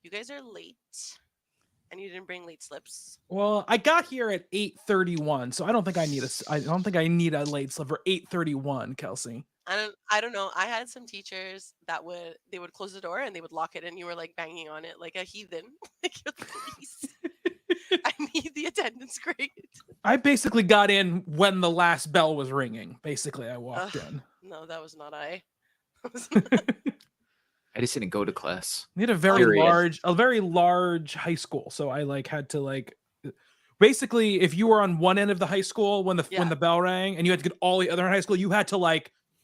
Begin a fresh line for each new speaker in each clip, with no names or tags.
You guys are late, and you didn't bring late slips.
Well, I got here at 8:31, so I don't think I need I don't think I need a late slip for 8:31, Kelsey.
I don't know. I had some teachers that they would close the door and they would lock it, and you were like banging on it like a heathen, like you're the police. I need the attendance grade.
I basically got in when the last bell was ringing. Basically, I
Ugh,
walked in.
no, that was not I.
I just didn't go to class.
We had
Period.
a very large high school, so I had to basically, if you were on one end of the high school when
Yeah.
the bell rang and you had to get all the other high school, you had to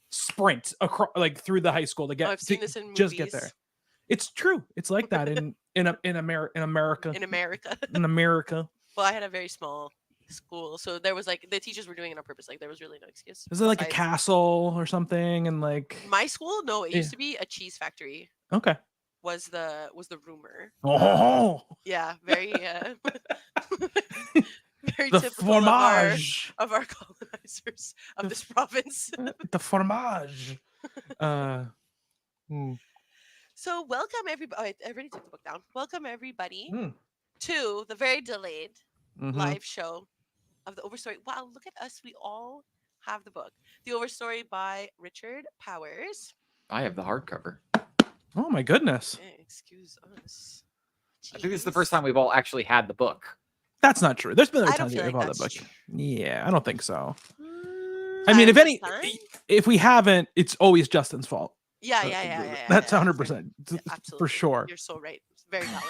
sprint across through the high school to get
I've seen this in
just get there.
movies.
It's true. It's like that in America.
In America.
In America.
Well, I had a very small school, so there was the teachers were doing it on purpose. Like there was really no excuse.
Is it like a castle or something? And
my school? No, it used to be a cheese factory.
Okay.
Was the rumor?
Oh,
yeah, very very
the
typical
fromage
of our colonizers of this province.
The fromage.
So welcome everybody. Oh, I already took the book down. Welcome everybody to the very delayed live show of the Overstory. Wow, look at us. We all have the book. The Overstory by Richard Powers.
I have the hardcover.
Oh my goodness.
Excuse us.
I think this is the first time we've all actually had the book.
That's not true. There's been other
I don't
times
feel
we've
like
had the book.
that's true.
Yeah, I don't think so. I mean, if we haven't, it's always Justin's fault.
Yeah.
That's 100% for sure.
You're so right. It's very valid.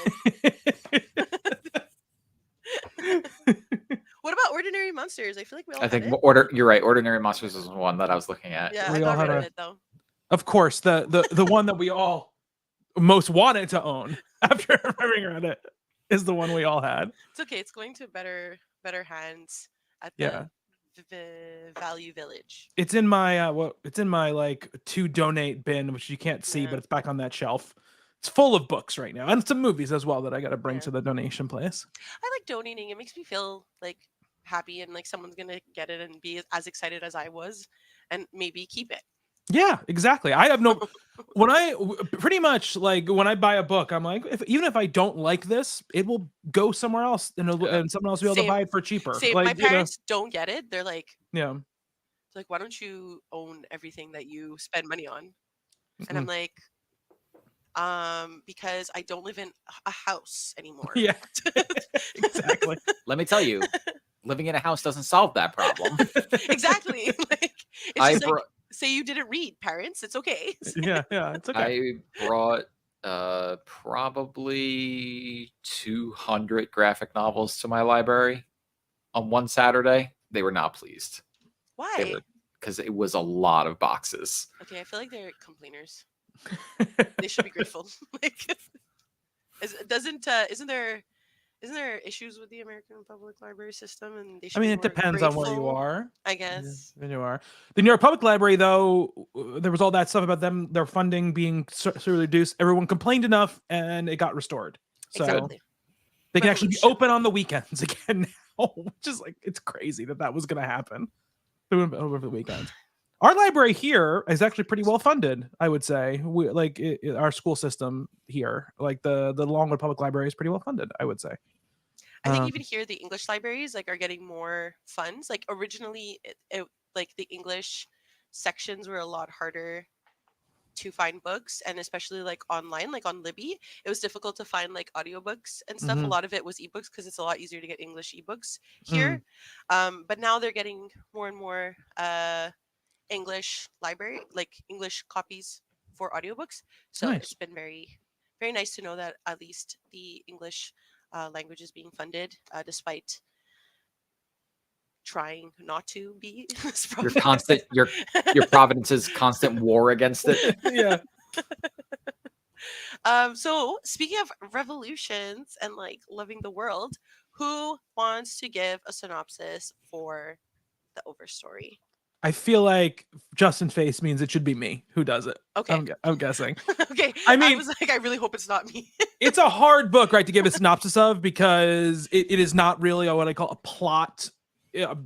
What about Ordinary Monsters? I feel like we all.
I think
it.
You're right. Ordinary Monsters was one that I was looking at.
Yeah,
we
I
all
got rid
had
of it though.
Of course, the one that we all most wanted to own after having read it is the one we all had.
It's okay. It's going to better hands at the Value Village.
It's in my it's in my to donate bin, which you can't see, but it's back on that shelf. It's full of books right now, and some movies as well that I got to bring to the donation place.
I like donating. It makes me feel happy and like someone's gonna get it and be as excited as I was, and maybe keep it.
Yeah, exactly. I have no when I pretty much when I buy a book, I'm like, even if I don't like this, it will go somewhere else and someone else will be able to buy it for cheaper.
Same. My parents don't get it. They're like,
yeah,
like, why don't you own everything that you spend money on? And I'm like, because I don't live in a house anymore.
Yeah, exactly.
Let me tell you, living in a house doesn't solve that problem.
Exactly. It's just say you didn't read, parents. It's okay.
Yeah, it's okay.
I brought probably 200 graphic novels to my library on one Saturday. They were not pleased.
Why?
Because it was a lot of boxes.
Okay, I feel like they're complainers. They should be grateful. Isn't there issues with the American public library system? And they should
it depends
grateful,
on where you are.
I guess.
When you are. The New York Public Library, though, there was all that stuff about their funding being sorely reduced. Everyone complained enough, and it got restored. So
exactly.
They can actually be open on the weekends again now, which is it's crazy that was going to happen over the weekend. Our library here is actually pretty well funded, I would say. Our school system here, the Longwood Public Library, is pretty well funded, I would say.
I think even here the English libraries are getting more funds. Originally, the English sections were a lot harder to find books, and especially online, on Libby, it was difficult to find audiobooks and stuff. A lot of it was ebooks because it's a lot easier to get English ebooks here. But now they're getting more and more English library, English copies for audiobooks. So It's been very, very nice to know that at least the English language is being funded, despite trying not to be.
Your Providence's constant war against it.
Yeah.
So speaking of revolutions and loving the world, who wants to give a synopsis for the Overstory?
I feel like Justin's face means it should be me who does it.
Okay.
I'm guessing.
Okay.
I mean,
I was I really hope it's not me.
It's a hard book, right, to give a synopsis of, because it is not really what I call a plot, a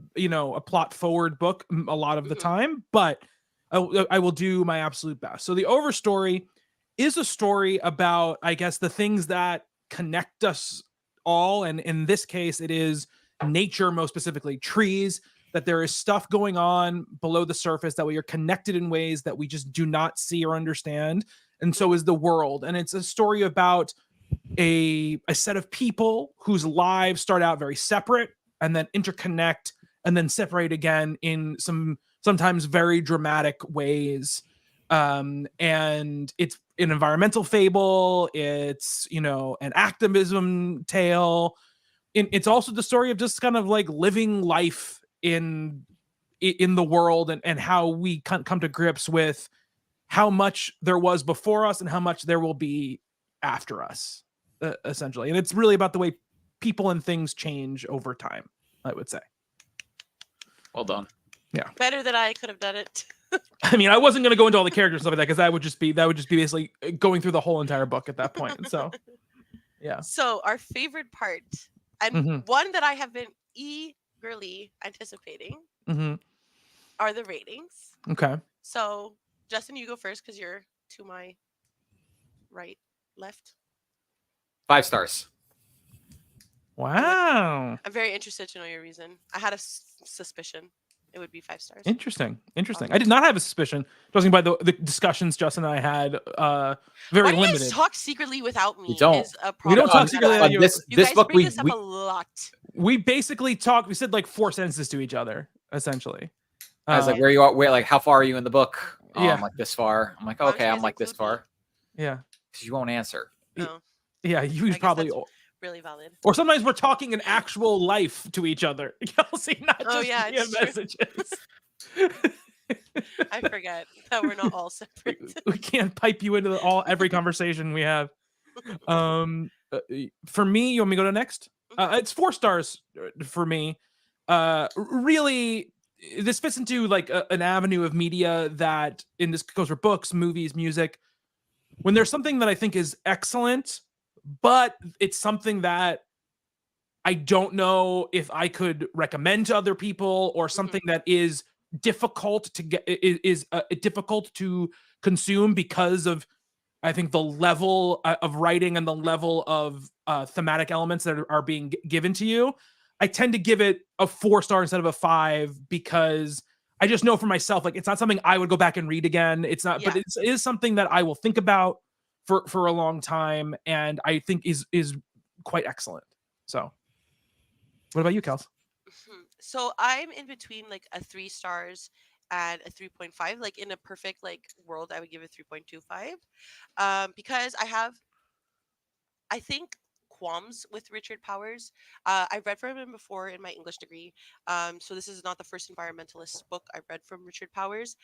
plot forward book a lot of the time, but I will do my absolute best. So the Overstory is a story about, I guess, the things that connect us all. And in this case, it is nature, most specifically trees, that there is stuff going on below the surface, that we are connected in ways that we just do not see or understand. And so is the world. And it's a story about a set of people whose lives start out very separate and then interconnect and then separate again in sometimes very dramatic ways. And it's an environmental fable. It's, an activism tale. It's also the story of just kind of like living life in the world, and how we come to grips with how much there was before us and how much there will be after us, essentially. And it's really about the way people and things change over time, I would say.
Well done.
Yeah.
Better than I could have done it.
I mean, I wasn't going to go into all the characters and stuff like that, because that would just be basically going through the whole entire book at that point. So, yeah.
So our favorite part, and
Mhm.
one that I have been eagerly anticipating, are the ratings.
Okay.
So Justin, you go first because you're to my right, left.
5 stars.
Wow.
I'm very interested to know your reason. I had a suspicion it would be 5 stars.
Interesting. I did not have a suspicion, judging by the discussions Justin and I had. Very
Why do you
limited.
guys talk secretly without me?
We don't.
Is a
We don't
problem.
talk secretly without you.
This
You guys
book
bring
we
this up a lot.
We basically talked. We said like 4 sentences to each other, essentially.
I was like, where you are? Where, like, how far are you in the book? Oh,
Yeah.
I'm like this far. I'm like,
Why don't
okay,
you
I'm
guys
like this
include me?
far.
Yeah.
Because you won't answer.
No,
Yeah.
I
You
guess
probably.
that's really valid.
Or sometimes we're talking in actual life to each other. Kelsey, not
Oh,
just
yeah,
via
it's true.
messages.
I forget that we're not all separate.
We can't pipe you into every conversation we have. For me, you want me to go to next? It's 4 stars for me. Really, this fits into like an avenue of media that, in this goes for books, movies, music. When there's something that I think is excellent, but it's something that I don't know if I could recommend to other people, or something that is difficult to get, is difficult to consume because of, I think, the level of writing and the level of thematic elements that are being given to you. I tend to give it a 4 star instead of a 5, because I just know for myself, like, it's not something I would go back and read again. It's not, but it is something that I will think about for a long time, and I think is quite excellent. So, what about you, Kels?
So I'm in between like a 3 stars and a 3.5. Like in a perfect like world, I would give it 3.25. Because I think, qualms with Richard Powers. I've read from him before in my English degree. So this is not the first environmentalist book I've read from Richard Powers.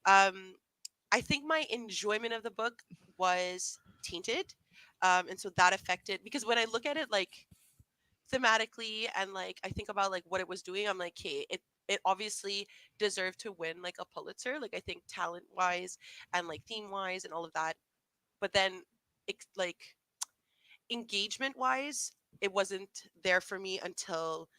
I think my enjoyment of the book was tainted. And so that affected, because when I look at it like thematically, and like I think about like what it was doing, I'm like, okay, it obviously deserved to win like a Pulitzer, like I think talent wise and like theme wise and all of that. But then like engagement wise, it wasn't there for me until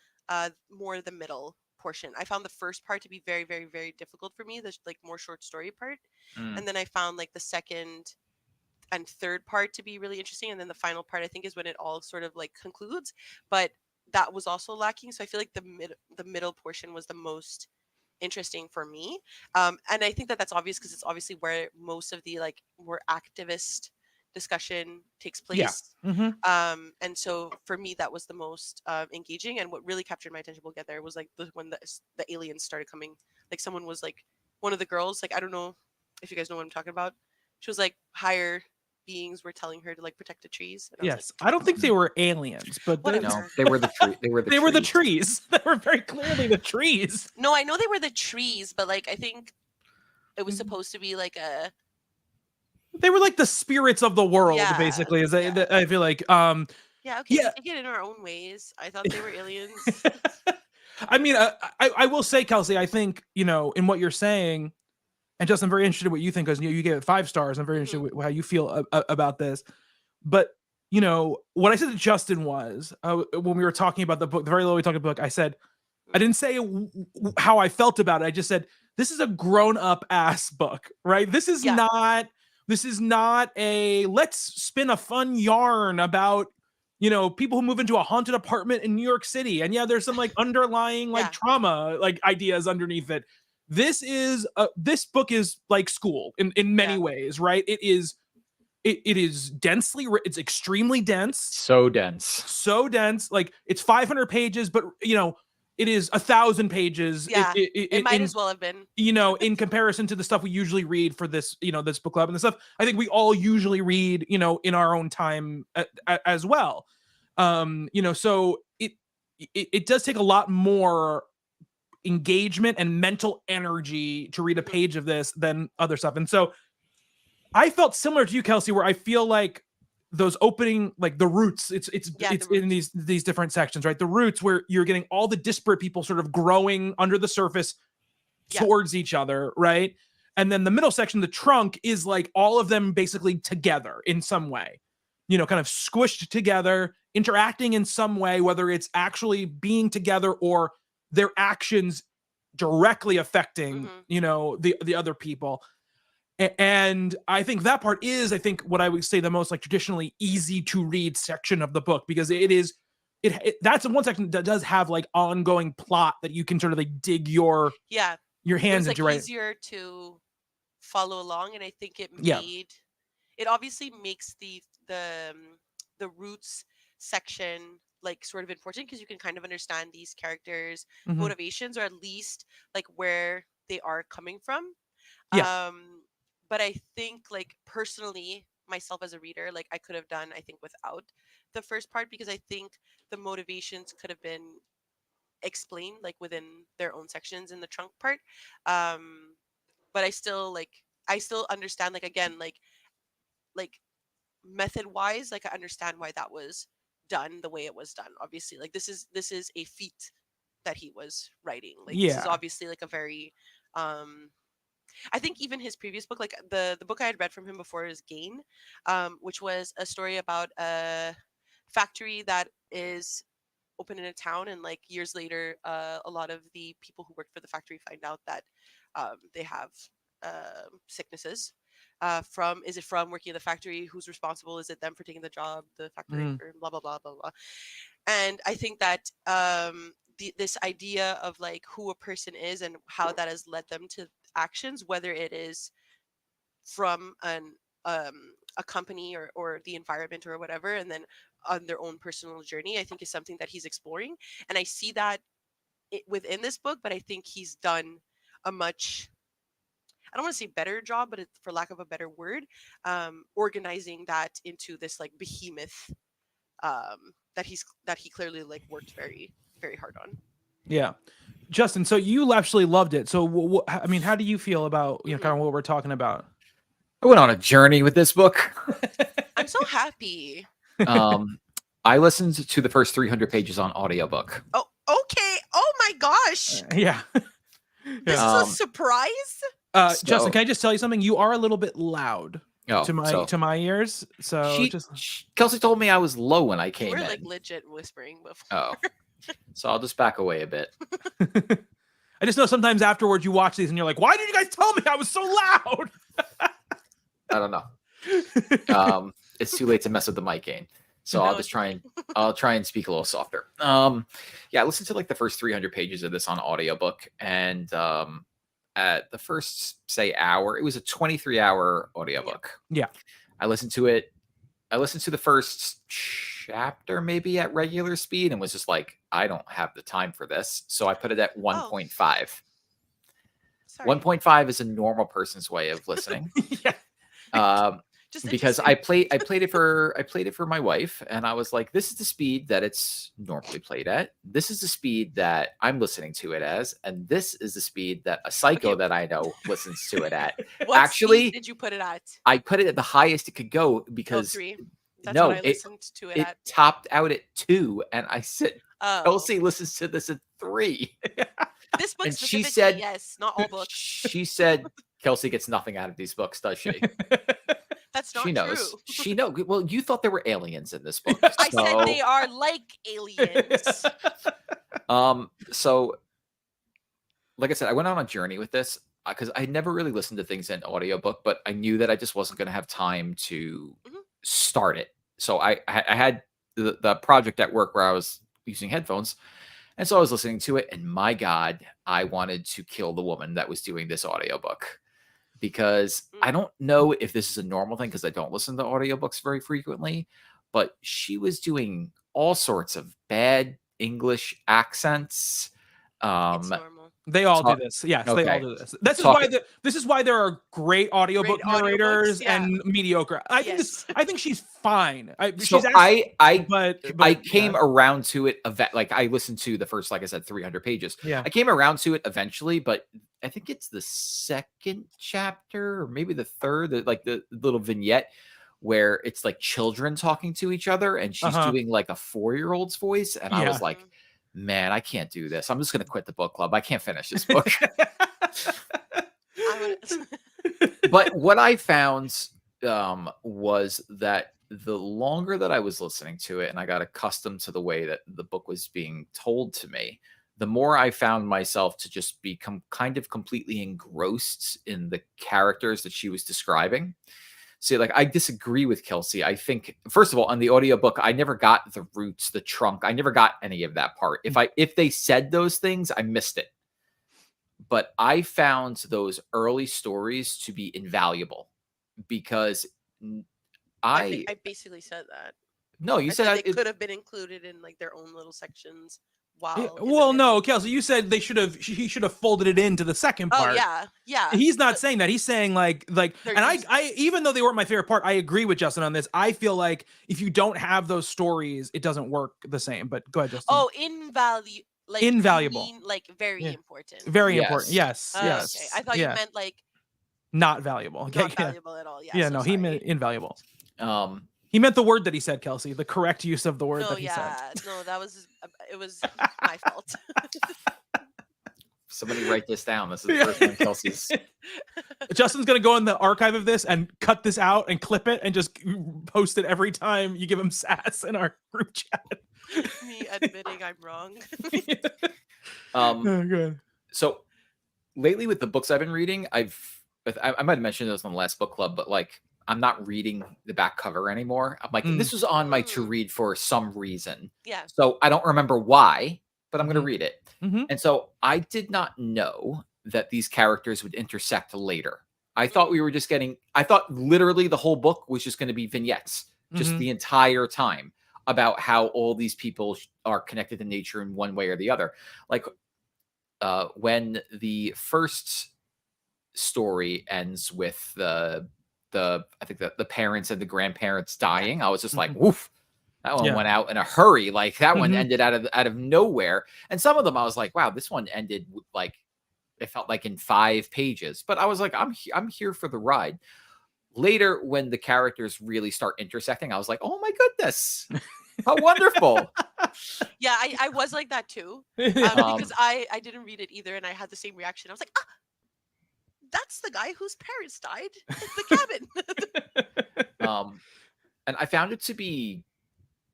more the middle portion. I found the first part to be very, very, very difficult for me, the like more short story part. And then I found like the second and third part to be really interesting, and then the final part I think is when it all sort of like concludes, but that was also lacking. So I feel like the middle portion was the most interesting for me, and I think that that's obvious because it's obviously where most of the like more activist discussion takes place. And so for me that was the most engaging, and what really captured my attention, we'll get there, was like when the aliens started coming. Like someone was like, one of the girls, like I don't know if you guys know what I'm talking about, she was like higher beings were telling her to like protect the trees. And
Yes, I don't think they were aliens, but
Whatever.
No, they were the tree. They were the
they were the
trees.
trees. They were very clearly the trees.
No, I know they were the trees, but like I think it was supposed to be like
They were like the spirits of the world,
Yeah,
basically.
yeah.
I feel like,
yeah, okay,
Yeah.
we take it in our own ways. I thought they were aliens.
I mean, I will say, Kelsey, I think, in what you're saying, and Justin, I'm very interested in what you think, because you gave it 5 stars. I'm very interested in how you feel about this. But, what I said to Justin was, when we were talking about the book, the very low we talked about the book, I said, I didn't say how I felt about it. I just said, this is a grown-up ass book, right? This is
Yeah.
not This is not a let's spin a fun yarn about, you know, people who move into a haunted apartment in New York City. And yeah, there's some like underlying like trauma, like ideas underneath it. This book is like school in many ways, right? It is densely, it's extremely dense.
So dense.
Like it's 500 pages, but you know, it is 1,000 pages.
Yeah, it might as well have been.
You know, in comparison to the stuff we usually read for this, you know, this book club and the stuff I think we all usually read, you know, in our own time as well. You know, so it does take a lot more engagement and mental energy to read a page of this than other stuff. And so I felt similar to you, Kelsey, where I feel like those opening, like the roots, it's in these different sections, right? The roots where you're getting all the disparate people sort of growing under the surface towards each other, right? And then the middle section, the trunk, is like all of them basically together in some way, you know, kind of squished together, interacting in some way, whether it's actually being together or their actions directly affecting, you know, the other people. And I think that part is, I think, what I would say the most like traditionally easy to read section of the book, because that's the one section that does have like ongoing plot that you can sort of like dig your hands into, right?
Easier to follow along, and I think it obviously makes the roots section like sort of important, because you can kind of understand these characters' motivations, or at least like where they are coming from. But I think, like, personally, myself as a reader, like, I could have done, I think, without the first part, because I think the motivations could have been explained, like, within their own sections in the trunk part. But I still understand, like, again, like method-wise, like, I understand why that was done the way it was done. Obviously, like, this is a feat that he was writing. Like, this is obviously, like, a very... I think even his previous book, like the book I had read from him before is Gain, which was a story about a factory that is open in a town, and like years later, a lot of the people who work for the factory find out that they have sicknesses. Is it from working in the factory? Who's responsible? Is it them for taking the job? The factory, or blah blah blah blah blah. And I think that this idea of like who a person is and how that has led them to actions, whether it is from a company or the environment or whatever, and then on their own personal journey, I think is something that he's exploring. And I see that within this book, but I think he's done a much, I don't want to say better job, but for lack of a better word, organizing that into this like behemoth that he clearly like worked very, very hard on.
Yeah. Justin, so you actually loved it. So, I mean, how do you feel about, you know, kind of what we're talking about?
I went on a journey with this book.
I'm so happy.
I listened to the first 300 pages on audiobook.
Oh, okay. Oh my gosh.
Yeah.
This is a surprise.
Justin, can I just tell you something? You are a little bit loud to my ears. So
Kelsey told me I was low when I came in.
We're like legit whispering before.
Oh. So I'll just back away a bit.
I just know sometimes afterwards you watch these and you're like, why did you guys tell me I was so loud?
I don't know. It's too late to mess with the mic gain. So I'll try and speak a little softer. Yeah, I listened to like the first 300 pages of this on audiobook, and at the first say hour, it was a 23-hour audiobook.
Yeah.
I listened to the first chapter maybe at regular speed and was just like, I don't have the time for this. So I put it at 1.5. 1.5 is a normal person's way of listening. Because I played it for my wife, and I was like, this is the speed that it's normally played at. This is the speed that I'm listening to it as, and this is the speed that a psycho that I know listens to it at.
What actually speed did you put it at?
I put it at the highest it could go because
3. That's what I listened to it at.
Topped out at 2, and I said, Kelsey listens to this at 3.
This book,
and
specifically,
she said,
yes, not all books.
She said, Kelsey gets nothing out of these books, does she?
That's not
she knows.
true.
She knows. Well, you thought there were aliens in this book.
I said they are like aliens.
So, like I said, I went on a journey with this. because I never really listened to things in audiobook, but I knew that I just wasn't going to have time to start it. So I had the project at work where I was using headphones. And so I was listening to it, and my God, I wanted to kill the woman that was doing this audiobook, because I don't know if this is a normal thing, because I don't listen to audiobooks very frequently, but she was doing all sorts of bad English accents.
It's normal.
They all do this. Yes, they all
Okay.
do this. This is why there are great audiobook
Great audiobooks,
narrators
yeah.
and mediocre. I think she's fine.
I came around to it like I listened to the first, like I said, 300 pages.
Yeah.
I came around to it eventually, but I think it's the second chapter or maybe the third, like the little vignette where it's like children talking to each other, and she's doing like a 4-year-old's voice, and I was like, man, I can't do this. I'm just going to quit the book club. I can't finish this book. But what I found was that the longer that I was listening to it and I got accustomed to the way that the book was being told to me, the more I found myself to just become kind of completely engrossed in the characters that she was describing. See, like, I disagree with Kelsey. I think, first of all, on the audiobook, I never got the roots, the trunk. I never got any of that part. If they said those things, I missed it. But I found those early stories to be invaluable, because
I basically said that.
No, you said
they could have been included in like their own little sections.
Well, no, Kelsey, you said he should have folded it into the second part.
Oh yeah.
He's not saying that. He's saying like, and I even though they weren't my favorite part, I agree with Justin on this. I feel like if you don't have those stories, it doesn't work the same. But go ahead, Justin.
Oh, invaluable.
Mean,
like very important.
Very important. Yes. Yes.
Okay. I thought you meant like
not valuable.
Not valuable at all. Yeah.
Yeah.
So
no,
sorry.
he meant invaluable. He meant the word that he said, Kelsey. The correct use of the word that he said.
No, it was my fault.
Somebody write this down. This is the first one Kelsey's.
Justin's going to go in the archive of this and cut this out and clip it and just post it every time you give him sass in our group chat.
Me admitting I'm wrong.
Good.
So lately with the books I've been reading, I might have mentioned this on the last book club, but like, I'm not reading the back cover anymore. I'm like, this was on my to read for some reason.
Yeah.
So I don't remember why, but I'm going to read it.
Mm-hmm.
And so I did not know that these characters would intersect later. I thought I thought literally the whole book was just going to be vignettes, just the entire time, about how all these people are connected to nature in one way or the other. Like when the first story ends with I think the parents and the grandparents dying, I was just like, woof, that one went out in a hurry. Like that one ended out of nowhere. And some of them I was like, wow, this one ended like, it felt like in 5 pages, but I was like, I'm here for the ride. Later, when the characters really start intersecting, I was like, oh my goodness, how wonderful.
Yeah, I was like that too. Because I didn't read it either. And I had the same reaction. I was like, that's the guy whose parents died in the cabin.
And I found it to be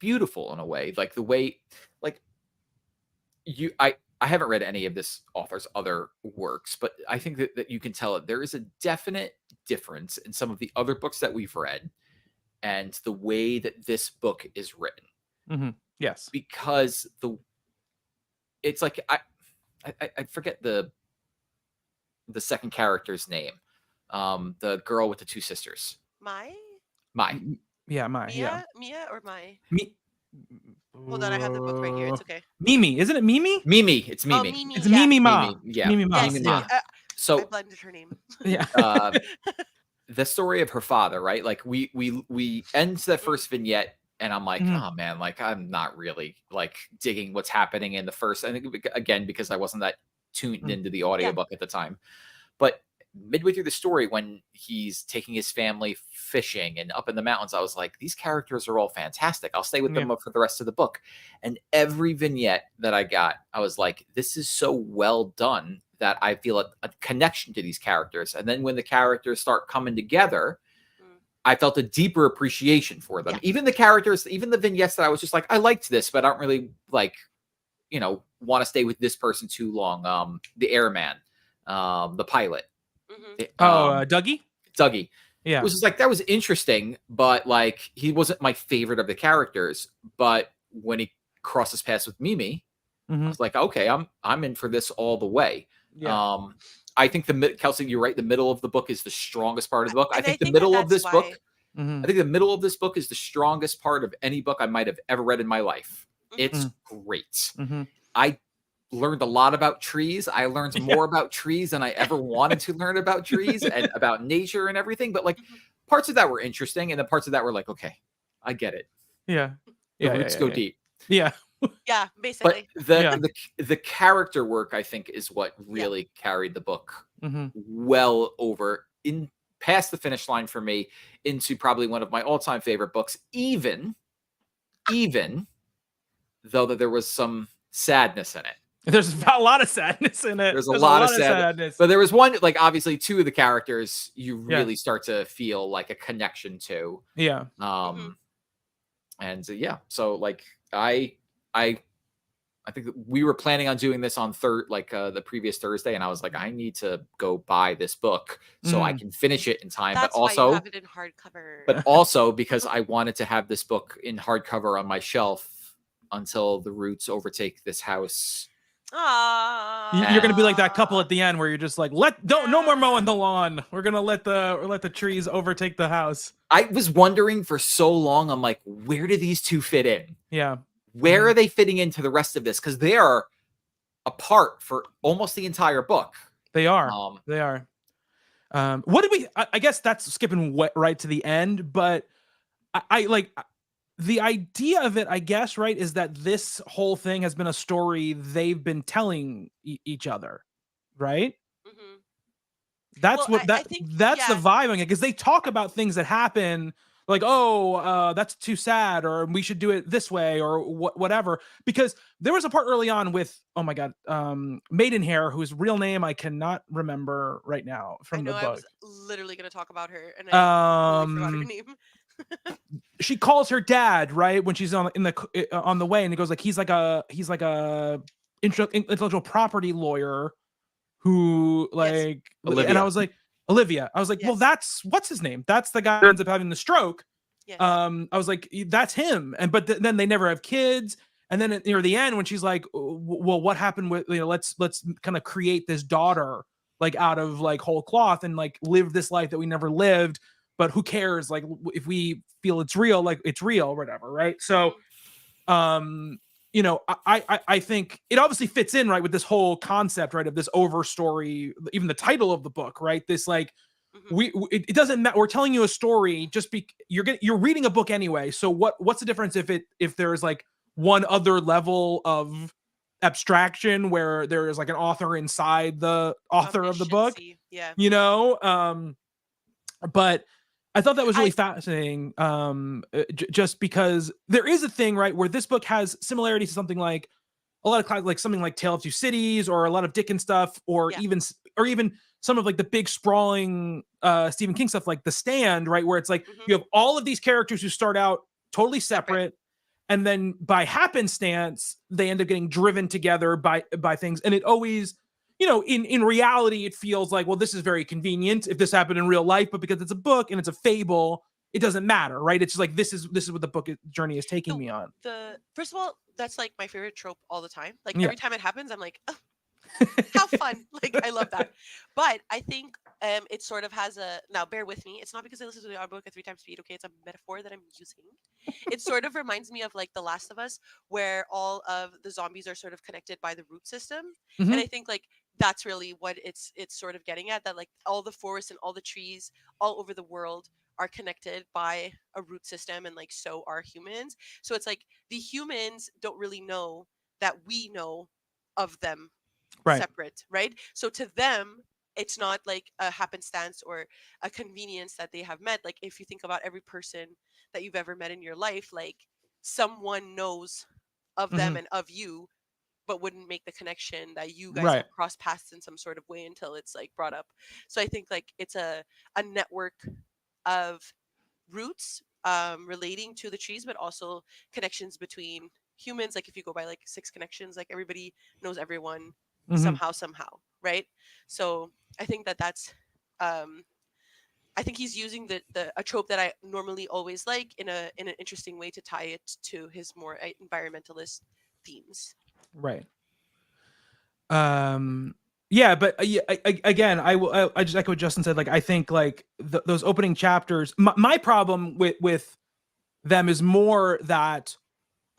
beautiful in a way, like the way, like I haven't read any of this author's other works, but I think that you can tell that there is a definite difference in some of the other books that we've read and the way that this book is written.
Mm-hmm. Yes,
because it's like I forget the second character's name, the girl with the 2 sisters.
Mai.
Yeah, Mai.
Mia or Mai?
Me.
Hold on, I have the book right here. It's okay.
Mimi, isn't it Mimi?
Mimi, it's Mimi.
Mimi,
it's Mimi Ma.
Mimi, yeah,
Mimi Ma.
Yes,
Yeah.
So
I blended her name.
Yeah.
The story of her father, right? Like we end that first vignette, and I'm like, oh man, like I'm not really like digging what's happening in the first. I think again because I wasn't that tuned into the audiobook at the time, but midway through the story when he's taking his family fishing and up in the mountains, I was like, these characters are all fantastic. I'll stay with them for the rest of the book. And every vignette that I got, I was like, this is so well done that I feel a connection to these characters. And then when the characters start coming together, I felt a deeper appreciation for them. Even the characters, even the vignettes that I was just like, I liked this, but I don't really like, want to stay with this person too long. The airman, the pilot.
Hmm.
Dougie.
Dougie. It
Yeah.
was just like, that was interesting, but like he wasn't my favorite of the characters. But when he crosses paths with Mimi, I
Hmm.
was like, okay, I'm in for this all the way.
Yeah.
I think Kelsey, you're right. The middle of the book is the strongest part of the book.
And I think that that's why.
Hmm.
I think the middle of this book is the strongest part of any book I might have ever read in my life.
Hmm.
It's great.
Hmm.
I learned a lot about trees. I learned
Yeah.
more about trees than I ever wanted to learn about trees and about nature and everything. But like
Hmm.
parts of that were interesting, and the parts of that were like, okay, I get it.
Yeah.
The
Yeah.
roots
Yeah.
go
Yeah.
deep.
Yeah.
Yeah,
But
basically.
Yeah.
the character work, I think, is what
Yeah.
really carried the book
Hmm.
well over in past the finish line for me into probably one of my all-time favorite books, even though that there was some sadness in it.
There's a lot of sadness in it.
There's a lot of
sadness.
but there was one, like obviously two of the characters you
Yeah.
really start to feel like a connection to.
Yeah.
Hmm.
And yeah, so like I think that we were planning on doing this on the previous Thursday, and I was like, I need to go buy this book so I can finish it in time.
That's why you have it in hardcover.
But also because I wanted to have this book in hardcover on my shelf until the roots overtake this house.
You're gonna be like that couple at the end where you're just like, no more mowing the lawn. We're gonna let the trees overtake the house.
I was wondering for so long, I'm like, where do these two fit in?
Yeah.
Where are they fitting into the rest of this? Because they are apart for almost the entire book.
They are. They are. What did we? I guess that's skipping right to the end, but I like the idea of it. I guess right is that this whole thing has been a story they've been telling each other, right?
Hmm.
That's
Well,
what
I think,
that's the
yeah.
vibe on it because they talk about things that happen like, oh, that's too sad, or we should do it this way, or whatever. Because there was a part early on with, oh my god, Maidenhair, whose real name I cannot remember right now
I
from the
know I
book.
was literally going to talk about her, and I totally forgot her name.
She calls her dad right when she's on the way, and he goes like, he's like a intellectual property lawyer who
Yes.
like,
Olivia.
and I was like, Olivia. I was like, well,
Yes.
that's what's his name? That's the guy who ends up having the stroke.
Yes.
I was like, that's him. And but then they never have kids. And then near the end, when she's like, well, what happened with, let's kind of create this daughter like out of like whole cloth and like live this life that we never lived. But who cares? Like if we feel it's real, like it's real, or whatever, right? So, I think it obviously fits in right with this whole concept, right, of this overstory, even the title of the book, right? This like
Hmm.
it doesn't matter. We're telling you a story. You're reading a book anyway. So what's the difference if there's like one other level of abstraction where there is like an author inside the author of the book,
Omnisciency. Yeah.
But I thought that was really
I
fascinating, just because there is a thing, right, where this book has similarities to something like a lot of like something like Tale of Two Cities or a lot of Dickens stuff, or
Yeah.
even some of like the big sprawling Stephen King stuff like The Stand, right, where it's like
Mhm.
you have all of these characters who start out totally separate, and then by happenstance they end up getting driven together by things, and it always, in reality it feels like, well, this is very convenient if this happened in real life, but because it's a book and it's a fable, it doesn't matter, right? It's just like this is what the book journey is taking me on.
the first of all, that's like my favorite trope all the time. Like
Yeah.
every time it happens, I'm like, oh, how fun! Like I love that. But I think it sort of has a, now bear with me. It's not because I listen to the audiobook at 3 times speed. Okay, it's a metaphor that I'm using. It sort of reminds me of like The Last of Us, where all of the zombies are sort of connected by the root system,
Mhm.
and I think like that's really what it's sort of getting at. That like all the forests and all the trees all over the world are connected by a root system, and like so are humans. So it's like the humans don't really know that we know of them
Right.
separate, right? So to them, it's not like a happenstance or a convenience that they have met. Like if you think about every person that you've ever met in your life, like someone knows of them
Mhm.
and of you, but wouldn't make the connection that you guys
Right.
have crossed paths in some sort of way until it's like brought up. So I think like it's a network of roots relating to the trees, but also connections between humans. Like if you go by like six connections, like everybody knows everyone
Mhm.
somehow, right? So I think that that's I think he's using the a trope that I normally always like in an interesting way to tie it to his more environmentalist themes.
Right. Yeah, but yeah, again, I just echo what Justin said. Like, I think like those opening chapters. My problem with them is more that,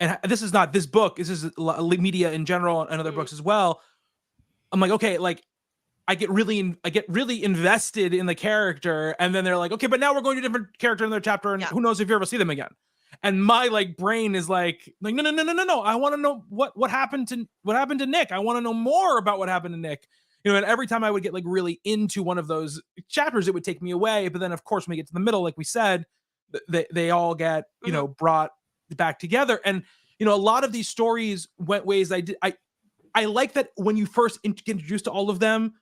and this is not this book. This is media in general and other books as well. I'm like, okay, like I get really invested in the character, and then they're like, okay, but now we're going to a different character in their chapter, and who knows if you ever see them again. And my like brain is like no. I want to know what happened to Nick. I want to know more about what happened to Nick. You know, and every time I would get like really into one of those chapters, it would take me away. But then, of course, when we get to the middle, like we said, they all get brought back together. And you know, a lot of these stories went ways I like that when you first get introduced to all of them,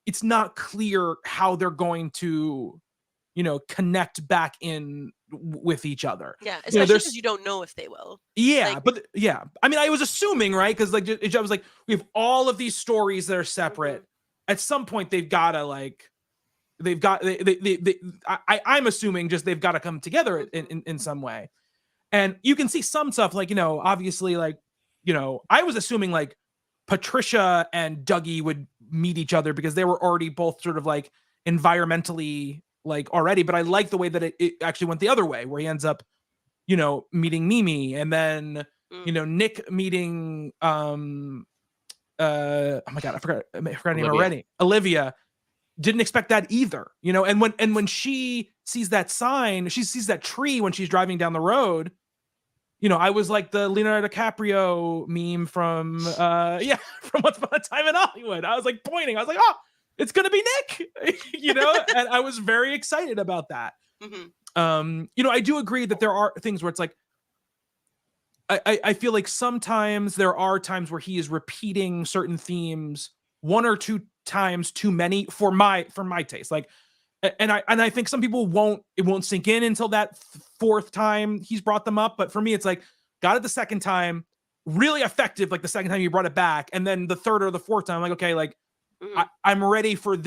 it's not clear how they're going to, you know, connect back in with each other.
Yeah, especially because you don't know if they will.
Yeah, but yeah, I mean, I was assuming, right? Because like I was like, we have all of these stories that are separate. At some point, they've got to like, I'm assuming just they've got to come together in some way. And you can see some stuff like, you know, obviously like, you know, I was assuming like Patricia and Dougie would meet each other because they were already both sort of like environmentally like already, but I like the way that it actually went the other way, where he ends up, you know, meeting Mimi, and then you know, Nick meeting oh my god, I forgot her name already. Olivia. Didn't expect that either, you know. And when she sees that sign, she sees that tree when she's driving down the road, you know, I was like the Leonardo DiCaprio meme from from Once Upon a Time in Hollywood. I was like pointing. I was like, oh, it's gonna be Nick, you know, and I was very excited about that. You know, I do agree that there are things where it's like, I feel like sometimes there are times where he is repeating certain themes one or two times too many for my taste. Like, and I think some people won't sink in until that fourth time he's brought them up. But for me, it's like, got it the second time, really effective. Like the second time you brought it back, and then the third or the fourth time, I'm like, okay, like I'm ready for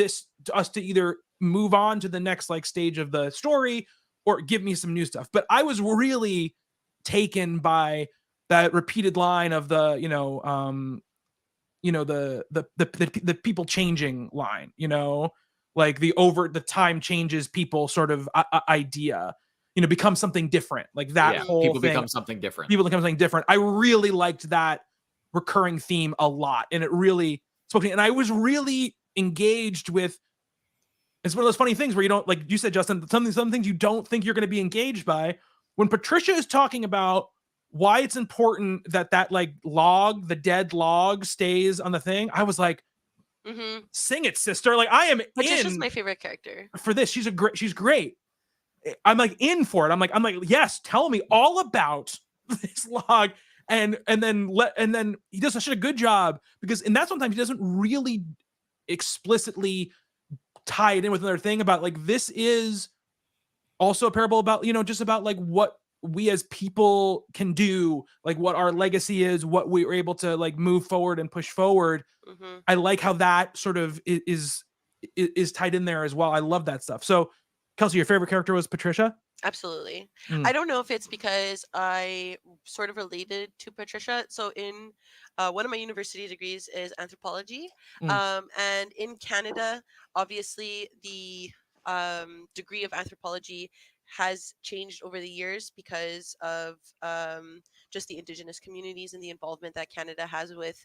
us to either move on to the next like stage of the story or give me some new stuff. But I was really taken by that repeated line of the, the people changing line, you know, like the time changes people sort of idea, you know, become something different. Like that whole
people
thing.
become something different.
People become something different. I really liked that recurring theme a lot. And it really spoke to me. And I was really engaged with, it's one of those funny things where you don't, like you said, Justin, some things you don't think you're going to be engaged by. When Patricia is talking about why it's important that like log, the dead log, stays on the thing, I was like, sing it, sister. Like I am
Patricia's my favorite character
for this. She's great. I'm like in for it. I'm like, yes, tell me all about this log. And then he does such a good job because in that sometimes he doesn't really explicitly tie it in with another thing about like, this is also a parable about, you know, just about like what we as people can do, like what our legacy is, what we were able to like move forward and push forward. I like how that sort of is tied in there as well. I love that stuff. So Kelsey, your favorite character was Patricia?
Absolutely. I don't know if it's because I sort of related to Patricia. So in one of my university degrees is anthropology. And in Canada, obviously the degree of anthropology has changed over the years because of just the Indigenous communities and the involvement that Canada has with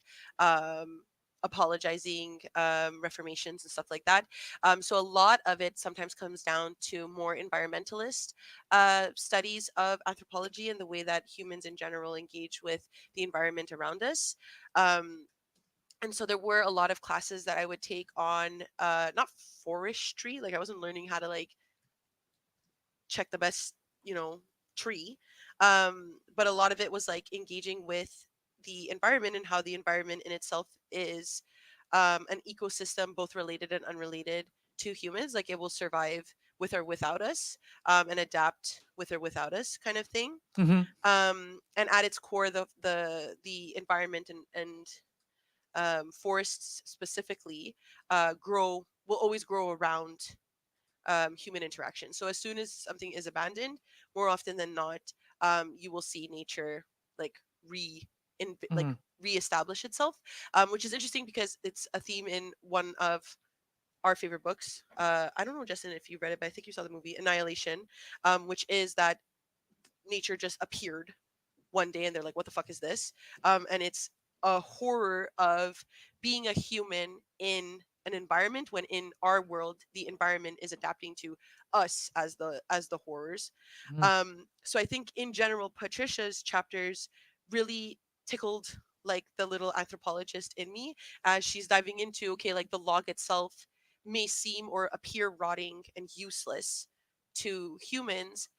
apologizing, reformations and stuff like that. So a lot of it sometimes comes down to more environmentalist studies of anthropology and the way that humans in general engage with the environment around us. And so there were a lot of classes that I would take on not forestry, like I wasn't learning how to like check the best, you know, tree. But a lot of it was like engaging with the environment and how the environment in itself is an ecosystem, both related and unrelated to humans. Like it will survive with or without us, and adapt with or without us, kind of thing. And at its core, the environment and forests specifically grow will always grow around human interaction. So as soon as something is abandoned, more often than not, you will see nature like like
Mhm.
reestablish itself, which is interesting because it's a theme in one of our favorite books. I don't know, Justin, if you read it, but I think you saw the movie Annihilation, which is that nature just appeared one day and they're like, what the fuck is this? And it's a horror of being a human in an environment when in our world the environment is adapting to us as the horrors.
Mhm.
So I think in general Patricia's chapters really tickled like the little anthropologist in me as she's diving into, okay, like the log itself may seem or appear rotting and useless to humans,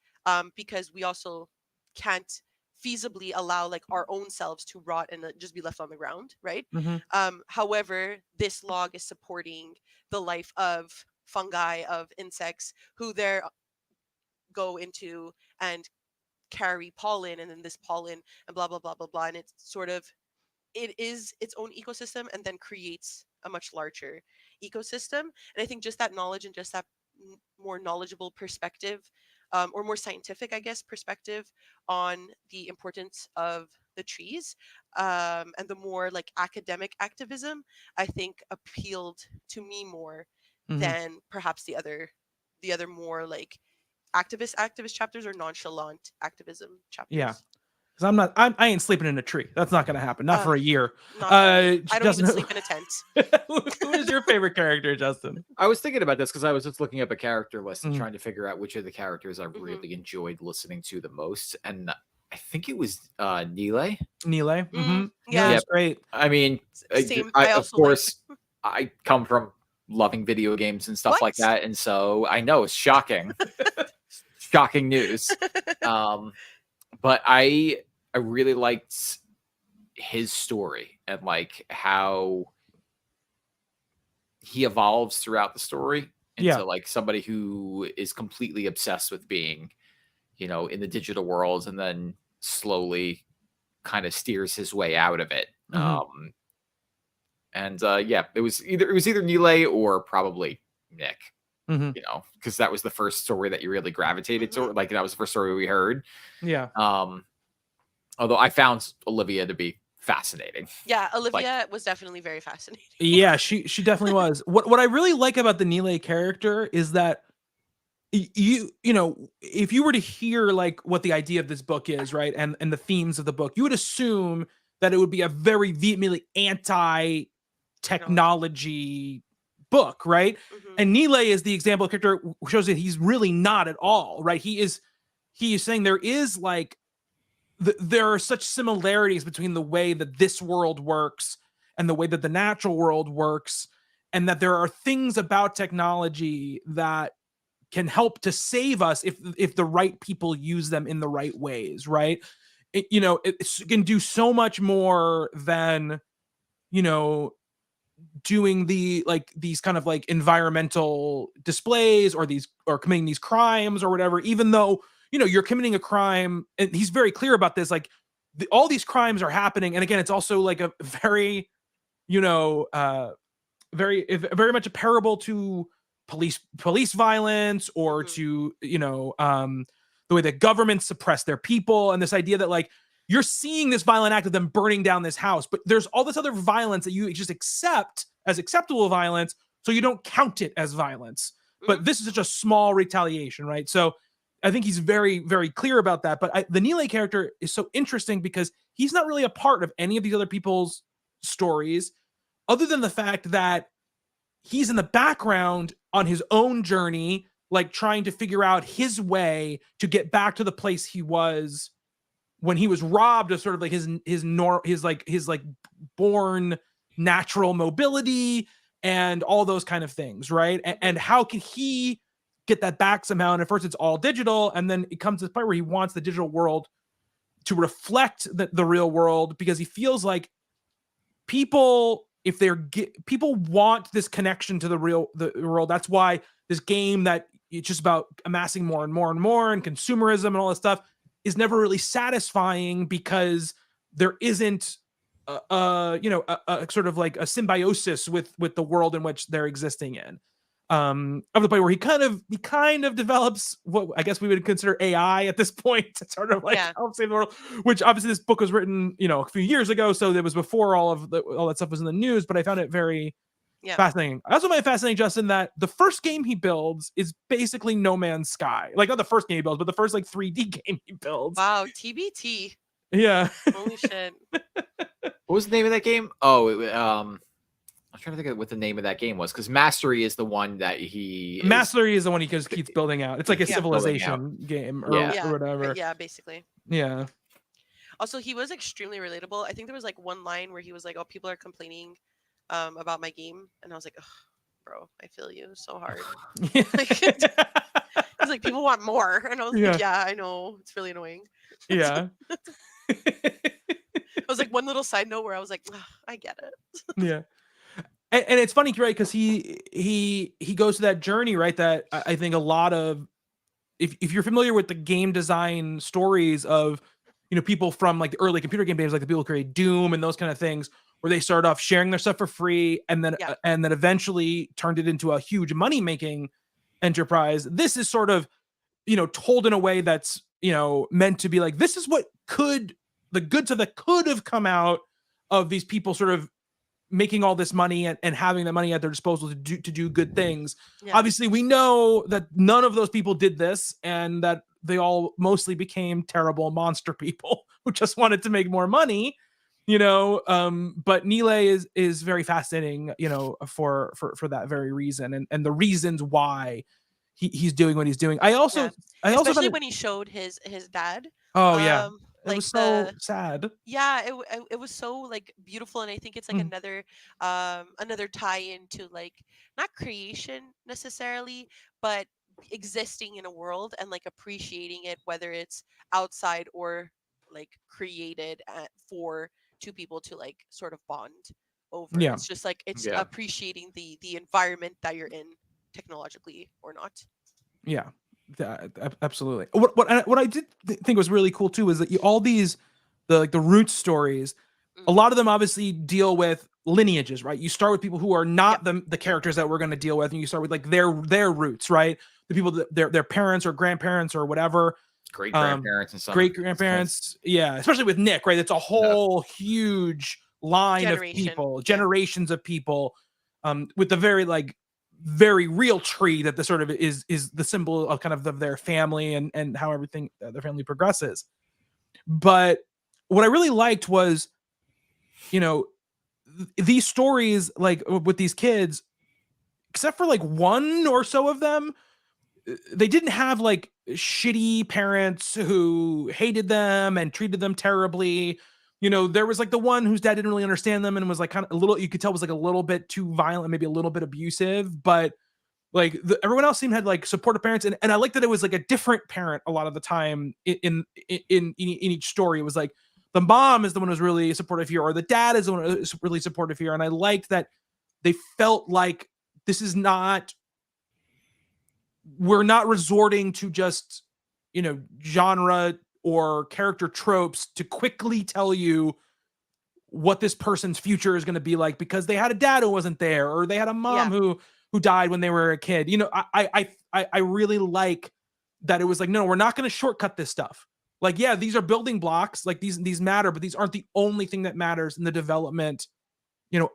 because we also can't feasibly allow like our own selves to rot and just be left on the ground, right?
Mhm.
However, this log is supporting the life of fungi, of insects who there go into and carry pollen, and then this pollen and blah blah blah blah blah, and it's sort of, it is its own ecosystem and then creates a much larger ecosystem. And I think just that knowledge and just that more knowledgeable perspective, or more scientific, I guess, perspective on the importance of the trees, and the more like academic activism, I think appealed to me more
Mhm.
than perhaps the other more like activist chapters or nonchalant activism
Yeah.
chapters.
Because I ain't sleeping in a tree. That's not gonna happen. Not
Uh,
for a year.
Not for me. I don't even
Justin,
sleep in a tent.
who is your favorite character, Justin?
I was thinking about this because I was just looking up a character list and
Mm.
trying to figure out which of the characters I
Mhm.
really enjoyed listening to the most, and I think it was Nile.
Nile. Mm-hmm.
Yeah.
Nile's great.
I mean,
Same.
I,
I
of
also like.
course, I come from loving video games and stuff like
What?
that, and so I know it's shocking, shocking news. But I really liked his story and like how he evolves throughout the story
Yeah.
into like somebody who is completely obsessed with being, in the digital world, and then slowly kind of steers his way out of it.
Mhm.
And yeah, it was either Nile or probably Nick,
Mhm.
because that was the first story that you really gravitated to.
Mhm.
Like that was the first story we heard.
Yeah.
Although I found Olivia to be fascinating.
Yeah,
Like,
Olivia was definitely very fascinating.
Yeah, she definitely was. What I really like about the Nile character is that if you were to hear like what the idea of this book is, right, and the themes of the book, you would assume that it would be a very vehemently anti
Technology.
technology book, right?
Mhm.
And Nile is the example of character who shows that he's really not at all, right? He is saying there is like there are such similarities between the way that this world works and the way that the natural world works, and that there are things about technology that can help to save us if the right people use them in the right ways, right? It can do so much more than you know doing these kind of like environmental displays or committing these crimes or whatever, even though you're committing a crime, and he's very clear about this, like all these crimes are happening, and again it's also like a very you know very much a parable to police violence, or
Mhm.
to the way that governments suppress their people, and this idea that like you're seeing this violent act of them burning down this house, but there's all this other violence that you just accept as acceptable violence, so you don't count it as violence.
Mhm.
But this is such a small retaliation, right? So I think he's very, very clear about that. But the Nile character is so interesting because he's not really a part of any of these other people's stories, other than the fact that he's in the background on his own journey, like trying to figure out his way to get back to the place he was when he was robbed of sort of like his born natural mobility and all those kind of things, right? And how can he get that back somehow? And at first it's all digital, and then it comes to the point where he wants the digital world to reflect the real world, because he feels like people, if people want this connection to the world. That's why this game that it's just about amassing more and more and more, and consumerism and all this stuff, is never really satisfying, because there isn't a sort of like a symbiosis with the world in which they're existing in. of the point where he kind of develops what I guess we would consider AI at this point to sort of like
Yeah.
help save the world. Which obviously this book was written, a few years ago, so it was before all that stuff was in the news. But I found it very
Yeah.
fascinating. I also find it fascinating, Justin, that the first game he builds is basically No Man's Sky. Like not the first game he builds, but the first like 3D game he builds.
Wow. TBT.
Yeah.
Holy shit.
What was the name of that game? Oh, I'm trying to think of what the name of that game was, because Mastery is the one that
Mastery is the one he just keeps building out. It's like a
Yeah.
civilization game or,
Yeah.
or whatever.
Yeah, basically.
Yeah.
Also, he was extremely relatable. I think there was like one line where he was like, "Oh, people are complaining about my game," and I was like, "Ugh, bro, I feel you so hard." He's like, "People want more," and I was
Yeah.
like, "Yeah, I know. It's really annoying."
Yeah.
I was like, one little side note where I was like, "Ugh, I get it."
Yeah. And it's funny, right? Because he goes to that journey, right? That I think a lot of, if you're familiar with the game design stories of, people from like the early computer game games, like the people who create Doom and those kind of things, where they start off sharing their stuff for free, and then
Yeah.
and then eventually turned it into a huge money making enterprise. This is sort of, told in a way that's, meant to be like, this is what the goods that could have come out of these people sort of making all this money and having the money at their disposal to do good things.
Yeah.
Obviously, we know that none of those people did this, and that they all mostly became terrible monster people who just wanted to make more money. But Nile is very fascinating, for that very reason, and the reasons why he's doing what he's doing. I also
Especially
found it,
when he showed his dad.
oh yeah, it
Like
was so sad.
yeah, it was so like beautiful, and I think it's like
Mm.
another tie into like not creation necessarily, but existing in a world and like appreciating it, whether it's outside or like created for two people to like sort of bond over.
Yeah.
It's just like it's
Yeah.
appreciating the environment that you're in, technologically or not.
Yeah, absolutely. What I did think was really cool too is that all these the root stories, a lot of them obviously deal with lineages, right? You start with people who are not the characters that we're going to deal with, and you start with like their roots, right? The people that their parents or grandparents or whatever,
great grandparents and some
great grandparents. Yeah, especially with Nick, right? It's a whole huge line of people, generations of people, with the very real tree that the sort of is the symbol of kind of their family and how everything their family progresses. But what I really liked was, these stories, like with these kids, except for like one or so of them, they didn't have like shitty parents who hated them and treated them terribly. There was like the one whose dad didn't really understand them and was like kind of a little, you could tell was like a little bit too violent, maybe a little bit abusive, but like everyone else seemed had like supportive parents, and I liked that it was like a different parent a lot of the time in each story. It was like the mom is the one who's really supportive here, or the dad is the one who's really supportive here, and I liked that they felt like this is not, we're not resorting to just genre or character tropes to quickly tell you what this person's future is going to be like because they had a dad who wasn't there, or they had a mom who died when they were a kid. I really like that it was like, no, we're not going to shortcut this stuff. Like, yeah, these are building blocks, like these matter, but these aren't the only thing that matters in the development,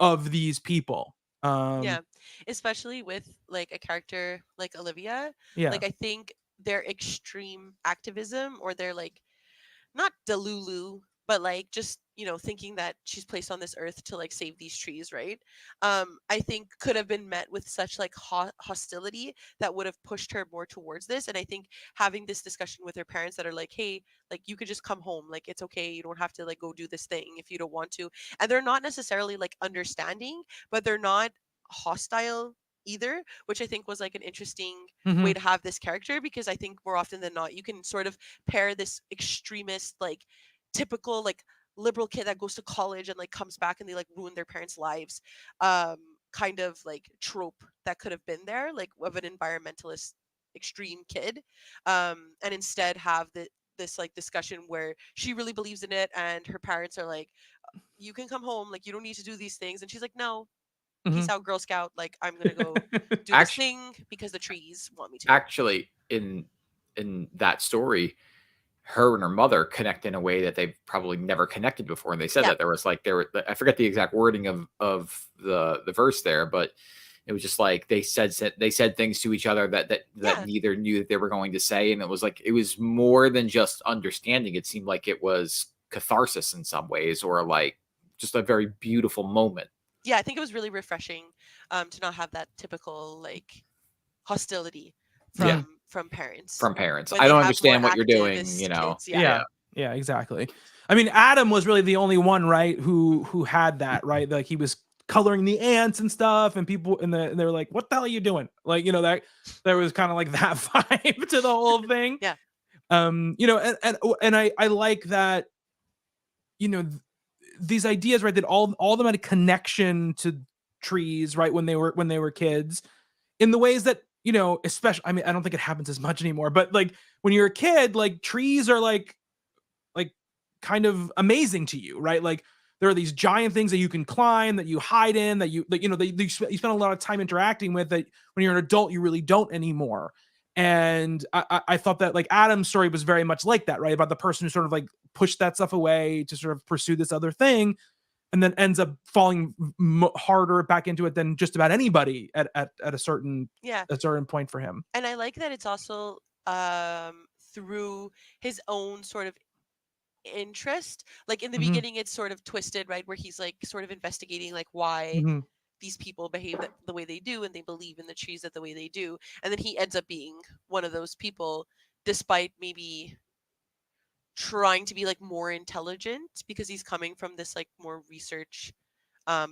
of these people.
Yeah, especially with like a character like Olivia.
Yeah.
Like I think their extreme activism, or their like not delulu, but like just thinking that she's placed on this earth to like save these trees, right? I think could have been met with such like hostility that would have pushed her more towards this. And I think having this discussion with her parents that are like, hey, like you could just come home, like it's okay, you don't have to like go do this thing if you don't want to. And they're not necessarily like understanding, but they're not hostile either, which I think was like an interesting way to have this character, because I think more often than not you can sort of pair this extremist, like typical like liberal kid that goes to college and like comes back and they like ruin their parents' lives, kind of like trope that could have been there, like of an environmentalist extreme kid, and instead have this like discussion where she really believes in it and her parents are like, you can come home, like you don't need to do these things, and she's like, no, peace out, Girl Scout. Like, I'm gonna go do this
Actually,
thing because the trees want me to.
actually, in that story, her and her mother connect in a way that they've probably never connected before. And they said
Yeah.
that there was like I forget the exact wording of the verse there, but it was just like they said things to each other that
Yeah.
neither knew that they were going to say, and it was like it was more than just understanding. It seemed like it was catharsis in some ways, or like just a very beautiful moment.
Yeah, I think it was really refreshing to not have that typical like hostility from
Yeah.
from parents.
From parents.
When
I
they
don't
have
understand
more
what you're doing,
activist
you know.
kids,
Yeah, exactly. I mean, Adam was really the only one, right, who had that, right? Like he was coloring the ants and stuff, and people and they were like, "What the hell are you doing?" Like, you know, that there was kind of like that vibe to the whole thing.
Yeah.
You know, and I like that, you know, these ideas, right, that all of them had a connection to trees, right, when they were kids, in the ways that, you know, especially, I mean, I don't think it happens as much anymore, but like when you're a kid, like trees are like kind of amazing to you, right? Like there are these giant things that you can climb, that you hide in, that you know, you spend a lot of time interacting with, that when you're an adult you really don't anymore. And I thought that like Adam's story was very much like that, right? About the person who sort of like pushed that stuff away to sort of pursue this other thing, and then ends up falling harder back into it than just about anybody at a certain point for him.
And I like that it's also through his own sort of interest. Like in the beginning it's sort of twisted, right, where he's like sort of investigating like why these people behave the way they do, and they believe in the trees that the way they do, and then he ends up being one of those people, despite maybe trying to be like more intelligent, because he's coming from this like more research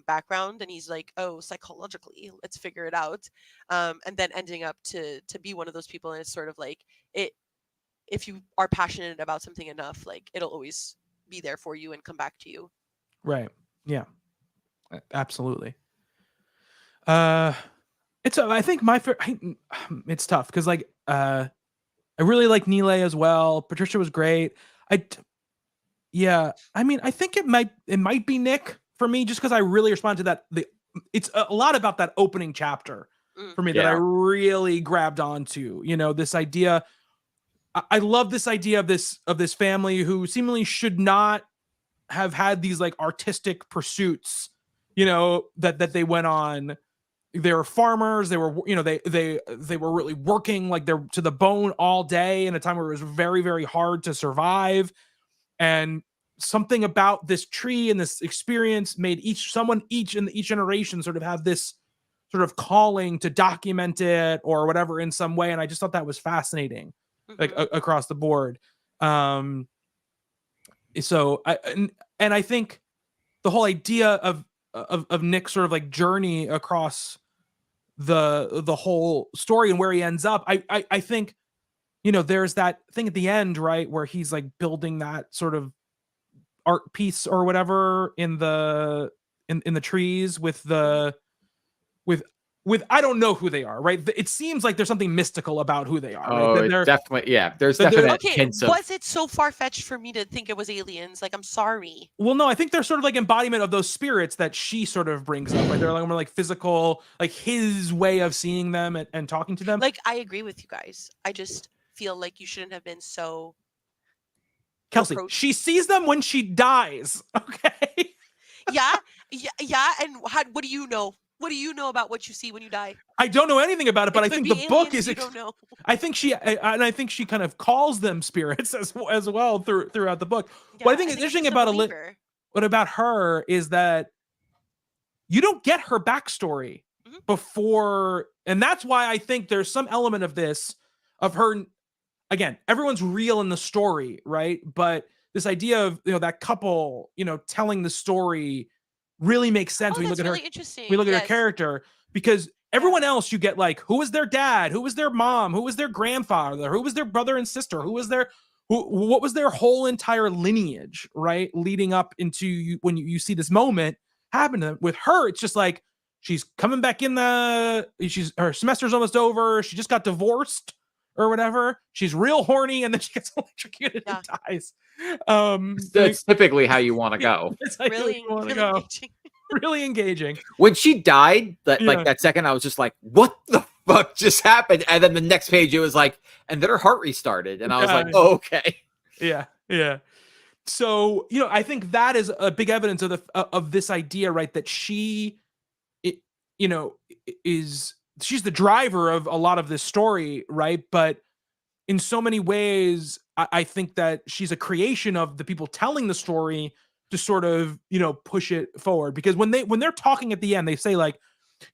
background, and he's like, oh, psychologically let's figure it out, and then ending up to be one of those people. And it's sort of like, it, if you are passionate about something enough, like it'll always be there for you and come back to you.
Right. Yeah. Absolutely. It's I think my it's tough because like I really like Nile as well. Patricia was great. Yeah, I mean, I think it might be Nick for me, just because I really responded to that. It's a lot about that opening chapter for me that I really grabbed onto. You know, this idea. I love this idea of this family who seemingly should not have had these like artistic pursuits, you know, that they went on. They were farmers. They were, you know, they were really working like they're to the bone all day in a time where it was very, very hard to survive. And something about this tree and this experience made each in each generation sort of have this sort of calling to document it or whatever in some way. And I just thought that was fascinating, like across the board. So I think the whole idea of Nick's sort of like journey across the whole story and where he ends up, I think, you know, there's that thing at the end, right, where he's like building that sort of art piece or whatever in the trees with I don't know who they are, right? It seems like there's something mystical about who they are.
Oh,
right?
definitely, yeah. There's definite hints of.
Was it so far fetched for me to think it was aliens? Like, I'm sorry.
Well, no, I think they're sort of like embodiment of those spirits that she sort of brings up. Like they're like more like physical, like his way of seeing them and talking to them.
Like, I agree with you guys. I just feel like you shouldn't have been so.
Kelsey, she sees them when she dies. Okay.
yeah. And what do you know? What do you know about what you see when you die?
I don't know anything about it, but I think the book is.
You don't know.
I think she kind of calls them spirits as well throughout the book.
Yeah,
what I think is interesting about her is that you don't get her backstory before, and that's why I think there's some element of this of her. Again, everyone's real in the story, right? But this idea of, you know, that couple, you know, telling the story really makes sense when you look at her. We look at her character, because everyone else you get like, who was their dad, who was their mom, who was their grandfather, who was their brother and sister, what was their whole entire lineage, right? Leading up into when you see this moment happen to them. With her, it's just like she's coming back in her semester's almost over. She just got divorced or whatever. She's real horny, and then she gets electrocuted and dies.
That's typically how you want to go.
Really,
go. really engaging.
When she died, that
Yeah.
like that second, I was just like, "What the fuck just happened?" And then the next page, it was like, and then her heart restarted, and I was like,
Yeah.
"Oh, okay."
Yeah, yeah. So, you know, I think that is a big evidence of of this idea, right? That she, it, you know, she's the driver of a lot of this story, right? But in so many ways, I think that she's a creation of the people telling the story to sort of, you know, push it forward. Because when they're talking at the end, they say like,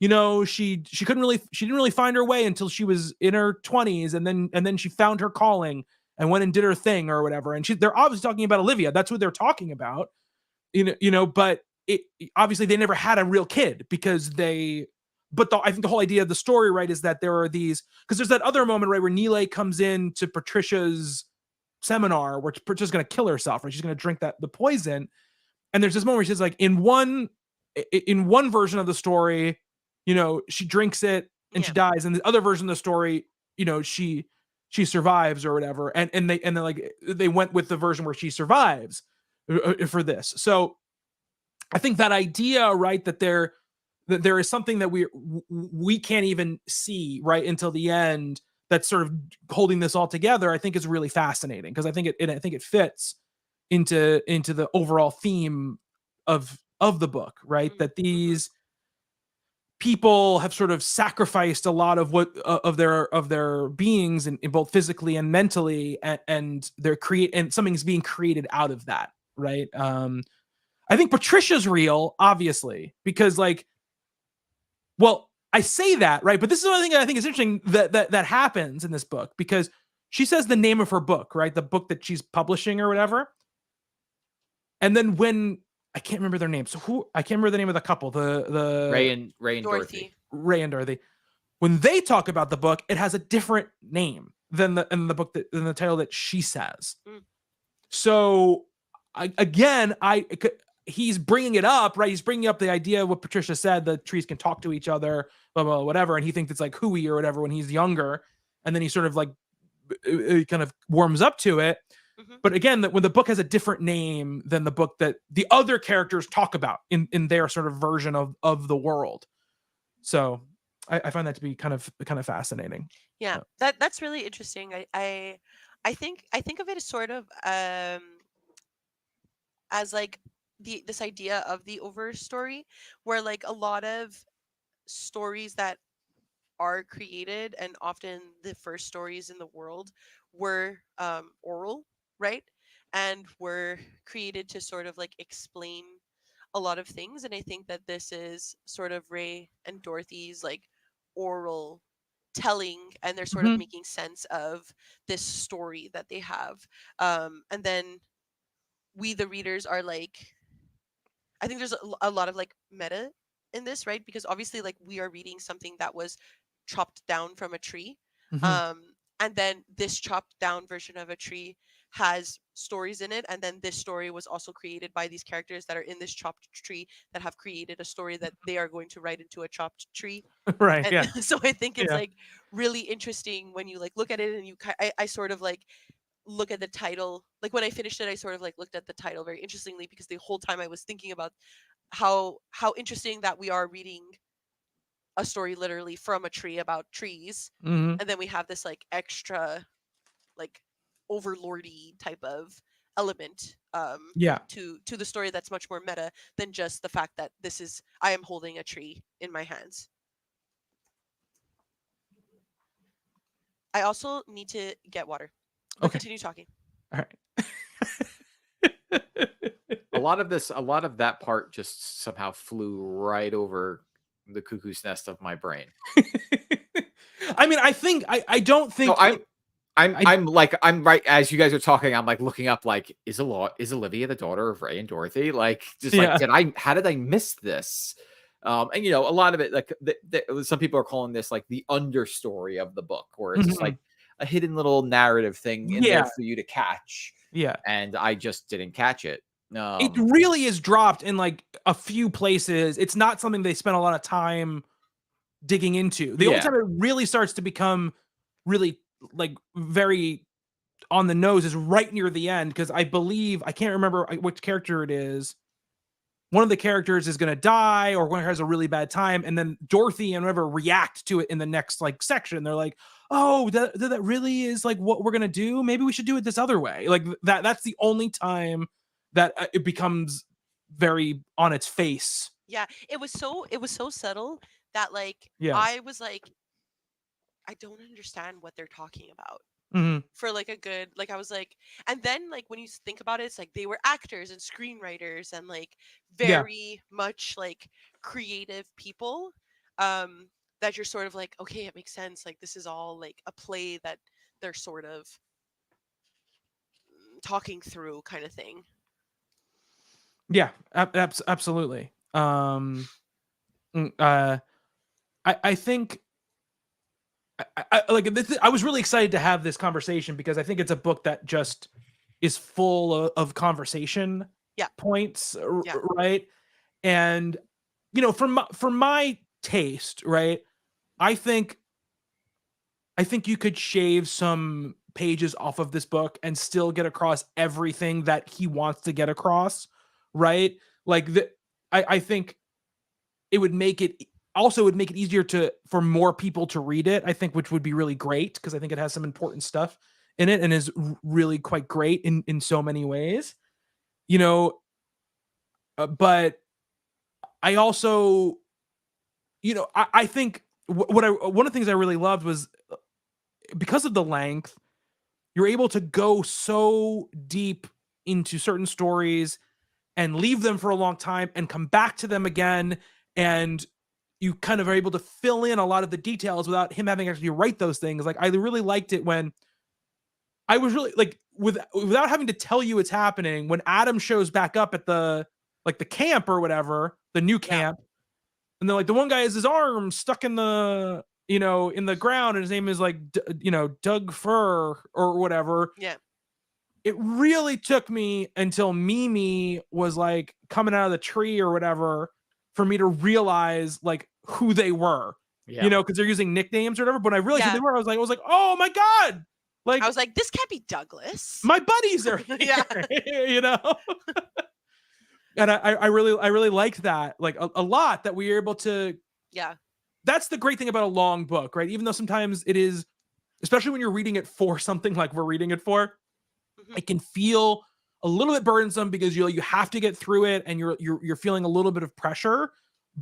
you know, she didn't really find her way until she was in her 20s, and then she found her calling and went and did her thing or whatever. And they're obviously talking about Olivia. That's what they're talking about. But it obviously they never had a real kid because I think the whole idea of the story, right, is that there are these, because there's that other moment, right, where Neeley comes in to Patricia's seminar where Patricia's going to kill herself, right? She's going to drink the poison. And there's this moment where she says, like, in one version of the story, you know, she drinks it and she dies. And the other version of the story, you know, she survives or whatever. And they went with the version where she survives for this. So I think that idea, right, that there is something that we can't even see right until the end that's sort of holding this all together, I think is really fascinating, because I think it fits into the overall theme of the book, right? That these people have sort of sacrificed a lot of what of their beings in both physically and mentally, and and something's being created out of that, right? I think Patricia's real, obviously, because like, well, I say that, right? But this is another thing that I think is interesting that happens in this book, because she says the name of her book, right? The book that she's publishing or whatever. And then when I can't remember their names. So I can't remember the name of the couple, the
Ray and Dorothy.
Ray and Dorothy. When they talk about the book, it has a different name than the book than the title that she says. So he's bringing it up, right? He's bringing up the idea of what Patricia said, the trees can talk to each other, blah, blah, whatever. And he thinks it's like hooey or whatever when he's younger. And then he sort of like, it kind of warms up to it. But again, when the book has a different name than the book that the other characters talk about in their sort of version of the world. So I find that to be kind of fascinating.
Yeah, that's really interesting. I think of it as sort of as like this idea of the overstory, where like a lot of stories that are created, and often the first stories in the world were oral, right? And were created to sort of like explain a lot of things. And I think that this is sort of Ray and Dorothy's like oral telling, and they're sort of making sense of this story that they have. And then we, the readers, are like, I think there's a lot of like meta in this, right? Because obviously, like, we are reading something that was chopped down from a tree. And then this chopped down version of a tree has stories in it. And then this story was also created by these characters that are in this chopped tree that have created a story that they are going to write into a chopped tree.
Right.
And
Yeah.
so I think it's like really interesting when you like look at it, and I sort of like look at the title. Like when I finished it, I sort of like looked at the title very interestingly, because the whole time I was thinking about how interesting that we are reading a story literally from a tree about trees. And then we have this like extra like overlordy type of element to the story that's much more meta than just the fact that I am holding a tree in my hands. I also need to get water. Okay. Continue talking.
All right.
A lot of that part just somehow flew right over the cuckoo's nest of my brain.
I mean, I don't think.
No, I'm right as you guys are talking. I'm like looking up, like, is Olivia the daughter of Ray and Dorothy? Like, just like, how did I miss this? And you know, a lot of it, like, some people are calling this like the understory of the book, where it's just like a hidden little narrative thing in there for you to catch.
Yeah,
and I just didn't catch it.
It really is dropped in like a few places. It's not something they spent a lot of time digging into. The only time it really starts to become really like very on the nose is right near the end, because I believe, I can't remember which character it is. one of the characters is going to die or one has a really bad time, and then Dorothy and whoever react to it in the next like section. They're like, oh, that really is like what we're going to do. Maybe we should do it this other way. Like that's the only time that it becomes very on its face.
Yeah, it was so subtle that like
Yeah.
I was like, I don't understand what they're talking about.
Mm-hmm.
For like a good, like I was like, and then like when you think about it, it's like they were actors and screenwriters and like very much like creative people, that you're sort of like, okay, it makes sense, like this is all like a play that they're sort of talking through kind of thing.
Yeah, absolutely. I think I like this. I was really excited to have this conversation because I think it's a book that just is full of conversation points, right? And from my taste, right? I think you could shave some pages off of this book and still get across everything that he wants to get across, right? Like I think it would make it easier for more people to read it, I think, which would be really great because I think it has some important stuff in it and is really quite great in so many ways, but I also, I think one of the things I really loved was because of the length, you're able to go so deep into certain stories and leave them for a long time and come back to them again, and you kind of are able to fill in a lot of the details without him having to actually write those things. Like I really liked it when I was really like without having to tell you it's happening, when Adam shows back up at the camp or whatever, the new camp, and then like the one guy has his arm stuck in the in the ground and his name is like Doug Fur or whatever.
Yeah.
It really took me until Mimi was like coming out of the tree or whatever for me to realize like who they were, because they're using nicknames or whatever. But when I realized who they were, I was like, oh my God. Like
I was like, this can't be Douglas.
My buddies are here, And I really liked that like a lot, that we were able to.
Yeah.
That's the great thing about a long book, right? Even though sometimes it is, especially when you're reading it for something like we're reading it for, it can feel a little bit burdensome because you have to get through it and you're feeling a little bit of pressure.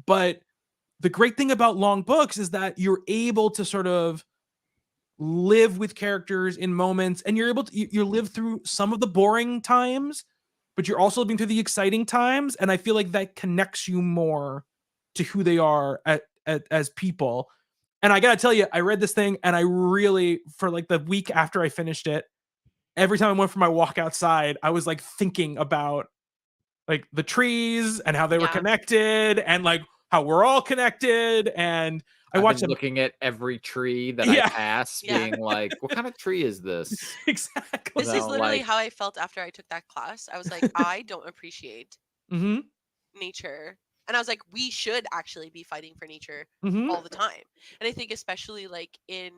But the great thing about long books is that you're able to sort of live with characters in moments, and you're able to you live through some of the boring times, but you're also living through the exciting times. And I feel like that connects you more to who they are as people. And I gotta tell you, I read this thing and I really, for like the week after I finished it, every time I went for my walk outside, I was like thinking about like the trees and how they were connected and like how we're all connected. And
I've been looking at every tree that I pass, being like, what kind of tree is this?
Exactly.
This is literally how I felt after I took that class. I was like, I don't appreciate nature. And I was like, we should actually be fighting for nature all the time. And I think especially like in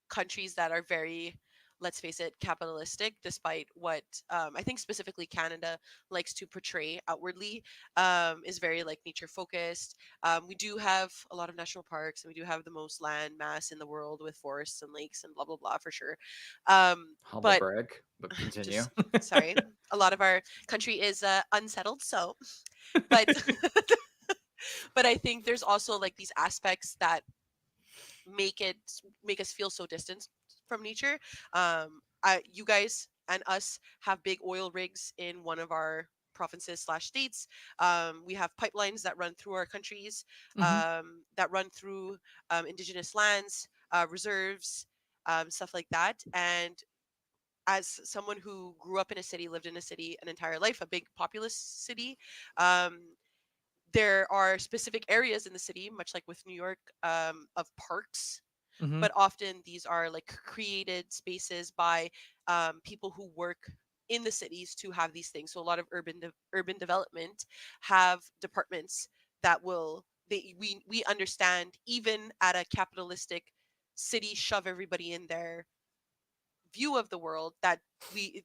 countries that are very, let's face it, capitalistic, despite what I think specifically Canada likes to portray outwardly, is very like nature focused. We do have a lot of national parks and we do have the most land mass in the world with forests and lakes and blah, blah, blah for sure.
Humble brag, but continue.
Sorry. A lot of our country is unsettled. So, but, but I think there's also like these aspects that make us feel so distant from nature. You guys and us have big oil rigs in one of our provinces / states. We have pipelines that run through our countries, that run through indigenous lands, reserves, stuff like that. And as someone who grew up in a city, lived in a city an entire life, a big populous city, there are specific areas in the city, much like with New York, of parks. But often these are like created spaces by people who work in the cities to have these things. So a lot of urban development have departments that we understand, even at a capitalistic city, shove everybody in there. view of the world that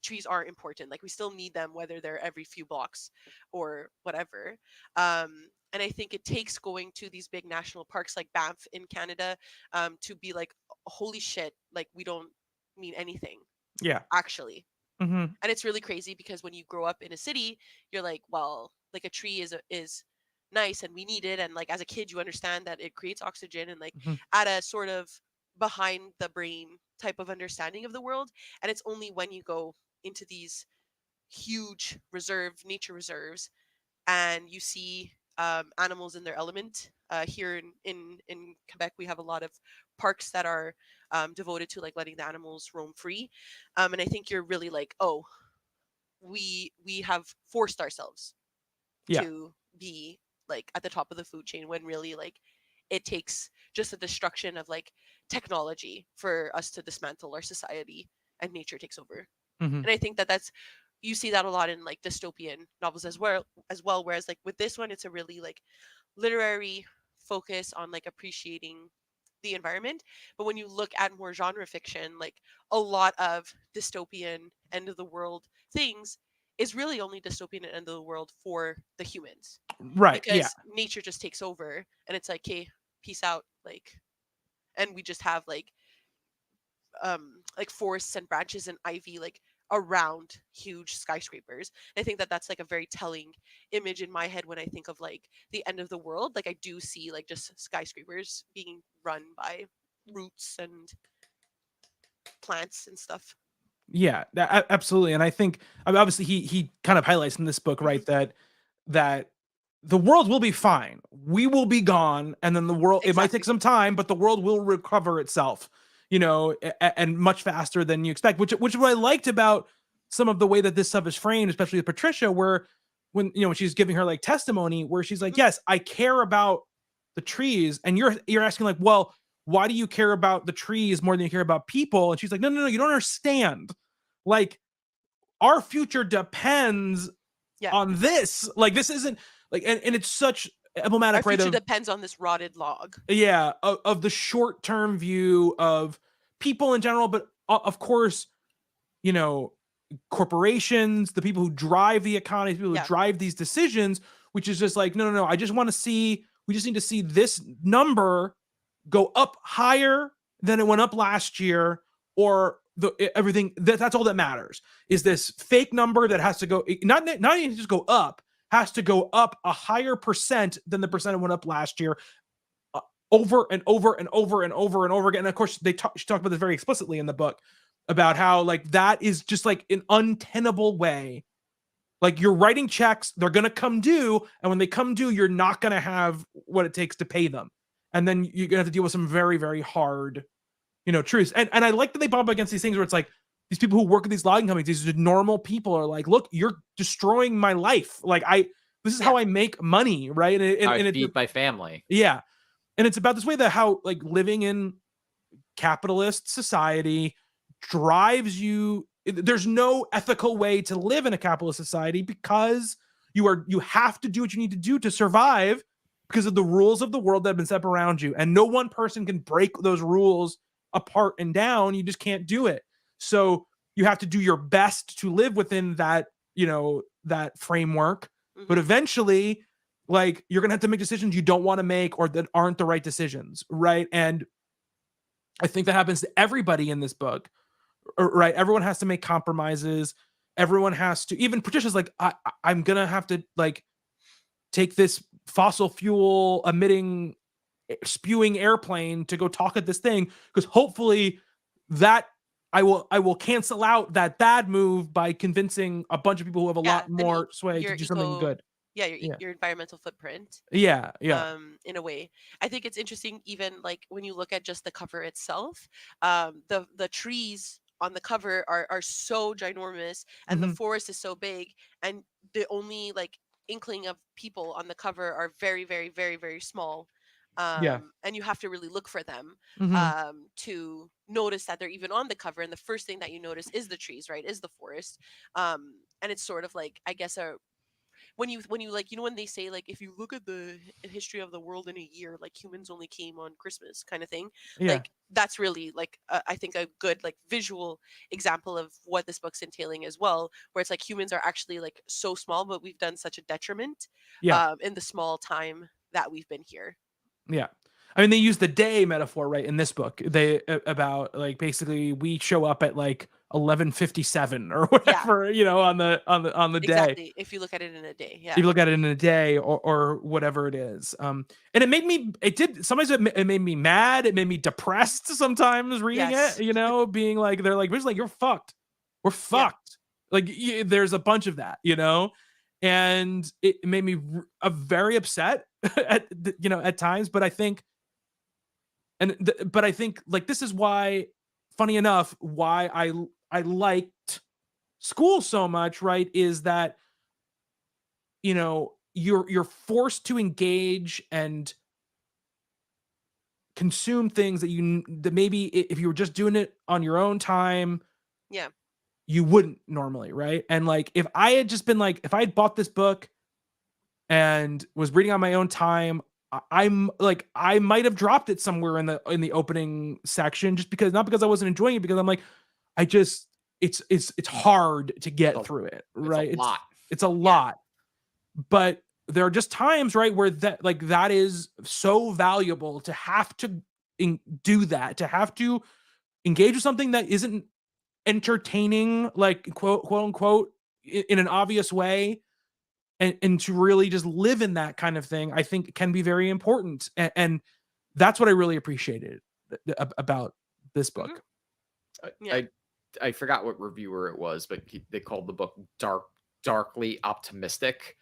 trees are important. Like we still need them, whether they're every few blocks or whatever. And I think it takes going to these big national parks like Banff in Canada to be like, holy shit, like we don't mean anything
Yeah.
actually.
Mm-hmm.
And it's really crazy because when you grow up in a city, you're like, well, like a tree is nice and we need it, and like as a kid you understand that it creates oxygen, and like
Mm-hmm.
at a sort of behind the brain type of understanding of the world. And it's only when you go into these huge nature reserves and you see animals in their element. Here in Quebec, we have a lot of parks that are devoted to like letting the animals roam free, and I think you're really like, oh, we have forced ourselves
Yeah.
to be like at the top of the food chain, when really like it takes just the destruction of like technology for us to dismantle our society and nature takes over.
Mm-hmm.
And I think that that's, you see that a lot in like dystopian novels as well, whereas like with this one it's a really like literary focus on like appreciating the environment. But when you look at more genre fiction, like a lot of dystopian end of the world things is really only dystopian end of the world for the humans,
Right. Yeah.
because nature just takes over and it's like, okay, peace out, like, and we just have like forests and branches and ivy like around huge skyscrapers. And I think that that's like a very telling image in my head when I think of like the end of the world. Like I do see like just skyscrapers being run by roots and plants and stuff.
Yeah, absolutely. And I think, I mean, obviously he kind of highlights in this book, right,
Mhm.
that the world will be fine. We will be gone, and then the world, it might take
Exactly.
some time, but the world will recover itself, you know, and much faster than you expect, which is what I liked about some of the way that this stuff is framed, especially with Patricia, where when, you know, when she's giving her like testimony, where she's like,
Mhm.
yes, I care about the trees, and you're asking like, well, why do you care about the trees more than you care about people? And she's like, no, no, no, you don't understand. Like, our future depends
Yeah.
on this. Like, this isn't like, and it's such
Our
emblematic, right?
future
Of,
depends on this rotted log.
yeah, of the short term view of people in general, but of course, you know, corporations, the people who drive the economy, people who
Yeah.
drive these decisions, which is just like, no, no, no. I just want to see, we just need to see this number go up higher than it went up last year, or everything that's all that matters is this fake number that has to go, not even just go up, has to go up a higher percent than the percent it went up last year, uh, over and over and over and over and over again. And of course, she talked about this very explicitly in the book about how like that is just like an untenable way. Like, you're writing checks, they're gonna come due, and when they come due, you're not gonna have what it takes to pay them, and then you're gonna have to deal with some very, very hard, you know, truths. And I like that they bump up against these things where it's like these people who work at these logging companies, these normal people, are like, look, you're destroying my life. Like, this is
Yeah.
how I make money, right?
I
And it's
feed my family.
yeah, and it's about this way that how like living in capitalist society drives you. There's no ethical way to live in a capitalist society because you have to do what you need to do to survive because of the rules of the world that have been set around you, and no one person can break those rules apart and down. You just can't do it. So you have to do your best to live within that, you know, that framework, but
Hmm.
eventually, like, you're gonna have to make decisions you don't want to make or that aren't the right decisions, right? And I think that happens to everybody in this book, right? Everyone has to make compromises. Everyone has to. Even Patricia's like, I'm gonna have to like take this fossil fuel emitting, spewing airplane to go talk at this thing because hopefully that I will cancel out that bad move by convincing a bunch of people who have a
Yeah.
lot
And
more sway to
your
do something good.
yeah,
Yeah,
your environmental footprint,
yeah, yeah.
in a way. I think it's interesting, even like when you look at just the cover itself, the trees on the cover are so ginormous and the
Hmm.
forest is so big, and the only like inkling of people on the cover are very, very, very, very small.
Yeah.
And you have to really look for them
Hmm.
to notice that they're even on the cover, and the first thing that you notice is the trees, right, is the forest. And it's sort of like, I guess, a when you like, when they say like, if you look at the history of the world in a year, like humans only came on Christmas kind of thing,
Yeah.
like that's really like I think a good like visual example of what this book's entailing as well, where it's like humans are actually like so small, but we've done such a detriment
Yeah.
in the small time that we've been here.
Yeah. I mean, they use the day metaphor, right, in this book. They about like basically we show up at like 11:57 or
Yeah,
whatever, on the day.
exactly. If you look at it in a day,
If
yeah.
you look at it in a day or whatever it is. And it did sometimes it made me mad. It made me depressed sometimes reading
Yes.
it, being like, they're like, basically like, you're fucked. We're
Yeah.
fucked. Like there's a bunch of that. And it made me very upset at times. But I think, like, this is why, funny enough, why I liked school so much, right? Is that, you're forced to engage and consume things that maybe if you were just doing it on your own time,
Yeah.
you wouldn't normally, right? And like, if I had just been like, if I had bought this book and was reading on my own time, I'm like, I might have dropped it somewhere in the opening section, just because, not because I wasn't enjoying it, because I'm like, I just, it's hard to get through it, right?
It's a lot.
It's a lot. But there are just times, right, where that is so valuable to have to do that, to have to engage with something that isn't entertaining, like, quote unquote, in an obvious way, and to really just live in that kind of thing, I think can be very important. And that's what I really appreciated about this book.
Yeah.
I forgot what reviewer it was, but they called the book darkly optimistic,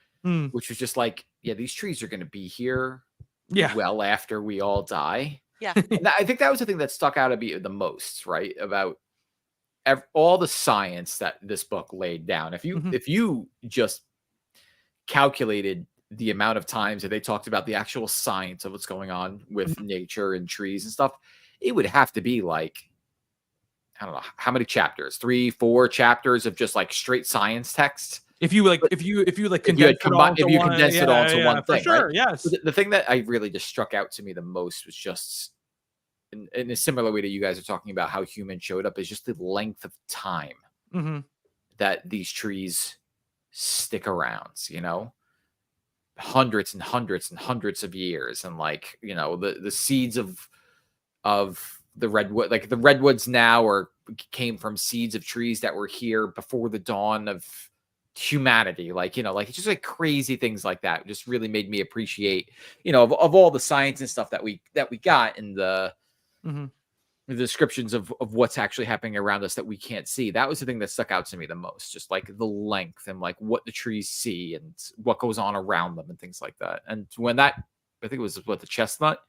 which was just like, yeah, these trees are going to be here well after we all die.
Yeah.
And I think that was the thing that stuck out to me the most, right? About all the science that this book laid down. If you just calculated the amount of times that they talked about the actual science of what's going on with nature and trees and stuff, it would have to be like, I don't know how many chapters, 3-4 chapters of just like straight science text.
If you condense
it all into one thing,
for sure,
right?
yes.
But the thing that I really just struck out to me the most was just in a similar way that you guys are talking about how humans showed up, is just the length of time that these trees stick around, hundreds and hundreds and hundreds of years. And like, the seeds of the redwood, like the redwoods now came from seeds of trees that were here before the dawn of humanity. Like, it's just like crazy things like that just really made me appreciate, of all the science and stuff that we got in the descriptions of what's actually happening around us that we can't see. That was the thing that stuck out to me the most, just like the length and like what the trees see and what goes on around them and things like that. And when I think it was the chestnut,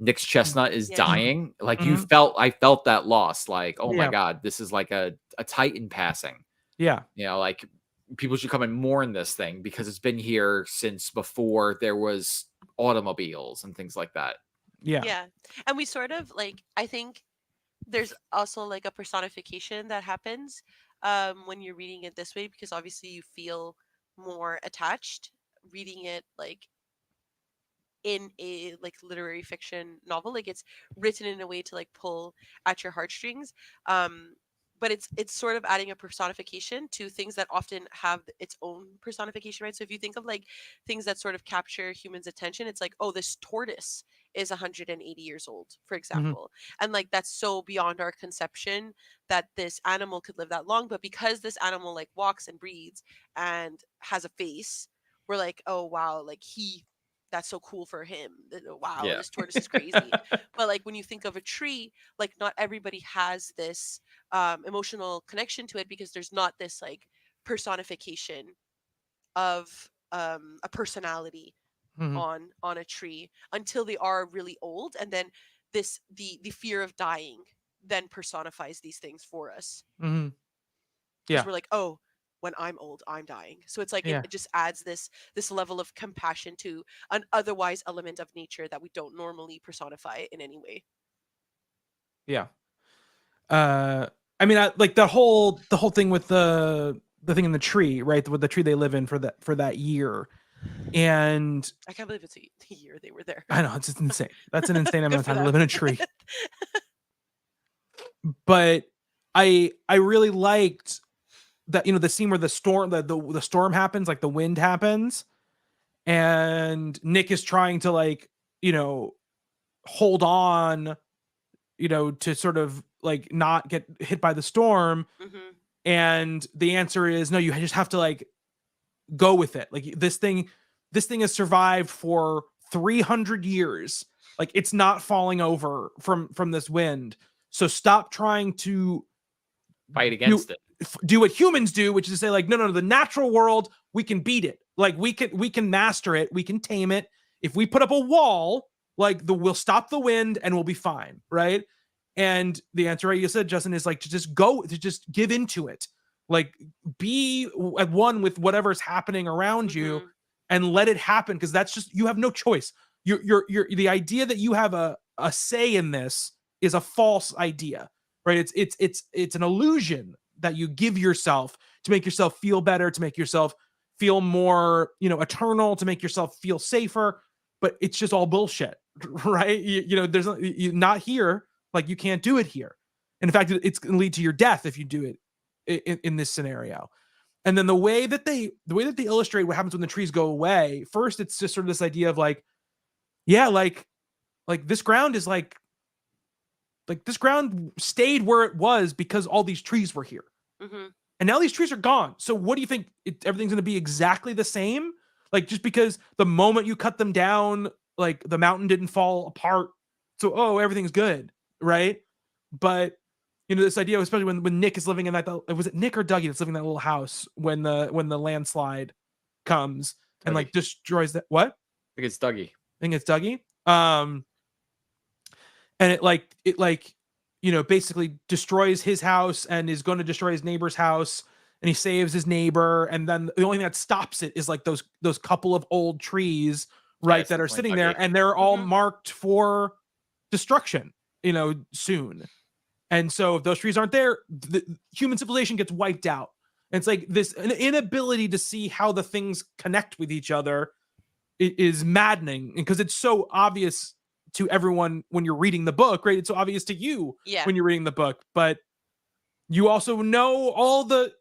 Nick's chestnut is dying. Like I felt that loss. Like, oh my God, this is like a titan passing.
Yeah.
Like people should come and mourn this thing because it's been here since before there was automobiles and things like that.
Yeah. And we sort of like, I think there's also like a personification that happens when you're reading it this way, because obviously you feel more attached reading it like in a like literary fiction novel. Like it's written in a way to like pull at your heartstrings. But it's sort of adding a personification to things that often have its own personification, right? So if you think of like things that sort of capture humans' attention, it's like, oh, this tortoise is 180 years old, for example. And like that's so beyond our conception that this animal could live that long. But because this animal like walks and breathes and has a face, we're like, oh wow, like that's so cool for him. Wow, this tortoise is crazy. But like when you think of a tree, like not everybody has this emotional connection to it, because there's not this like personification of a personality on a tree until they are really old, and then the fear of dying then personifies these things for us. Because we're like, oh, when I'm old, I'm dying. So it's like it just adds this level of compassion to an otherwise element of nature that we don't normally personify in any way.
Yeah. I mean, like the whole thing with the the thing in the tree, right? With the tree they live in for that year. And
I can't believe it's the year they were there.
I know it's just insane. That's an insane amount
Good
of
for
time to
them.
live in a tree. But I really liked that, the scene where the storm happens, like the wind happens, and Nick is trying to like, hold on, to sort of like not get hit by the storm.
Mm-hmm.
And the answer is no, you just have to like go with it. Like this thing has survived for 300 years. Like it's not falling over from this wind. So stop trying to
Fight
do
against it.
do what humans do, which is to say like, no, the natural world, we can beat it. Like we can master it. We can tame it. If we put up a wall, like we'll stop the wind and we'll be fine. Right. And the answer, right, you said, Justin, is like to just give into it. Like be at one with whatever's happening around you and let it happen. Cause that's just, you have no choice. You're the idea that you have a say in this is a false idea, right? It's an illusion that you give yourself to make yourself feel better, to make yourself feel more, eternal, to make yourself feel safer. But it's just all bullshit, right? There's not here. Like you can't do it here. And in fact, it's going to lead to your death if you do it in this scenario. And then the way that they illustrate what happens when the trees go away, first it's just sort of this idea of like, yeah, like this ground is like this ground stayed where it was because all these trees were here.
Mm-hmm.
And now these trees are gone. So what do you think? Everything's going to be exactly the same? Like just because the moment you cut them down, like the mountain didn't fall apart. So, everything's good. Right. But, this idea, especially when Nick is living in that, was it Nick or Dougie that's living in that little house when the landslide comes and like destroys that? What?
I think it's Dougie.
I think it's Dougie. And it basically destroys his house and is going to destroy his neighbor's house, and he saves his neighbor. And then the only thing that stops it is like those couple of old trees, right, that are sitting there, and they're all marked for destruction, soon. And so if those trees aren't there, the human civilization gets wiped out. And it's like this an inability to see how the things connect with each other is maddening, because it's so obvious to everyone when you're reading the book, right? It's so obvious to you when you're reading the book, but you also know all the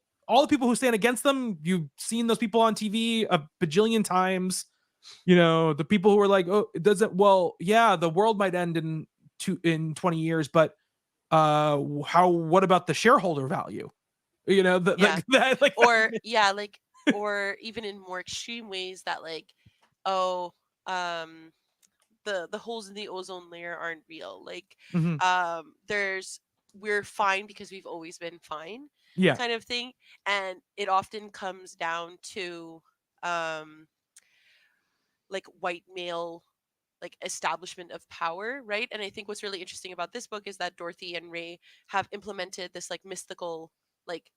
people who stand against them. You've seen those people on TV a bajillion times. The people who are like, oh, it doesn't. Well, yeah, the world might end in 20 years, but what about the shareholder value?
Or even in more extreme ways that like, oh, the holes in the ozone layer aren't real. Like, we're fine because we've always been fine, kind of thing. And it often comes down to like white male like establishment of power, right? And I think what's really interesting about this book is that Dorothy and Ray have implemented this like mystical like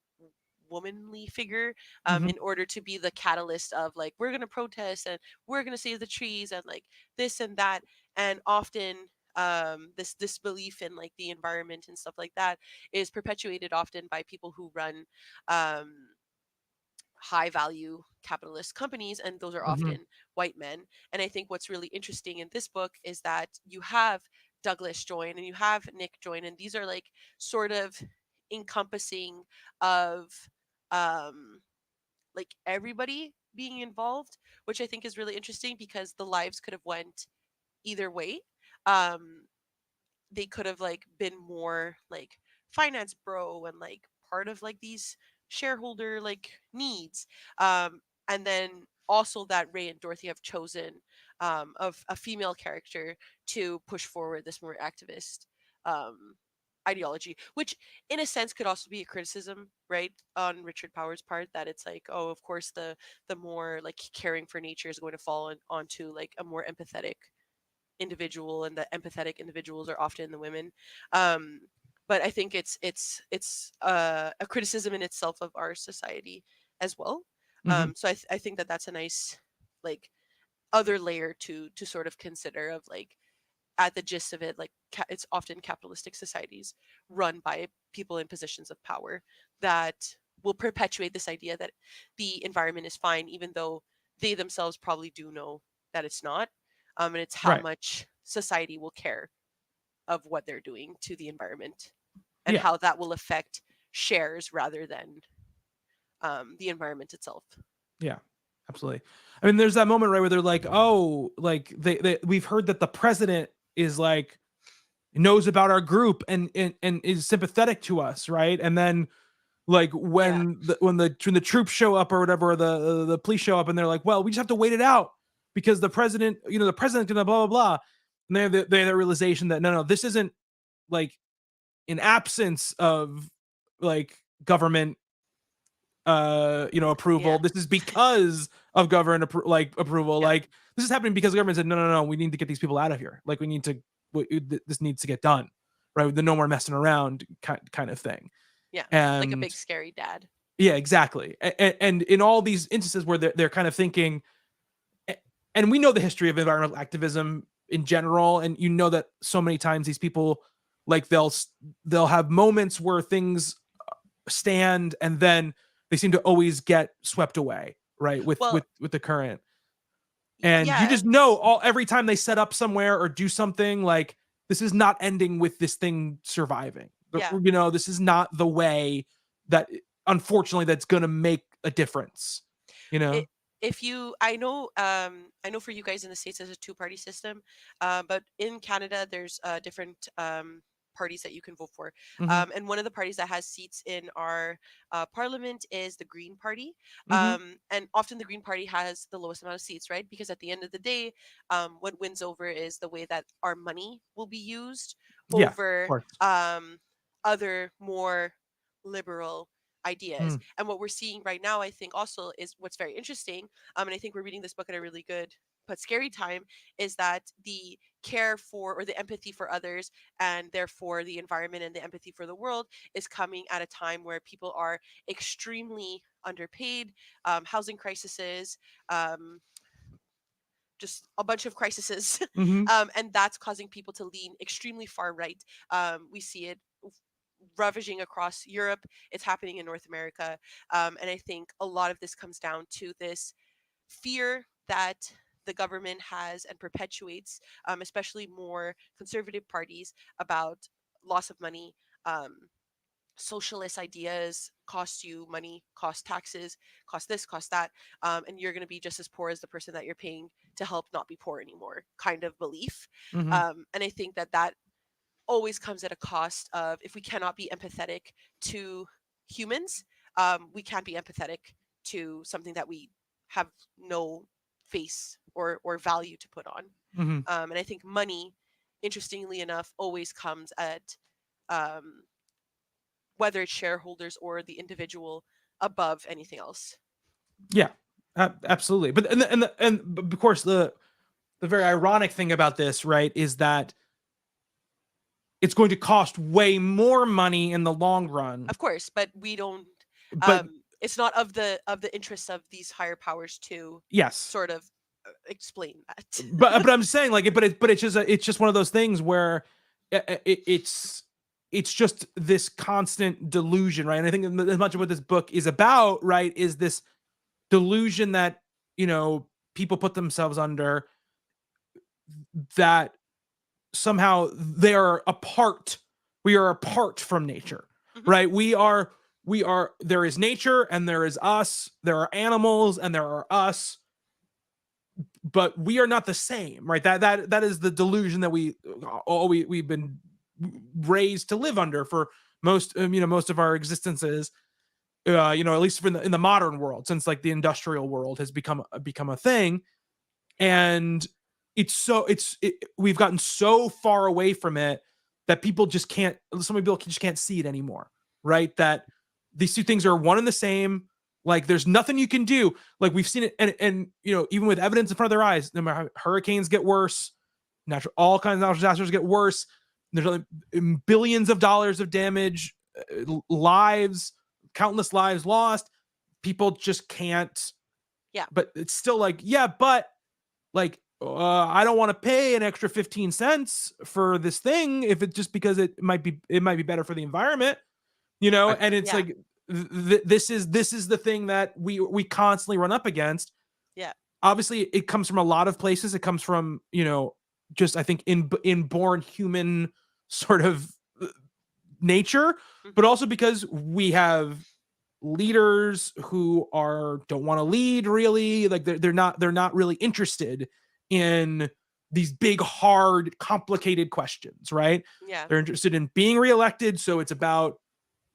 womanly figure in order to be the catalyst of like, we're going to protest and we're going to save the trees and like this and that. And often this belief in like the environment and stuff like that is perpetuated often by people who run high value capitalist companies, and those are often white men. And I think what's really interesting in this book is that you have Douglas join and you have Nick join, and these are like sort of encompassing of like everybody being involved, which I think is really interesting because the lives could have went either way. They could have like been more like finance bro and like part of like these shareholder like needs, and then also that Ray and Dorothy have chosen of a female character to push forward this more activist um ideology, which in a sense could also be a criticism, right, on Richard Powers' part, that it's like, oh, of course the more like caring for nature is going to fall onto like a more empathetic individual, and the empathetic individuals are often the women. um but I think it's a criticism in itself of our society as well. So I think that's a nice like other layer to sort of consider of like, at the gist of it, like it's often capitalistic societies run by people in positions of power that will perpetuate this idea that the environment is fine, even though they themselves probably do know that it's not. And it's how
Right.
much society will care of what they're doing to the environment, and
Yeah.
how that will affect shares rather than the environment itself.
Yeah, absolutely. I mean, there's that moment, right, where they're like, oh, like we've heard that the president is like knows about our group and is sympathetic to us, right? And then like when the troops show up or whatever, or the police show up, and they're like, well, we just have to wait it out because the president, the president's gonna blah blah blah. And they have the realization that no, this isn't like an absence of like government approval.
Yeah.
This is because of government approval.
Yeah.
Like this is happening because the government said no, we need to get these people out of here. Like this needs to get done, right? The no more messing around kind of thing.
Yeah,
And
like a big scary dad.
yeah, exactly. And in all these instances where they're kind of thinking, and we know the history of environmental activism in general, and that so many times these people, like they'll have moments where things stand, and then they seem to always get swept away, right, with the current. And you just know every time they set up somewhere or do something, like this is not ending with this thing surviving.
Yeah.
This is not the way that, unfortunately, that's going to make a difference.
I know for you guys in the States, there's a two-party system, but in Canada, there's different parties that you can vote for.
Mhm.
And one of the parties that has seats in our parliament is the Green Party.
Mhm.
And often the Green Party has the lowest amount of seats, right? Because at the end of the day, what wins over is the way that our money will be used
Yeah, of
over
course.
other more liberal ideas.
Mm.
And what we're seeing right now, I think also is what's very interesting. And I think we're reading this book at a really good but scary time, is that the care for, or the empathy for others, and therefore the environment and the empathy for the world, is coming at a time where people are extremely underpaid, housing crises, just a bunch of crises.
Mhm.
And that's causing people to lean extremely far right. We see it ravaging across Europe. It's happening in North America. And I think a lot of this comes down to this fear that the government has and perpetuates, especially more conservative parties, about loss of money. Socialist ideas cost you money, cost taxes, cost this, cost that, and you're going to be just as poor as the person that you're paying to help not be poor anymore, kind of belief.
Mhm.
And I think that always comes at a cost of, if we cannot be empathetic to humans, we can't be empathetic to something that we have no face or value to put on.
Mhm.
And I think money, interestingly enough, always comes at whether it's shareholders or the individual, above anything else.
Yeah, absolutely. But and of course the very ironic thing about this, right, is that it's going to cost way more money in the long run.
Of course, but we don't.
But
It's not of the interests of these higher powers to
yes,
sort of explain that.
but I'm saying, like, it's just one of those things where it's just this constant delusion, right? And I think as much of what this book is about, right, is this delusion that people put themselves under, that somehow they are apart. We are apart from nature,
Mhm.
right? We are. There is nature and there is us. There are animals and there are us, but we are not the same, right? That is the delusion that we've been raised to live under for most most of our existences. At least in the modern world, since like the industrial world has become a thing, and we've gotten so far away from it that people just can't. So many people just can't see it anymore, right? That these two things are one and the same. Like there's nothing you can do. Like we've seen it, and even with evidence in front of their eyes, no matter how hurricanes get worse, all kinds of natural disasters get worse. There's only billions of dollars of damage, lives, countless lives lost. People just can't.
Yeah.
But it's still like, yeah, but like, I don't want to pay an extra 15 cents for this thing if it's just because it might be better for the environment, and it's like this is the thing that we constantly run up against.
Yeah.
Obviously, it comes from a lot of places. It comes from, just I think inborn human sort of nature, but also because we have leaders who don't want to lead really. Like they're not really interested in these big, hard, complicated questions, right?
Yeah.
They're interested in being reelected. So it's about,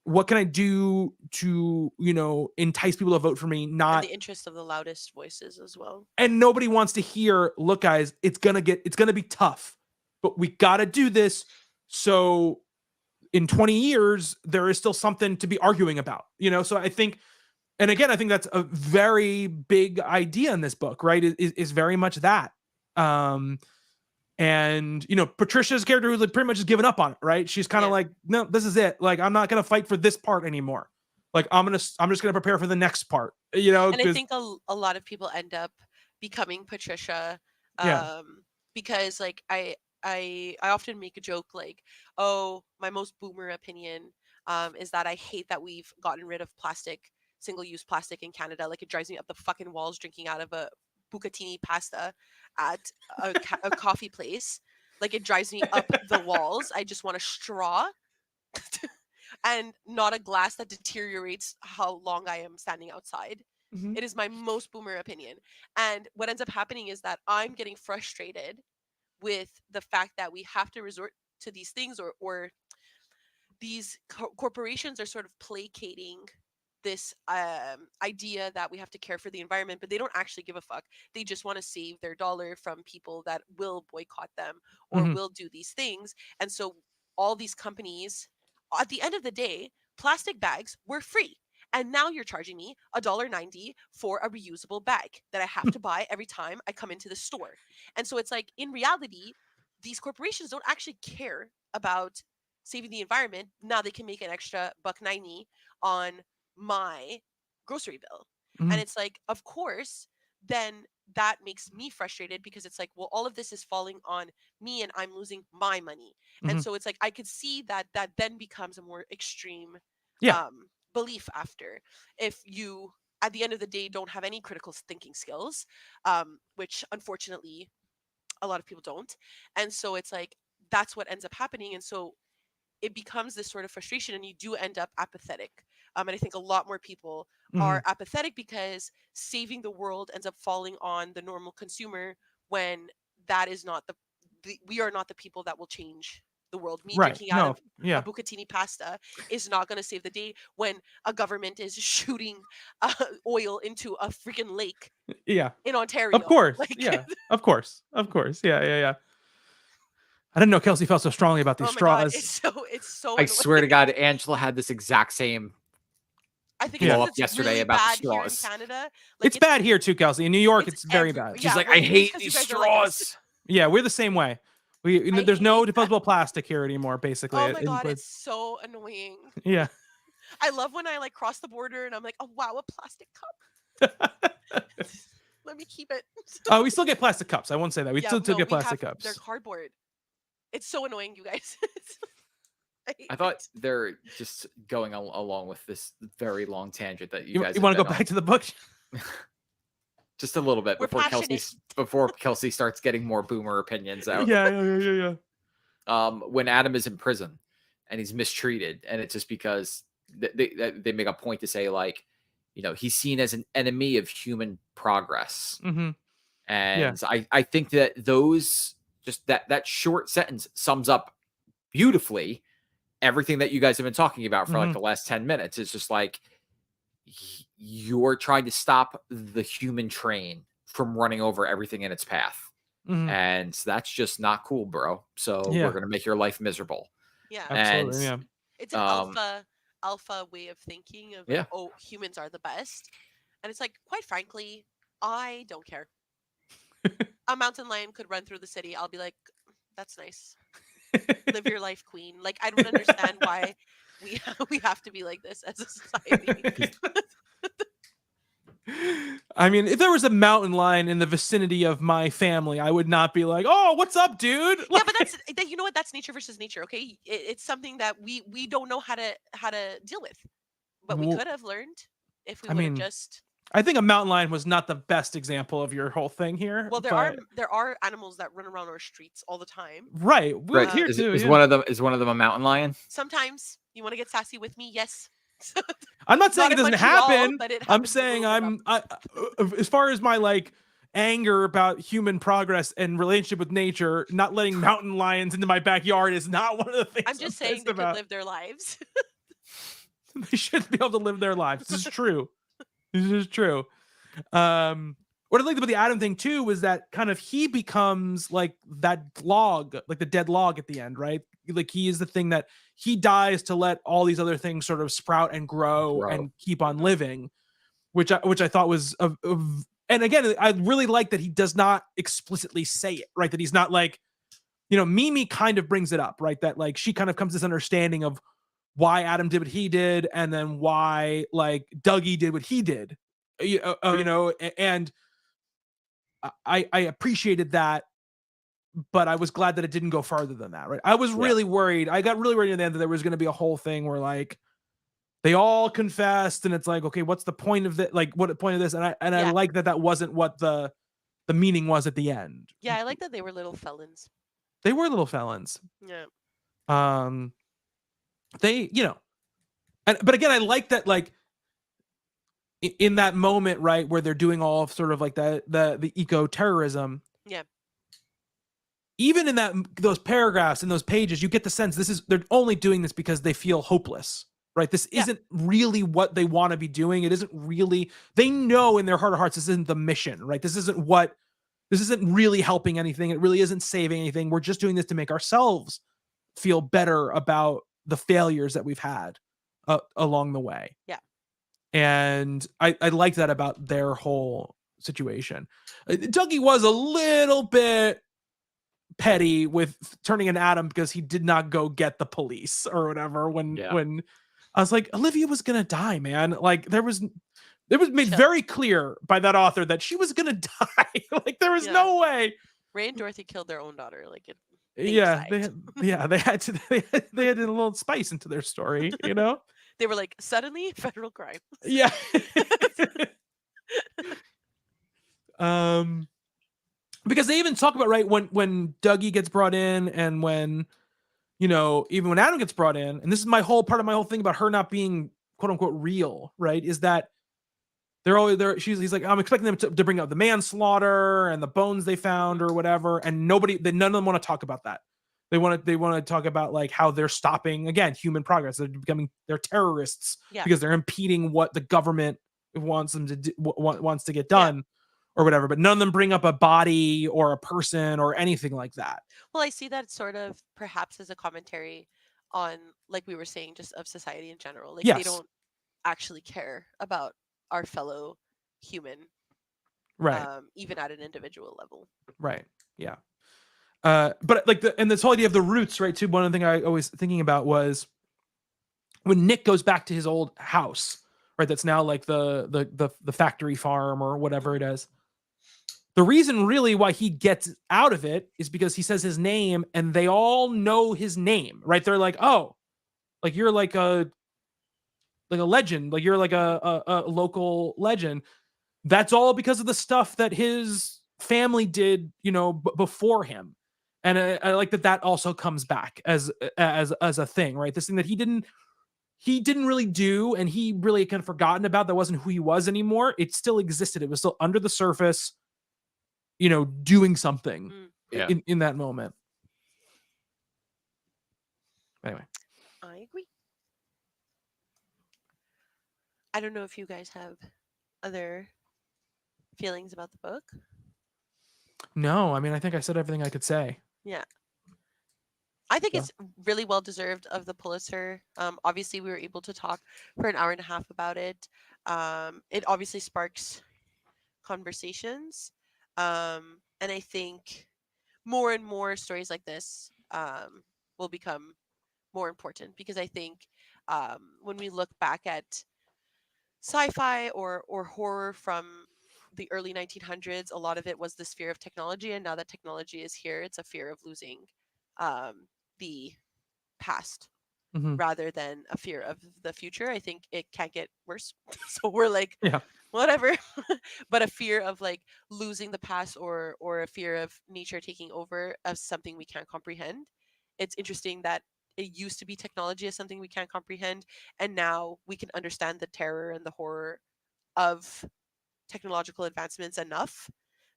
what can I do to, entice people to vote for me?
And the interest of the loudest voices as well.
And nobody wants to hear, look, guys, it's gonna be tough, but we gotta do this. So in 20 years, there is still something to be arguing about, So I think, and again, I think that's a very big idea in this book, right? Is very much that. And Patricia's character who's pretty much just given up on it, right? She's kind of like, no, this is it. Like, I'm not gonna fight for this part anymore. Like, I'm just gonna prepare for the next part, And
I think a lot of people end up becoming Patricia, because like I often make a joke like, oh, my most boomer opinion is that I hate that we've gotten rid of single-use plastic in Canada. Like, it drives me up the fucking walls drinking out of a bucatini pasta at a coffee place. Like, it drives me up the walls. I just want a straw and not a glass that deteriorates how long I am standing outside.
Mm-hmm.
It is my most boomer opinion. And what ends up happening is that I'm getting frustrated with the fact that we have to resort to these things, or these corporations are sort of placating this idea that we have to care for the environment, but they don't actually give a fuck. They just want to save their dollar from people that will boycott them or will do these things. And so all these companies, at the end of the day, plastic bags were free. And now you're charging me $1.90 for a reusable bag that I have to buy every time I come into the store. And so it's like, in reality, these corporations don't actually care about saving the environment. Now they can make an extra $1.90 on my grocery bill. And it's like, of course, then that makes me frustrated, because it's like, well, all of this is falling on me and I'm losing my money. And so it's like, I could see that then becomes a more extreme belief after, if you at the end of the day don't have any critical thinking skills, which unfortunately a lot of people don't. And so it's like, that's what ends up happening. And so it becomes this sort of frustration, and you do end up apathetic. And I think a lot more people are apathetic because saving the world ends up falling on the normal consumer, when that is not we are not the people that will change the world. Me drinking out of a bucatini pasta is not going to save the day when a government is shooting oil into a freaking lake in Ontario.
Of course.
Like,
Of course. Yeah. I didn't know Kelsey felt so strongly about these straws.
God, it's so
I swear to God, Angela had this exact same
I think
blow
it's
up yesterday
really
about
bad
the
here in
straws.
Canada. Like,
it's bad here too, Kelsey. In New York, it's very bad.
She's like,
well,
I hate
because
these
you guys are like us.
straws.
Yeah, we're the same way. There's no disposable plastic here anymore, basically.
Oh my God, it's so annoying.
Yeah.
I love when I like cross the border and I'm like, oh wow, a plastic cup. Let me keep it.
Oh, we still get plastic cups. I won't say that. We still get plastic cups.
They're cardboard. It's so annoying, you guys.
I thought they're just going along with this very long tangent that you guys.
You want to go back to the book?
Just a little bit before Kelsey starts getting more boomer opinions out.
Yeah.
When Adam is in prison and he's mistreated, and it's just because they make a point to say, like, he's seen as an enemy of human progress. And I think that those just that short sentence sums up beautifully everything that you guys have been talking about for like the last 10 minutes. It's just like, you're trying to stop the human train from running over everything in its path. And that's just not cool, bro. So we're going to make your life miserable.
Yeah.
Absolutely.
And,
it's an alpha way of thinking of, like, oh, humans are the best. And it's like, quite frankly, I don't care. A mountain lion could run through the city. I'll be like, that's nice. Live your life, queen. Like, I don't understand why we have to be like this as a society.
I mean, if there was a mountain lion in the vicinity of my family, I would not be like, "Oh, what's up, dude?"
Yeah, but you know what? That's nature versus nature. Okay, it's something that we don't know how to deal with. But we could have learned if we
I
would have
mean,
just.
I think a mountain lion was not the best example of your whole thing here,
Well,
but
there are animals that run around our streets all the time.
right,
Right.
here
Is
too.
is
Yeah,
one of them a mountain lion?
Sometimes you want to get sassy with me, yes.
I'm not saying
Not
it
in
doesn't
Montreal,
happen.
but it
I'm
happens a
saying
little bit.
as far as my like anger about human progress and relationship with nature, not letting mountain lions into my backyard is not one of the things
I'm just saying
pissed
they could
about.
live their lives.
They should be able to live their lives. This is true. This is true. What I liked about the Adam thing too was that kind of he becomes like that log, like the dead log at the end, right? Like he is the thing that he dies to let all these other things sort of sprout and grow and keep on living, which I thought was and again, I really like that he does not explicitly say it, right? That he's not like, Mimi kind of brings it up, right? That like she kind of comes to this understanding of why Adam did what he did, and then why like Dougie did what he did, and I appreciated that, but I was glad that it didn't go farther than that, right? I was really worried. I got really worried in the end that there was going to be a whole thing where like they all confessed, and it's like, okay, what's the point of that? Like, what the point of this? And I like that wasn't what the meaning was at the end.
Yeah, I like that they were little felons.
They were little felons.
Yeah.
They, but again, I like that, like in that moment, right, where they're doing all of sort of like the eco terrorism.
Yeah.
Even in those paragraphs in those pages, you get the sense they're only doing this because they feel hopeless, right? This isn't really what they want to be doing. It isn't really, they know in their heart of hearts, this isn't the mission, right? This isn't really helping anything. It really isn't saving anything. We're just doing this to make ourselves feel better about the failures that we've had along the way.
Yeah.
And I like that about their whole situation. Dougie was a little bit petty with turning an Adam because he did not go get the police or whatever when I was like, Olivia was gonna die, man. Like it was made very clear by that author that she was gonna die. Like there was no way.
Ray and Dorothy killed their own daughter. Like it.
They had to they had a little spice into their story,
They were like, suddenly federal crime.
Yeah. Because they even talk about, right, when Dougie gets brought in, and when, even when Adam gets brought in, and this is part of my whole thing about her not being quote unquote real, right, is that they're always there. He's like, I'm expecting them to bring up the manslaughter and the bones they found or whatever, and none of them want to talk about that. They want to talk about like how they're stopping, again, human progress. They're terrorists because they're impeding what the government wants them to do, wants to get done or whatever. But none of them bring up a body or a person or anything like that.
Well, I see that sort of perhaps as a commentary on, like we were saying, just of society in general. Like they don't actually care about our fellow human,
right?
Even at an individual level,
right? Yeah. But like and this whole idea of the roots, right? Too. One of the things I always thinking about was when Nick goes back to his old house, right? That's now like the factory farm or whatever it is. The reason really why he gets out of it is because he says his name, and they all know his name, right? They're like, oh, like you're like a legend, like you're like a local legend. That's all because of the stuff that his family did, before him. And I like that also comes back as a thing, right? This thing that he didn't really do, and he really kind of forgotten about, that wasn't who he was anymore. It still existed. It was still under the surface, doing something in that moment. Anyway.
I agree. I don't know if you guys have other feelings about the book.
No, I mean, I think I said everything I could say.
Yeah. I think it's really well deserved of the Pulitzer. Obviously, we were able to talk for an hour and a half about it. It obviously sparks conversations. And I think more and more stories like this will become more important, because I think when we look back at sci-fi or horror from the early 1900s, a lot of it was this fear of technology, and now that technology is here, it's a fear of losing the past. rather than a fear of the future. I think it can't get worse. So we're like,
Yeah.
whatever. But a fear of like losing the past, or a fear of nature taking over as something we can't comprehend. It's interesting that it used to be technology as something we can't comprehend, and now we can understand the terror and the horror of technological advancements enough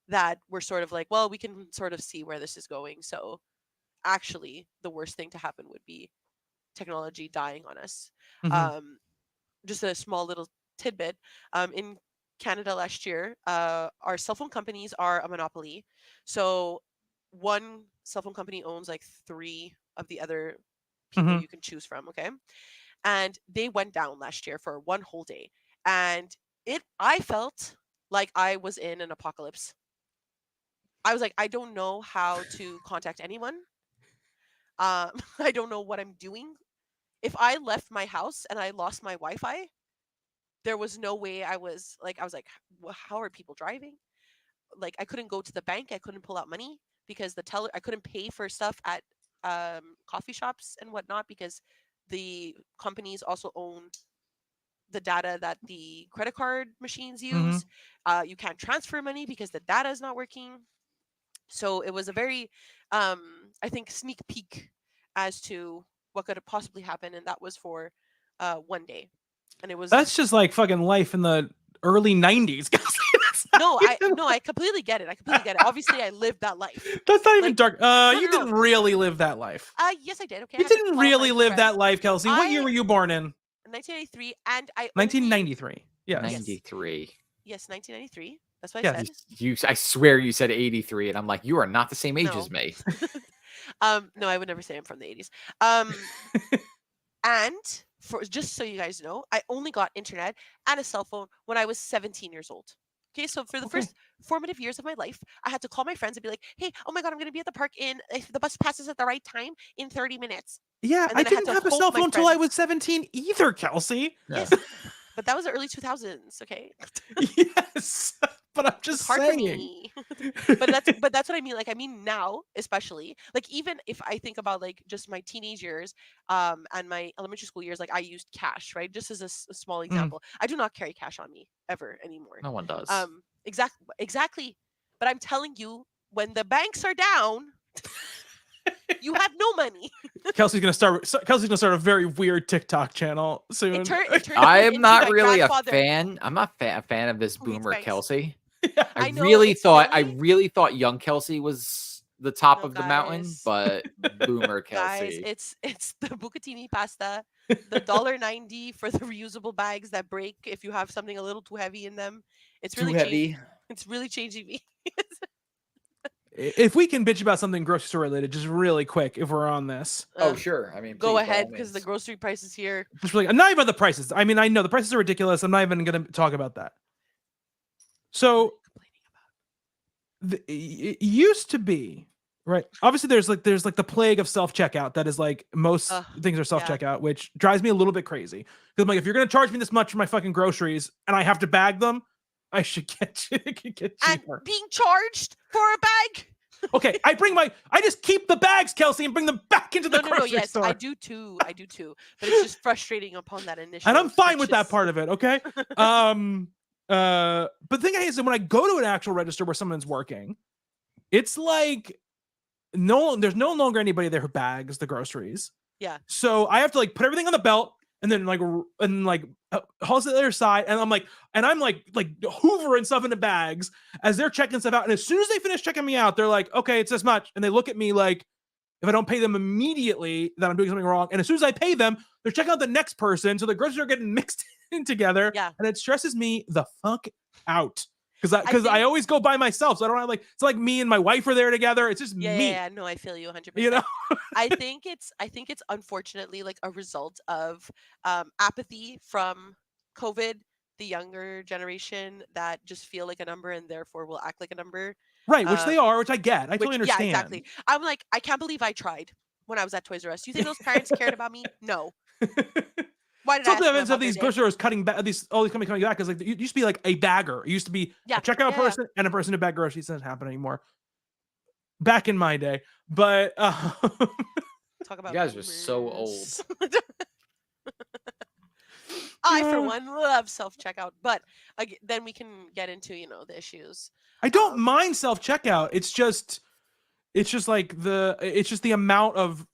that we're sort of like, well, we can sort of see where this is going. So actually, the worst thing to happen would be technology dying on us. Um, just a small little tidbit. In Canada last year, our cell phone companies are a monopoly. So one cell phone company owns like three of the other people you can choose from. Okay. And they went down last year for one whole day. And I felt like I was in an apocalypse. I was like, I don't know how to contact anyone. I don't know what I'm doing. If I left my house and I lost my Wi-Fi, there was no way I was like, How are people driving?" Like, I couldn't go to the bank, I couldn't pull out money because I couldn't pay for stuff at coffee shops and whatnot because the companies also own the data that the credit card machines use. You can't transfer money because the data is not working. So it was a very, I think, sneak peek as to what could have possibly happened, and that was for one day. And it was
That's just like fucking life in the early 90s.
I completely get it. I completely get it. Obviously, I lived that life.
That's not even
Like,
dark. You
no.
didn't really live that life.
Yes, I did. Okay,
You didn't really live that life, Kelsey. What year were you born in?
1983, and I
1993. Yes.
93.
Yes, 1993. That's what I said.
I swear you said 83, and I'm like, you are not the same age
No.
as me.
No, I would never say I'm from the 80s. And for just so you guys know, I only got internet and a cell phone when I was 17 years old. Okay, so for the first formative years of my life, I had to call my friends and be like, "Hey, oh my god, I'm going to be at the park if the bus passes at the right time in 30 minutes."
Yeah,
And
I
then had
didn't
to
have a
hope
cell
my
phone until I
friends-
was 17 either, Kelsey.
Yes, but that was the early 2000s. Okay,
Yes, but I'm just
it's hard
saying.
for me. but that's what I mean. Like, I mean now, especially like even if I think about like just my teenage years, and my elementary school years, like I used cash, right? Just as a small example, I do not carry cash on me ever anymore.
No one does.
Exactly. But I'm telling you, when the banks are down, you have no money.
Kelsey's gonna start a very weird TikTok channel soon.
It turned
I
me
am
into
not
my
really a
grandfather
fan. I'm not a fan of this
who eats
boomer
banks.
Kelsey.
I know,
really
it's
thought
silly.
young Kelsey was the top
No,
of the mountain,
guys.
but boomer
Guys,
Kelsey.
it's the bucatini pasta, the $1.90 for the reusable bags that break if you have something a little too heavy in them. It's
Too
really
heavy.
It's really changing me.
If we can bitch about something grocery store related, just really quick, if we're on this.
Oh, sure. I mean,
Go
please, by
ahead
all
because the
means.
grocery prices here.
Just really, I'm not even about the prices. I mean, I know the prices are ridiculous. I'm not even going to talk about that. So it used to be, right? Obviously, there's like the plague of self checkout. That is like most things are self checkout, which drives me a little bit crazy. Because I'm like, if you're going to charge me this much for my fucking groceries and I have to bag them, I should get cheaper.
And being charged for a bag.
Okay, I just keep the bags, Kelsey, and bring them back into the grocery store.
I do too. But it's just frustrating upon that initial.
And I'm fine with that part of it, okay? But the thing is that when I go to an actual register where someone's working, it's like there's no longer anybody there who bags the groceries.
Yeah.
So I have to like put everything on the belt and then haul it to the other side, and I'm like hoovering stuff into bags as they're checking stuff out. And as soon as they finish checking me out, they're like, "Okay, it's this much," and they look at me like, if I don't pay them immediately, that I'm doing something wrong. And as soon as I pay them, they're checking out the next person, so the groceries are getting mixed in together.
Yeah.
And it stresses me the fuck out. Because I always go by myself, so I don't have it's like me and my wife are there together. It's just me.
Yeah, no, I feel you 100%.
You know,
I think it's unfortunately like a result of apathy from COVID, the younger generation that just feel like a number and therefore will act like a number.
Right, which they are, which I get. I totally understand.
Yeah, exactly. I'm like, I can't believe I tried when I was at Toys R Us. Do you think those parents cared about me? No. Why did
something
I
evidence of these grocery stores cutting back all these coming back because like it used to be like a bagger. It used to be a checkout person and a person to bag groceries. It doesn't happen anymore. Back in my day, but
talk talk about
You guys are so old.
boomers. I, for one, love self-checkout, but then we can get into, the issues.
I don't mind self-checkout. It's just like it's just the amount of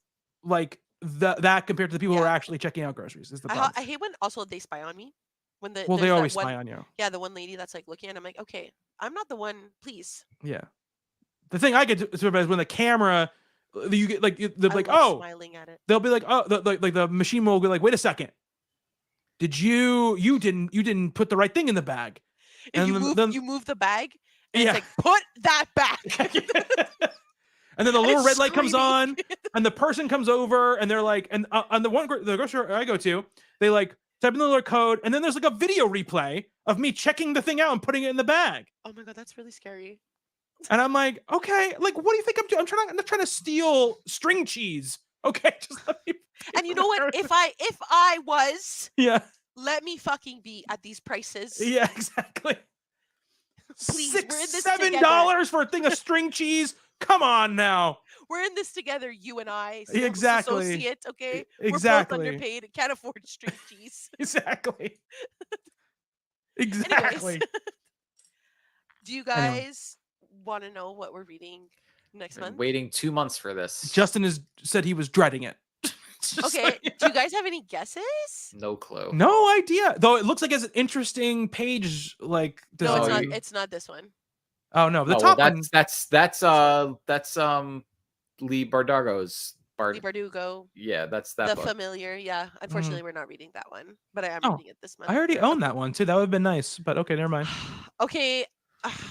like that compared to the people who are actually checking out groceries is the problem.
I hate when also they spy on me. When
they always spy on you.
Yeah, the one lady that's like looking, and I'm like, okay, I'm not the one, please.
Yeah. The thing I get to is when the camera, you get like they're like, oh,
smiling at it.
They'll be like, oh, like the machine will be like, wait a second, did you didn't put the right thing in the bag?
If
and
you move the bag, and it's like, put that back.
And then the little red light comes on, and the person comes over, and they're like, and on the grocery store I go to, they like type in the little code, and then there's like a video replay of me checking the thing out and putting it in the bag.
Oh my god, that's really scary.
And I'm like, okay, like, what do you think I'm doing? I'm not trying to steal string cheese. Okay, just let me.
And you know what? If I was, let me fucking be at these prices.
Yeah, exactly.
Please, we're in this
$7 for a thing of string cheese. Come on now.
We're in this together, you and I.
Exactly.
Associate, okay?
Exactly.
We're both underpaid and can't afford string cheese.
Exactly. Exactly.
Anyways, do you guys want to know what we're reading next month?
Waiting 2 months for this.
Justin said he was dreading it.
Okay. Like, do you guys have any guesses?
No clue.
No idea. Though it looks like it's an interesting page. Like
no, it's not. It's not this one.
Oh no, the top one.
That's Lee Bardugo's.
Lee Bardugo.
Yeah, that's that.
The Familiar. Yeah. Unfortunately, we're not reading that one, but I am reading it this month.
I already own that one too. That would have been nice, but okay, never mind.
Okay.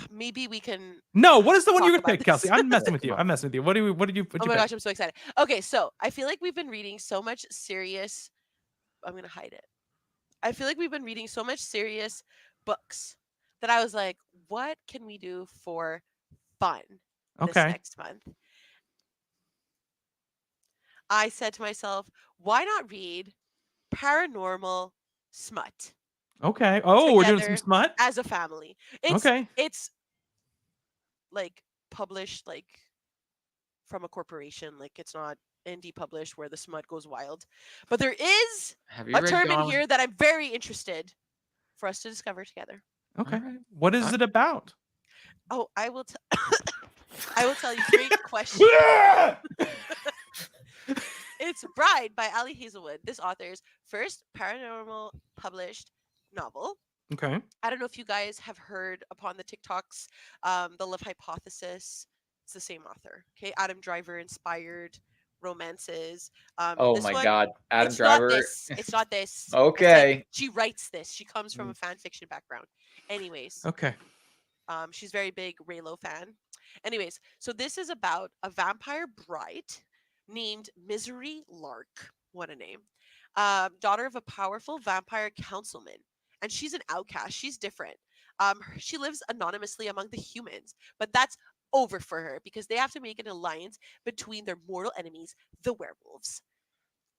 Maybe we can.
No, what is the one you're gonna pick, Kelsey? I'm messing with you. I'm messing with you. What did you?
Oh my gosh, I'm so excited. Okay, so I feel like we've been reading so much serious. I'm gonna hide it. I feel like we've been reading so much serious books that I was like, what can we do for fun this next month? I said to myself, why not read paranormal smut?
Okay. Oh, we're doing some smut
as a family. It's like published like from a corporation. Like it's not indie published where the smut goes wild. But there is a term in here that I'm very interested for us to discover together.
Okay. Right. What is it about?
Oh, I will tell you 3 questions. It's Bride by Ali Hazelwood, this author's first paranormal published novel.
Okay.
I don't know if you guys have heard upon the TikToks, the Love Hypothesis. It's the same author. Okay, Adam Driver inspired romances.
Oh my God, Adam Driver.
It's not this.
Okay.
Like, she writes this. She comes from a fan fiction background. Anyways.
Okay.
She's very big Raylo fan. Anyways, so this is about a vampire bride named Misery Lark. What a name. Daughter of a powerful vampire councilman. And she's an outcast. She's different. She lives anonymously among the humans, but that's over for her because they have to make an alliance between their mortal enemies, the werewolves.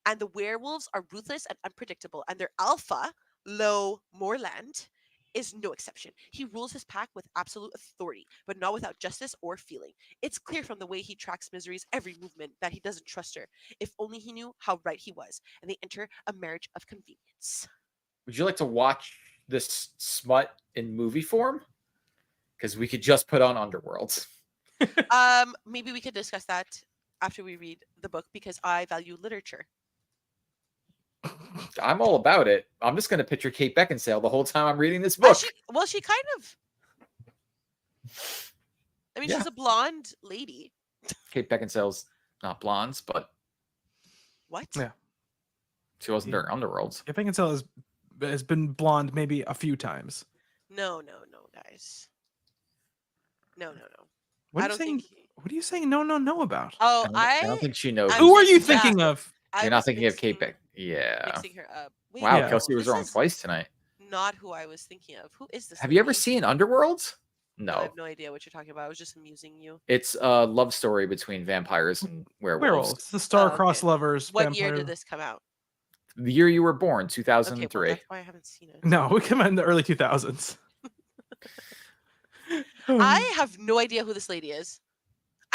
And the werewolves are ruthless and unpredictable, and their alpha, Lo Morland, is no exception. He rules his pack with absolute authority, but not without justice or feeling. It's clear from the way he tracks Misery's every movement that he doesn't trust her. If only he knew how right he was. And they enter a marriage of convenience.
Would you like to watch this smut in movie form? Because we could just put on Underworld.
Maybe we could discuss that after we read the book because I value literature.
I'm all about it. I'm just going to picture Kate Beckinsale the whole time I'm reading this book.
She kind of. I mean, she's a blonde lady.
Kate Beckinsale's not blonde, but.
What?
Yeah.
She wasn't during Underworld.
Kate Beckinsale has been blonde maybe a few times.
No, guys. No.
What are you saying? No about?
Oh,
I don't think she knows.
Who are you thinking of?
You're not thinking of Kate Beck. Yeah.
Mixing her up. Wait,
wow, Kelsey was wrong twice tonight.
Not who I was thinking of. Who is this?
Have you ever seen Underworld? No.
I have no idea what you're talking about. I was just amusing you.
It's a love story between vampires and werewolves.
It's the star-crossed lovers.
What year did this come out?
The year you were born, 2003.
Okay, well, that's why I haven't seen it.
No, we came out in the early 2000s.
I have no idea who this lady is.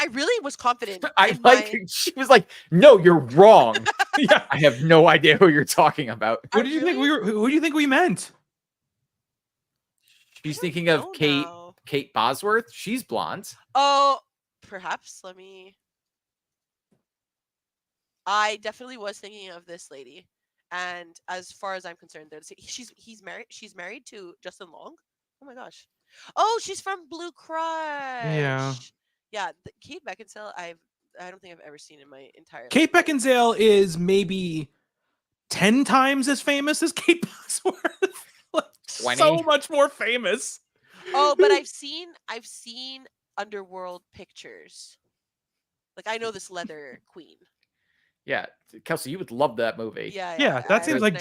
I really was confident.
She was like, "No, you're wrong."
Yeah.
I have no idea who you're talking about.
Who do you think we meant?
She's thinking of Kate
Now.
Bosworth. She's blonde.
Oh, perhaps. I definitely was thinking of this lady, and as far as I'm concerned, she's married. She's married to Justin Long. Oh my gosh. Oh, she's from Blue Crush.
Yeah.
Yeah, Kate Beckinsale. I don't think I've ever seen in my entire
Kate
life.
Beckinsale is maybe 10 times as famous as Kate Bosworth. Like, so much more famous.
Oh, but I've seen Underworld pictures. Like I know this leather queen.
Yeah, Kelsey, you would love that movie.
Yeah, that seems like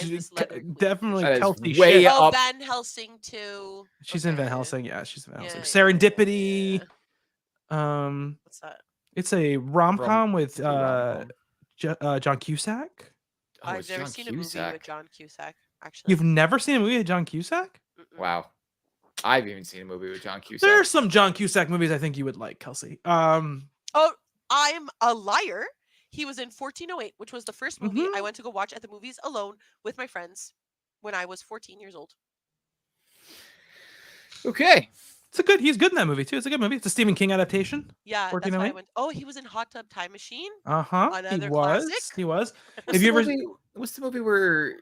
definitely Kelsey
way
shit.
Oh,
up.
Van Helsing too.
She's in Van Helsing. Yeah, she's in Van Helsing.
Yeah,
Serendipity.
What's that?
It's a rom-com with
rom-com.
John Cusack.
Oh,
I've never seen a movie with John Cusack. Actually,
You've never seen a movie with John Cusack?
Mm-mm.
Wow, I've even seen a movie with John Cusack.
There are some John Cusack movies I think you would like, Kelsey.
Oh, I'm a liar. He was in 1408, which was the first movie I went to go watch at the movies alone with my friends when I was 14 years old.
Okay.
He's good in that movie too. It's a good movie. It's a Stephen King adaptation.
Yeah, that's why I went. Oh, he was in Hot Tub Time Machine. Another classic.
He was.
What's the movie where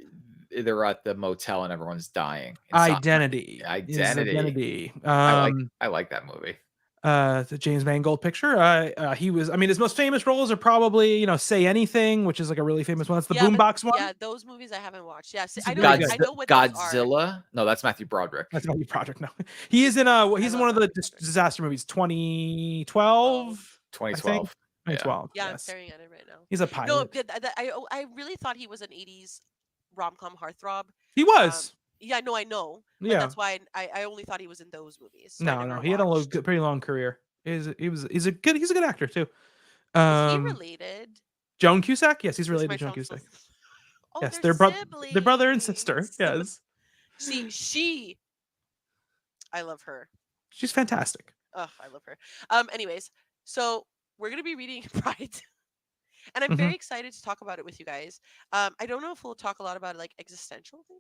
they're at the motel and everyone's dying?
Identity.
Identity.
I
like that movie.
The James Mangold picture. He was. I mean, his most famous roles are probably Say Anything, which is like a really famous one. That's the Boombox one.
Yeah, those movies I haven't watched. Yeah, I
know what Godzilla. No, that's Matthew Broderick.
That's Matthew Broderick. No, he is in he's in one of the disaster movies. 2012.
2012.
2012.
Yeah,
yes.
I'm staring at it right now.
He's a pilot.
No, I really thought he was an 80s rom-com heartthrob.
He was.
Yeah, no, I know. But that's why I only thought he was in those movies. So
no, he had a pretty long career. He's a good actor too.
Is he related?
Joan Cusack? Yes, he's related to Joan Cusack.
Oh,
yes, they're brother and sister. Yes.
See, I love her.
She's fantastic.
Oh, I love her. Anyways, so we're gonna be reading Pride. And I'm very excited to talk about it with you guys. I don't know if we'll talk a lot about like existential things.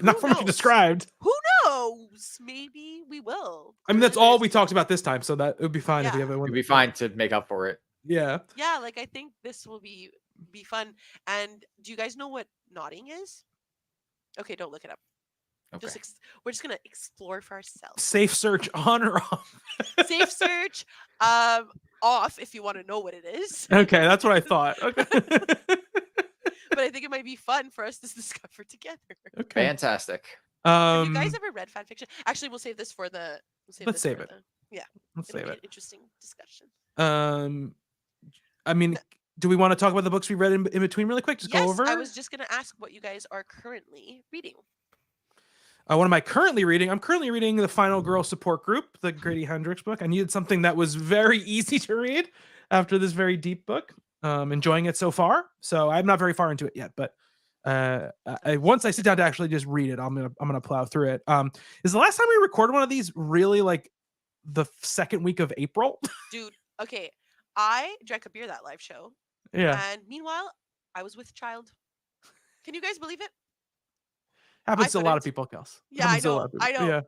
Not from what you described.
Who knows? Maybe we will.
I mean, that's all we talked about this time, so that it would be fine if we have it.
It'd be fine to make up for it.
Yeah.
Yeah, like I think this will be fun. And do you guys know what nodding is? Okay, don't look it up. Okay. We're just gonna explore for ourselves.
Safe search on or off?
Safe search off if you want to know what it is.
Okay, that's what I thought. Okay.
But I think it might be fun for us to discover together.
Okay. Fantastic.
Have you guys ever read fan fiction? Actually, we'll save this for the.
Let's save it.
Let's save it. Interesting discussion.
I mean, do we want to talk about the books we read in between really quick? Just go over.
I was just gonna ask what you guys are currently reading.
What am I currently reading? I'm currently reading The Final Girl Support Group, the Grady Hendrix book. I needed something that was very easy to read after this very deep book. Enjoying it so far. So I'm not very far into it yet, but once I sit down to actually just read it, I'm gonna plow through it. Is the last time we recorded one of these really like the second week of April?
Dude, okay. I drank a beer that live show.
Yeah.
And meanwhile, I was with child. Can you guys believe it?
Happens to a lot of people, Kels.
Yeah, I know.
Yeah.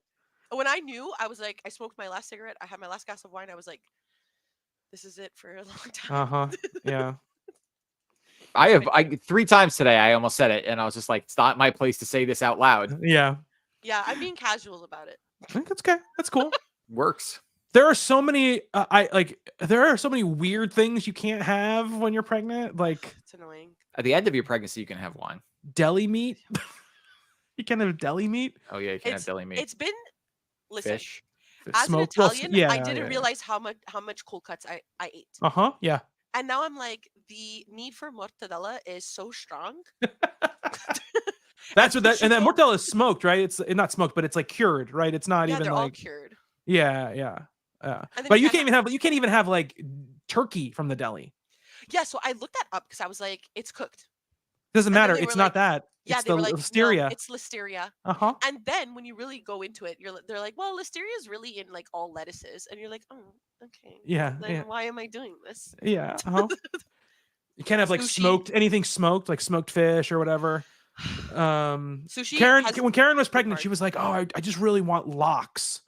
When I knew, I was like, I smoked my last cigarette. I had my last glass of wine. I was like, this is it for a long time.
Yeah.
I 3 times today I almost said it, and I was just like, it's not my place to say this out loud.
Yeah.
Yeah, I'm being casual about it.
I think that's okay. That's cool.
Works.
There are so many there are so many weird things you can't have when you're pregnant. Like,
it's annoying.
At the end of your pregnancy, you can have wine.
Deli meat. You can't have deli meat.
Oh yeah, you can have deli meat.
It's been
fish.
As an Italian, I didn't realize how much cold cuts I ate.
Yeah.
And now I'm like, the need for mortadella is so strong.
That's what that, and that mortadella is smoked, right? It's not smoked, but it's like cured, right? It's not even
they're
like
all cured.
Yeah. But you can't even have like turkey from the deli.
Yeah, so I looked that up because I was like, it's cooked.
Doesn't
And then
matter.
they were
It's
like,
not that.
yeah,
It's
they
the
were like, no,
listeria.
it's listeria.
Uh-huh.
And then when you really go into it, they're like, well, listeria is really in like all lettuces, and you're like, oh, okay.
Yeah.
Then
Yeah.
why am I doing this?
Yeah. Uh-huh. You can't have like
Sushi.
anything smoked, like smoked fish or whatever.
Sushi
Karen,
has
when Karen was
been
pregnant,
hard.
she was like, "Oh, I just really want lox,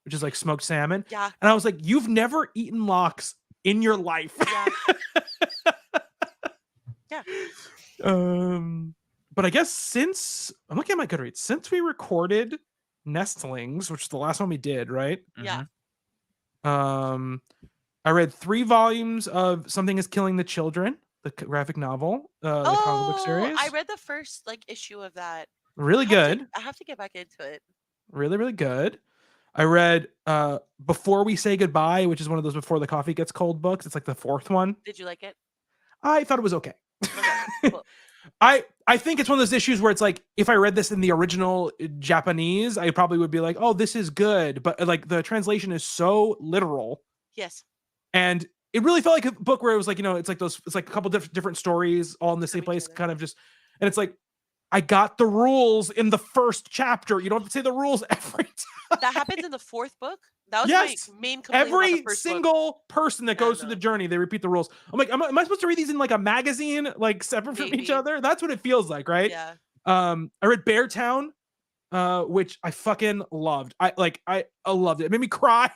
which is like smoked salmon."
Yeah,
And I was like, "You've never eaten lox in your life."
yeah, yeah.
But I guess since I'm looking at my Goodreads, since we recorded Nestlings, which is the last one we did, right?
Yeah.
I read 3 volumes of Something Is Killing the Children, the graphic novel, the comic book
Oh, I
series.
read the first like issue of that.
Really good.
I have to get back into it.
Really, really good. I read Before We Say Goodbye, which is one of those Before the Coffee Gets Cold books. It's like the 4th one.
Did you like it?
I thought it was okay.
Okay, cool.
I think it's one of those issues where it's like, if I read this in the original Japanese, I probably would be like, oh, this is good. But like the translation is so literal.
Yes.
And it really felt like a book where it was like, it's like a couple different stories all in the same
Coming
place,
together.
kind of just, and it's like, I got the rules in the first chapter. You don't have to say the rules every time.
That happens in the 4th book. That was
Yes.
my main complaint about the
Every
first book.
single person that
Yeah,
goes through the journey, they repeat the rules. I'm like, am I supposed to read these in like a magazine, like separate from each
Maybe.
other? That's what it feels like, right?
Yeah.
I read Beartown, which I fucking loved. I loved it. It made me cry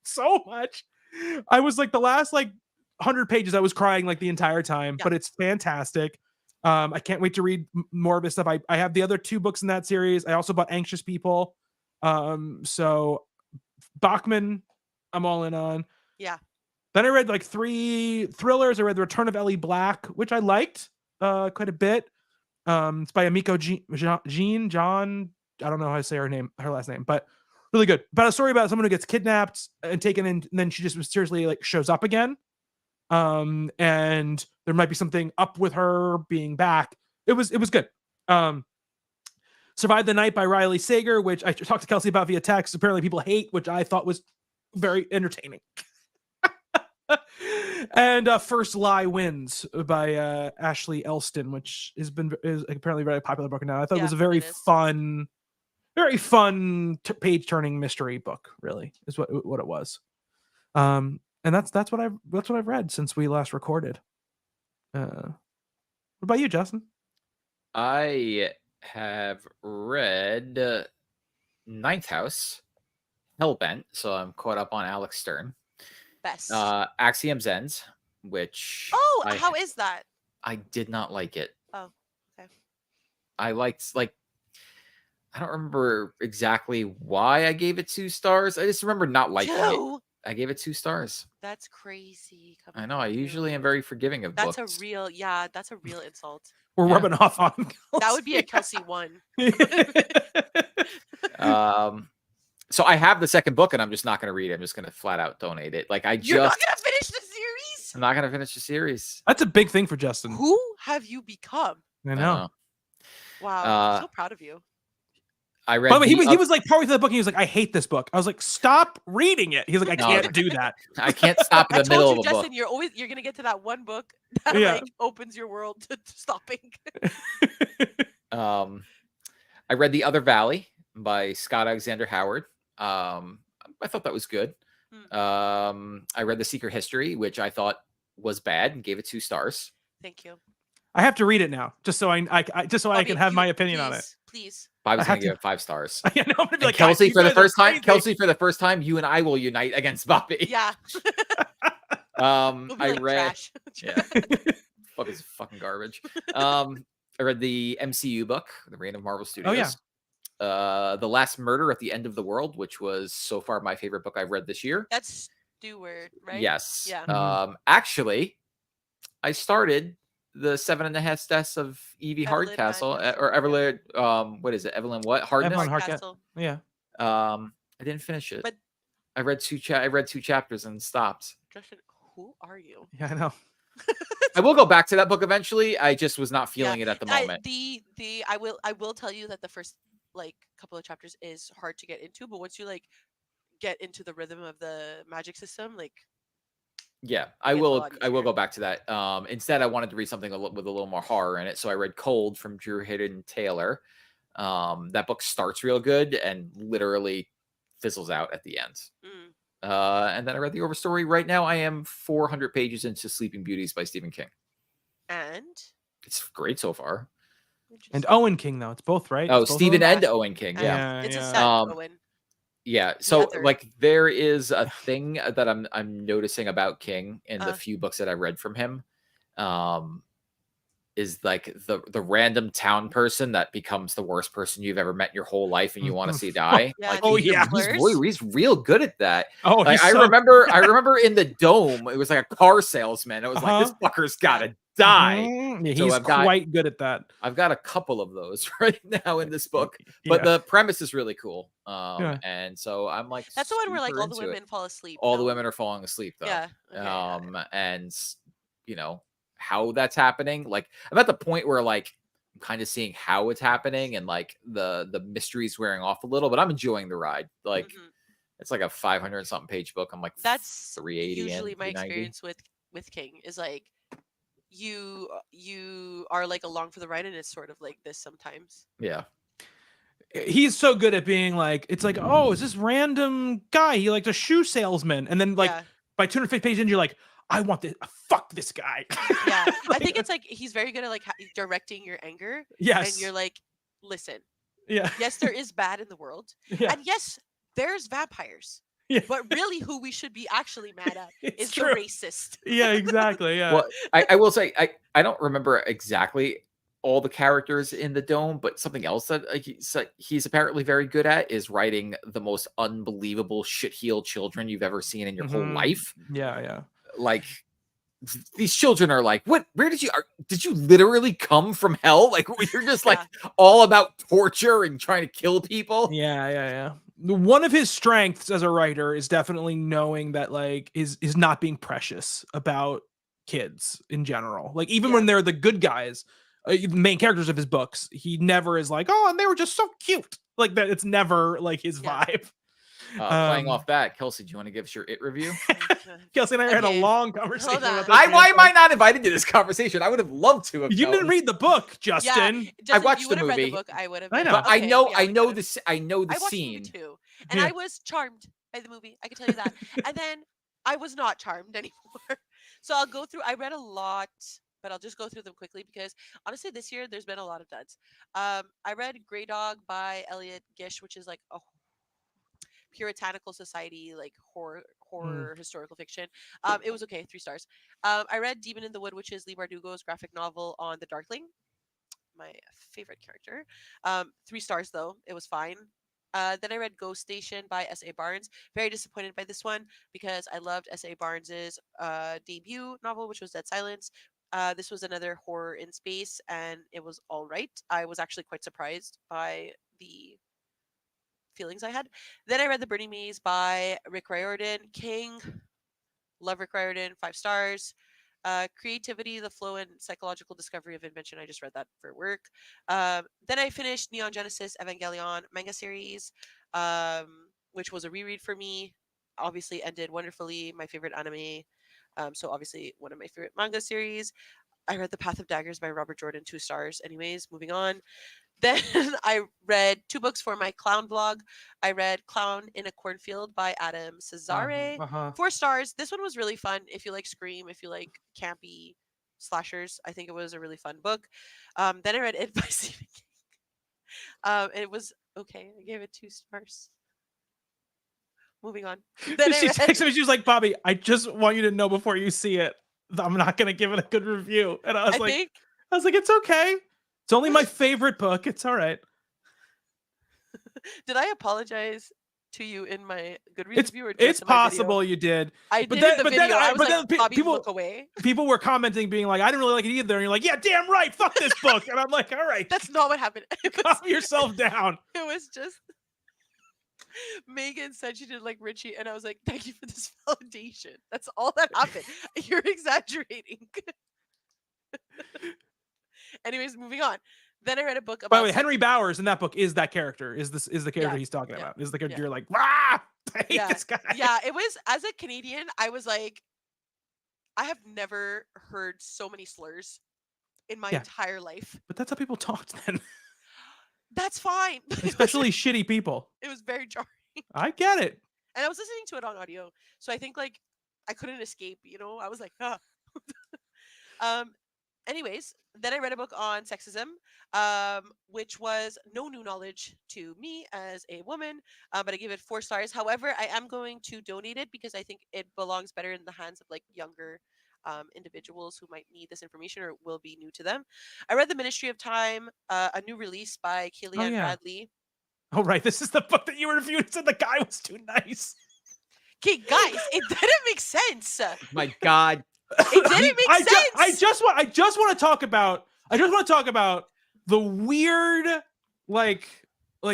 so much. I was like the last like 100 pages, I was crying like the entire time,
Yeah.
but it's fantastic. I can't wait to read more of his stuff. I have the other 2 books in that series. I also bought Anxious People. So Bachman, I'm all in on.
Yeah.
Then I read like 3 thrillers. I read The Return of Ellie Black, which I liked quite a bit. It's by Amiko John. I don't know how to say her last name, but really good. About a story about someone who gets kidnapped and taken in, and then she just mysteriously like shows up again. And there might be something up with her being back. It was good. Survive the Night by Riley Sager, which I talked to Kelsey about via text. Apparently people hate, which I thought was very entertaining. And First Lie Wins by Ashley Elston, which is apparently a very popular book now. I thought it was a very fun page turning mystery book. Really, is what it was. And that's what I've read since we last recorded. What about you, Justin?
I have read Ninth House, Hellbent, so I'm caught up on Alex Stern.
Best.
Axiom's Ends, which
how is that?
I did not like it.
Oh, okay.
I liked I don't remember exactly why I gave it 2 stars. I just remember not liking it. I gave it 2 stars.
That's crazy.
I know. I usually am very forgiving of books.
That's a real insult.
We're rubbing off on Kelsey.
That would be a Kelsey 1.
So I have the second book, and I'm just not going to read it. I'm just going to flat out donate it. Like
You're not going to finish the series?
I'm not going to finish the series.
That's a big thing for Justin.
Who have you become?
I know.
Wow, I'm so proud of you.
I read.
By the way, he was like partway through the book, and he was like, "I hate this book." I was like, "Stop reading it." He's like, "I can't do that.
I can't stop in the middle of a
Justin,
book."
You're gonna get to that one book that like opens your world to stopping.
I read The Other Valley by Scott Alexander Howard. I thought that was good. I read The Secret History, which I thought was bad, and gave it 2 stars.
Thank you.
I have to read it now, just so I can have my opinion on it.
Please.
I was going to give it 5 stars.
I know, I'm gonna be like,
Kelsey, for the first time. Kelsey, for the first time, you and I will unite against Bobby.
Yeah.
I read.
Trash.
Yeah. Book is fucking garbage. I read the MCU book, The Reign of Marvel Studios.
Oh yeah.
The Last Murder at the End of the World, which was so far my favorite book I've read this year.
That's Stewart, right?
Yes.
Yeah.
Actually, I started the 7.5 Deaths of Evie Hardcastle, or Evelyn. What is it? Evelyn what? Hardness.
Evelyn Hardcastle. Yeah.
I didn't finish it.
But
I read 2 chapters and stopped.
Justin, who are you?
Yeah, I know.
I will go back to that book eventually. I just was not feeling it at the moment.
I will tell you that the first like couple of chapters is hard to get into, but once you like get into the rhythm of the magic system, like
Yeah,
It
I
gets a
will.
lot
I will
easier.
go back to that. Instead, I wanted to read something with a little more horror in it, so I read Cold from Drew Hayden Taylor. That book starts real good and literally fizzles out at the end.
Mm.
And then I read the Overstory. Right now, I am 400 pages into Sleeping Beauties by Stephen King.
And
It's great so far.
And Owen King though, it's both, right?
Oh,
It's both
Stephen
Owen?
and Owen King.
And
Yeah.
Yeah,
it's his
yeah.
son,
Um,
Owen.
Yeah.
The
So
other.
like there is a thing that I'm noticing about King in the
Uh,
few books that I read from him. Is like the random town person that becomes the worst person you've ever met in your whole life and you want to see die.
Yeah,
Like
Oh,
the
yeah.
he's real good at that.
Oh,
Like
he's
I
so
remember in the Dome, it was like a car salesman. It was like this fucker's gotta die.
Yeah,
So
he's quite good at that.
I've got a couple of those right now in this book, but
Yeah.
the premise is really cool.
Yeah.
And so I'm like,
that's the one where like
super
all the
into it.
women fall asleep.
All the
no?
women are falling asleep though.
Yeah. Okay.
And you know how that's happening. Like I'm at the point where like I'm kind of seeing how it's happening and like the mystery's wearing off a little, but I'm enjoying the ride. Like it's like a 500 something page book. I'm like
That's
380
usually
and
my
390.
experience with King is like you are like along for the ride, and it's sort of like this sometimes.
Yeah.
He's so good at being like, it's like, oh, is this random guy? He like a shoe salesman, and then like
Yeah.
by 250 pages in, you're like, I want this. Fuck this guy.
Yeah. I
Like,
think it's like he's very good at like directing your anger,
yes.
and you're like, listen,
Yeah.
yes, there is bad in the world,
Yeah.
and yes, there's vampires.
Yeah.
But really, who we should be actually mad at
It's
is
true.
the racist.
Yeah, exactly. Yeah.
Well, I will say I don't remember exactly all the characters in the Dome, but something else that he's apparently very good at is writing the most unbelievable shit-heeled children you've ever seen in your whole life.
Yeah, yeah.
Like these children are like, what? Where did you literally come from hell? Like you're just like all about torture and trying to kill people.
Yeah, yeah, yeah. One of his strengths as a writer is definitely knowing that like is not being precious about kids in general. Like even when they're the good guys, the main characters of his books, he never is like, oh, and they were just so cute. Like that, it's never like his vibe.
Playing off that, Kelsey, do you want to give us your It review?
Kelsey and I had a long conversation about this.
Why am I not invited to this conversation? I would have loved to have.
You didn't read the book, Justin.
Yeah,
I watched
the
movie.
Read the book, I would have.
I know.
But
Okay,
I know the
I watched
scene.
The movie too, and I was charmed by the movie. I can tell you that. And then I was not charmed anymore. So I'll go through. I read a lot, but I'll just go through them quickly because honestly, this year there's been a lot of duds. I read Grey Dog by Elliot Gish, which is like a puritanical society, like horror historical fiction. It was okay, 3 stars. I read Demon in the Wood, which is Lee Bardugo's graphic novel on the Darkling, my favorite character. 3 stars though, it was fine. Then I read Ghost Station by S.A. Barnes. Very disappointed by this one because I loved S.A. Barnes's debut novel, which was Dead Silence. This was another horror in space, and it was all right. I was actually quite surprised by the feelings I had. Then I read The Burning Maze by Rick Riordan. King, love Rick Riordan, 5 stars. Creativity, the flow, and psychological discovery of invention. I just read that for work. Then I finished Neon Genesis Evangelion manga series, which was a reread for me. Obviously ended wonderfully. My favorite anime. So obviously one of my favorite manga series. I read The Path of Daggers by Robert Jordan, 2 stars. Anyways, moving on. Then I read 2 books for my clown blog. I read Clown in a Cornfield by Adam Cesare. 4 stars. This one was really fun. If you like Scream, if you like campy slashers, I think it was a really fun book. Then I read It by Stephen King. It was okay. I gave it 2 stars. Moving on. Then
she texted me. She was like, "Bobby, I just want you to know before you see it, I'm not gonna give it a good review." And I was like, "It's okay. It's only my favorite book. It's all right."
Did I apologize to you in my Goodreads review? Or
it's possible you did.
I did in the video. I was like, Bobby,
people
look away.
People were commenting, being like, "I didn't really like it either." And you're like, "Yeah, damn right. Fuck this book." And I'm like, "All right,
that's not what happened.
Calm yourself down."
It was just Megan said she did like Richie, and I was like, "Thank you for this validation." That's all that happened. You're exaggerating. Anyways, moving on. Then I read a book about.
By the way, Henry Bowers in that book is that character. Is the character he's talking about? Is the character you're like, "Ah, I hate this guy."
Yeah, it was. As a Canadian, I was like, I have never heard so many slurs in my
Yeah.
entire life.
But that's how people talked then.
That's fine.
Especially shitty people.
It was very jarring.
I get it.
And I was listening to it on audio. So I think like I couldn't escape, you know? I was like, ah. um anyways, then I read a book on sexism, which was no new knowledge to me as a woman, but I give it 4 stars. However, I am going to donate it because I think it belongs better in the hands of like younger individuals who might need this information or will be new to them. I read The Ministry of Time, a new release by
Oh,
Kellyanne
yeah.
Bradley.
Oh, right. This is the book that you reviewed and said the guy was too nice.
Okay, guys, it didn't make sense.
My God.
It didn't make sense.
I just want to talk about the weird like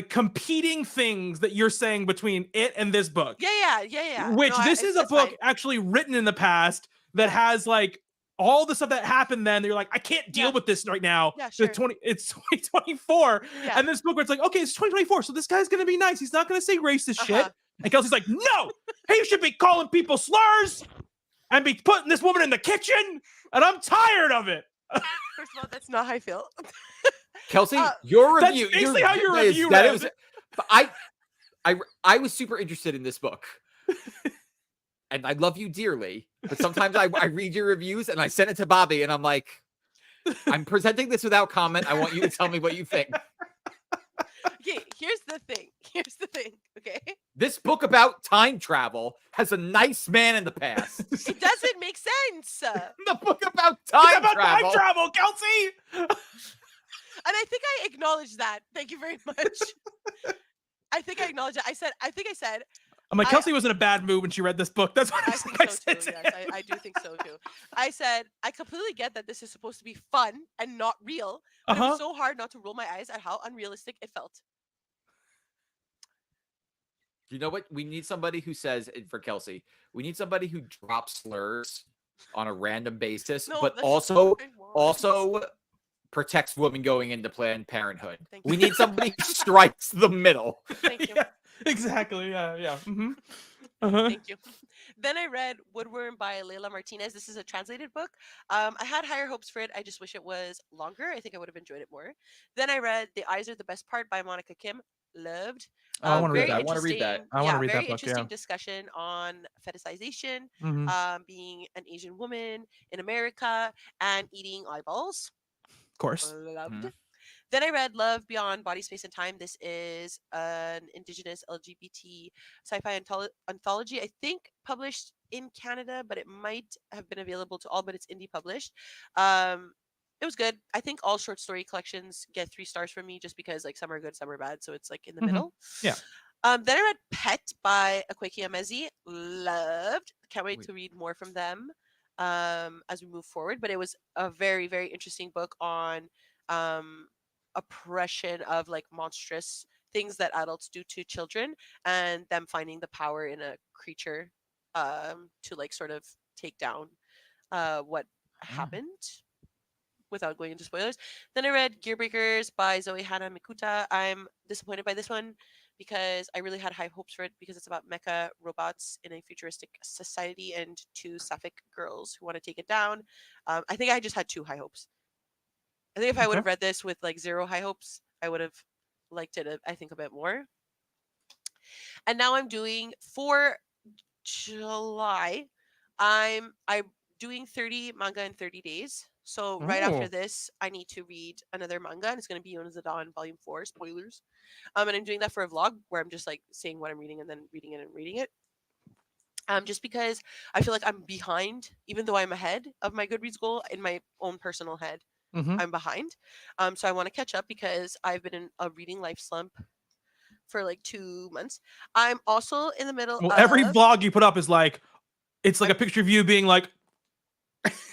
competing things that you're saying between it and this book.
Yeah.
Which
No,
this is a
it's
book
fine.
actually written in the past that has like all the stuff that happened then. You're like, I can't deal
Yeah.
with this right now.
Yeah, sure.
It's 2024.
Yeah.
And this book where it's like, okay, it's 2024. So this guy's gonna be nice. He's not gonna say racist shit.
Uh-huh.
And Kelsey's like, no, he should be calling people slurs and be putting this woman in the kitchen. And I'm tired of it.
First of all, that's not how I feel.
Kelsey,
Uh,
your
that's
review.
basically how your
that is-
review
that
read.
was- I was super interested in this book. And I love you dearly. But sometimes I read your reviews and I send it to Bobby and I'm like, I'm presenting this without comment. I want you to tell me what you think.
Okay, here's the thing. Okay,
This book about time travel has a nice man in the past.
it doesn't make sense.
The book about
It's
time
about
travel.
time travel, Kelsey.
And I think I acknowledged that. Thank you very much. I think I acknowledged it. I said.
I'm like, Kelsey was in a bad mood when she read this book. That's what
I
I
think so
said
too.
to
Yes,
him.
I do think so too. I said I completely get that this is supposed to be fun and not real, but it was so hard not to roll my eyes at how unrealistic it felt.
You know what? We need somebody who says, for Kelsey, we need somebody who drops slurs on a random basis,
No,
but
that's
also
what I want.
protects women going into Planned Parenthood.
Thank
We
you.
need somebody who strikes the middle.
Thank you.
Yeah, exactly. Yeah. Mm-hmm. Uh-huh.
Thank you. Then I read Woodworm by Leila Martinez. This is a translated book. I had higher hopes for it. I just wish it was longer. I think I would have enjoyed it more. Then I read The Eyes Are the Best Part by Monica Kim. Loved.
Oh, I want to read
Very
that.
I wanna read that.
interesting-
I wanna
yeah,
read that
very
book,
interesting
yeah.
discussion on fetishization,
Mhm.
being an Asian woman in America, and eating eyeballs.
Of course.
Loved.
Mhm.
Then I read Love Beyond Body, Space, and Time. This is an Indigenous LGBT sci-fi anthology, I think published in Canada, but it might have been available to all, but it's indie published. It was good. I think all short story collections get 3 stars from me just because like some are good, some are bad. So it's like in the
Mhm.
middle.
Yeah.
Then I read Pet by Akwaeke Emezi. Loved. Can't wait
Wait.
to read more from them as we move forward. But it was a very, very interesting book on oppression of like monstrous things that adults do to children and them finding the power in a creature to like sort of take down what happened without going into spoilers. Then I read Gearbreakers by Zoe Hana Mikuta. I'm disappointed by this one because I really had high hopes for it because it's about mecha robots in a futuristic society and 2 sapphic girls who want to take it down. I think I just had too high hopes. I think if I would have
Okay.
read this with like 0 high hopes, I would have liked it, I think, a bit more. And now I'm doing for July, I'm doing 30 manga in 30 days. So right after
Oh.
this, I need to read another manga, and it's going to be Yona Dawn Volume 4. Spoilers. And I'm doing that for a vlog where I'm just like saying what I'm reading and then reading it and reading it. Just because I feel like I'm behind, even though I'm ahead of my Goodreads goal in my own personal head.
Mhm.
I'm behind. So I want to catch up because I've been in a reading life slump for like 2 months. I'm also in the middle
Well,
of
every vlog you put up is like, it's like a picture of you being like,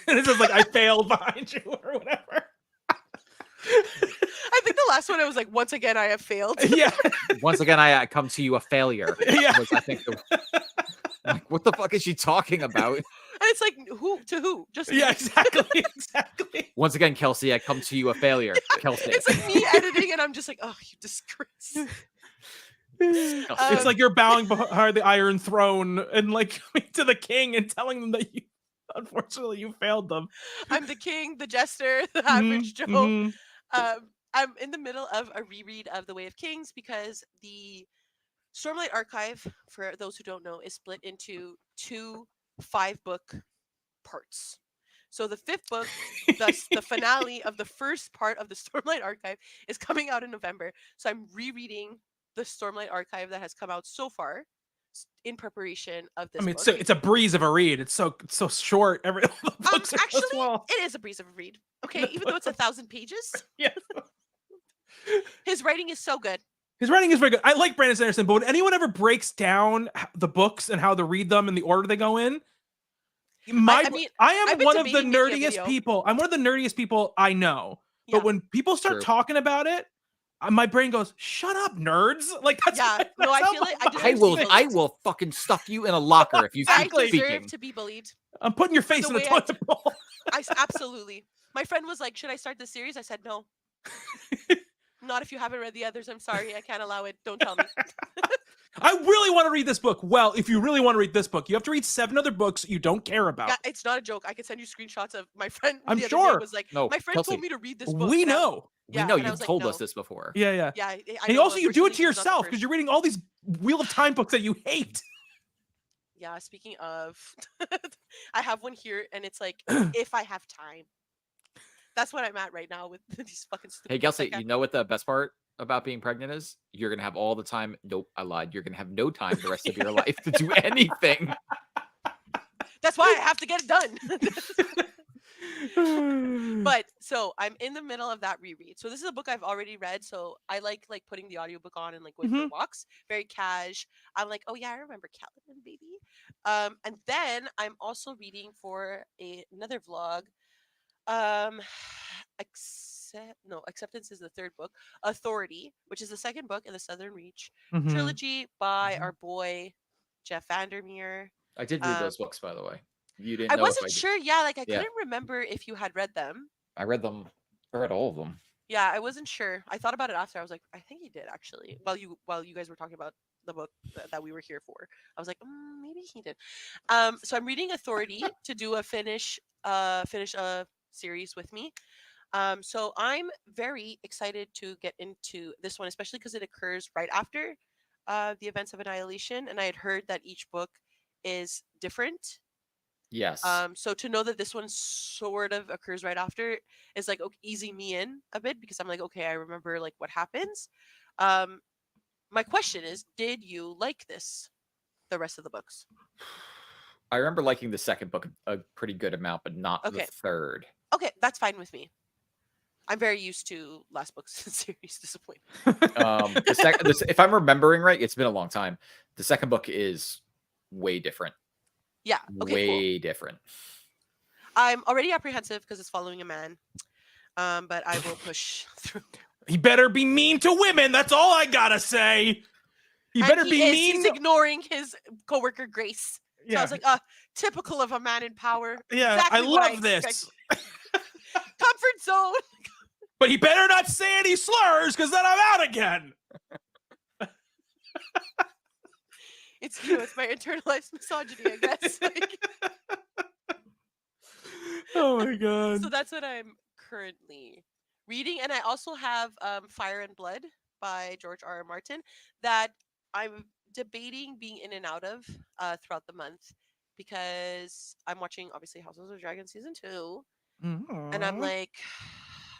and it says like, I failed behind you or whatever.
I think the last one I was like, once again I have failed.
Yeah.
Once again, I come to you a failure.
Yeah.
Was, I think like, what the fuck is she talking about?
And it's like, who to who? Just me.
Yeah, exactly.
Once again, Kelsey, I come to you a failure. Kelsey.
It's like me editing, and I'm just like, oh, you disgrace.
It's like you're bowing behind the Iron Throne and like coming to the king and telling them that you Unfortunately, you failed them.
I'm the king, the jester, the
Mhm,
average Joe.
mhm.
I'm in the middle of a reread of The Way of Kings because the Stormlight Archive, for those who don't know, is split into 2 5-book parts. So the 5th book, thus the finale of the first part of the Stormlight Archive, is coming out in November. So I'm rereading the Stormlight Archive that has come out so far in preparation of
I
this
mean,
book.
it's a breeze of a read. It's so short. Every all the books are so
Actually,
small.
it is a breeze of a read. Okay, even though it's 1,000 pages,
Yeah.
his writing is so good.
His writing is very good. I like Brandon Sanderson, but when anyone ever breaks down the books and how to read them and the order they go in,
I mean,
I
I've
am
been
one of the
debating making a
nerdiest
video.
people. I'm one of the nerdiest people I know.
Yeah.
But when people start
True.
talking about it, my brain goes, "Shut up, nerds!" Like that's
Yeah.
that's
No, I
how
feel like I
my
deserve
I
to be
will
bullied.
I will fucking stuff you in a locker if you keep
I
Exactly.
deserve
speaking.
to be bullied.
I'm putting your
For
face
the
in the
way I
toilet bowl.
Absolutely. My friend was like, "Should I start this series?" I said, "No." Not if you haven't read the others. I'm sorry. I can't allow it. Don't tell me.
I really want to read this book. Well, if you really want to read this book, you have to read 7 other books you don't care about.
Yeah, it's not a joke. I could send you screenshots of my friend
I'm
the other
sure.
day was like,
No,
my friend
Kelsey,
told me to read this book.
We
and
know.
We
Yeah,
know
and I
you've
was like,
told
no.
us this before.
Yeah.
Yeah, I
And
know,
also, you do it to
unfortunately, she's not the
yourself
first.
because you're reading all these Wheel of Time books that you hate.
Yeah, speaking of, I have one here, and it's like, if I have time. That's what I'm at right now with these fucking stupid
Hey,
books I
Kelsey,
can't-
you know what the best part about being pregnant is? You're gonna have all the time. Nope, I lied. You're gonna have no time the rest of your life to do anything.
That's why I have to get it done. But so I'm in the middle of that reread. So this is a book I've already read. So I like putting the audiobook on and like going for walks. Very cash. I'm like, oh yeah, I remember Caliban, baby. And then I'm also reading for another vlog. Acceptance is the 3rd book. Authority, which is the 2nd book in the Southern Reach trilogy by our boy Jeff Vandermeer.
I did read those books, by the way. You didn't
I
know
wasn't
if I did.
sure. Yeah, like I
Yeah.
couldn't remember if you had read them.
I read them. I read all of them.
Yeah, I wasn't sure. I thought about it after. I was like, I think he did actually. While you guys were talking about the book that we were here for, I was like, maybe he did. So I'm reading Authority to do a finish a series with me. So I'm very excited to get into this one, especially because it occurs right after the events of Annihilation, and I had heard that each book is different.
Yes.
So to know that this one sort of occurs right after is like easing me in a bit because I'm like, okay, I remember like what happens. My question is, did you like the rest of the books?
I remember liking the 2nd book a pretty good amount, but not the 3rd.
Okay, that's fine with me. I'm very used to last book's series disappointment.
If I'm remembering right, it's been a long time. The 2nd book is way different.
Yeah. Okay.
Way different.
I'm already apprehensive because it's following a man. But I will push through.
He better be mean to women. That's all I gotta say. He better be mean.
He's ignoring his coworker Grace. So I was like, typical of a man in power.
Yeah,
exactly
I love this.
Comfort zone.
But he better not say any slurs because then I'm out again.
It's it's my internalized misogyny, I guess.
Oh my god.
So that's what I'm currently reading, and I also have Fire and Blood by George R.R. Martin that I'm debating being in and out of throughout the month because I'm watching obviously Houses of Dragon season 2, and I'm like,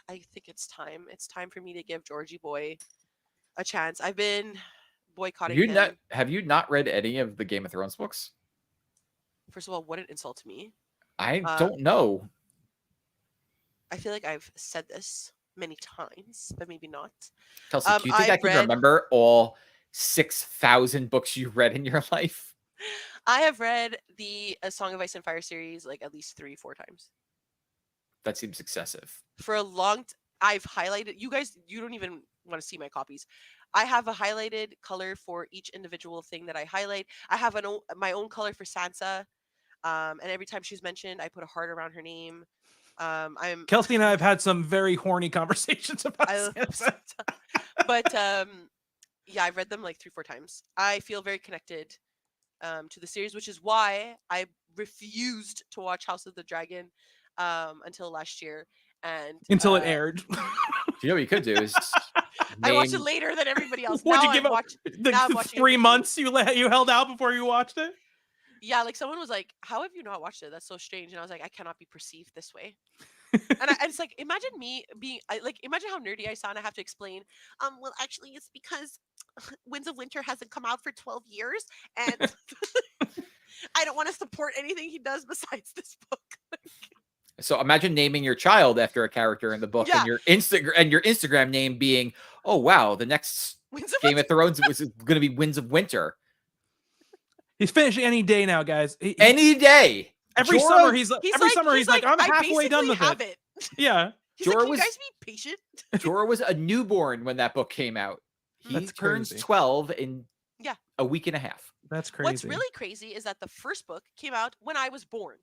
I think it's time. It's time for me to give Georgie Boy a chance. I've been boycotting him.
Have you not read any of the Game of Thrones books?
First of all, what an insult to me.
I don't know.
I feel like I've said this many times, but maybe not.
Kelsey, do you think I can remember all 6,000 books you read in your life?
I have read the A Song of Ice and Fire series like at least 3-4 times.
That seems excessive.
For a long I've highlighted, you guys, you don't even want to see my copies. I have a highlighted color for each individual thing that I highlight. I have my own color for Sansa. And every time she's mentioned, I put a heart around her name.
Kelsey and I have had some very horny conversations about Sansa.
But yeah, I've read them like 3-4 times. I feel very connected to the series, which is why I refused to watch House of the Dragon until last year. And
Until it aired.
You know what you could do is
I watched it
name.
later than everybody else.
Would
Now
you give
I'm
up
now I'm
the
watching
3
it.
months you held out before you watched it?
Yeah, like someone was like, "How have you not watched it? That's so strange." And I was like, "I cannot be perceived this way." And it's like, imagine me being like, imagine how nerdy I sound. I have to explain. Well, actually, it's because Winds of Winter hasn't come out for 12 years, and I don't want to support anything he does besides this book.
So imagine naming your child after a character in the book,
Yeah.
and your Instagram name being, "Oh wow, the next
Winds of
Game of Thrones was going to be Winds of Winter."
He's finishing any day now, guys.
Any day.
Every
Jorah-
summer he's like, I'm
I
halfway done
basically
with
have
it.
it.
Yeah.
He's like,
Jorah
"Can you
was-
guys be patient?"
Jorah was a newborn when that book came out. He
That's
turns
crazy.
12 in
Yeah.
a week and a half.
That's crazy.
What's really crazy is that the first book came out when I was born.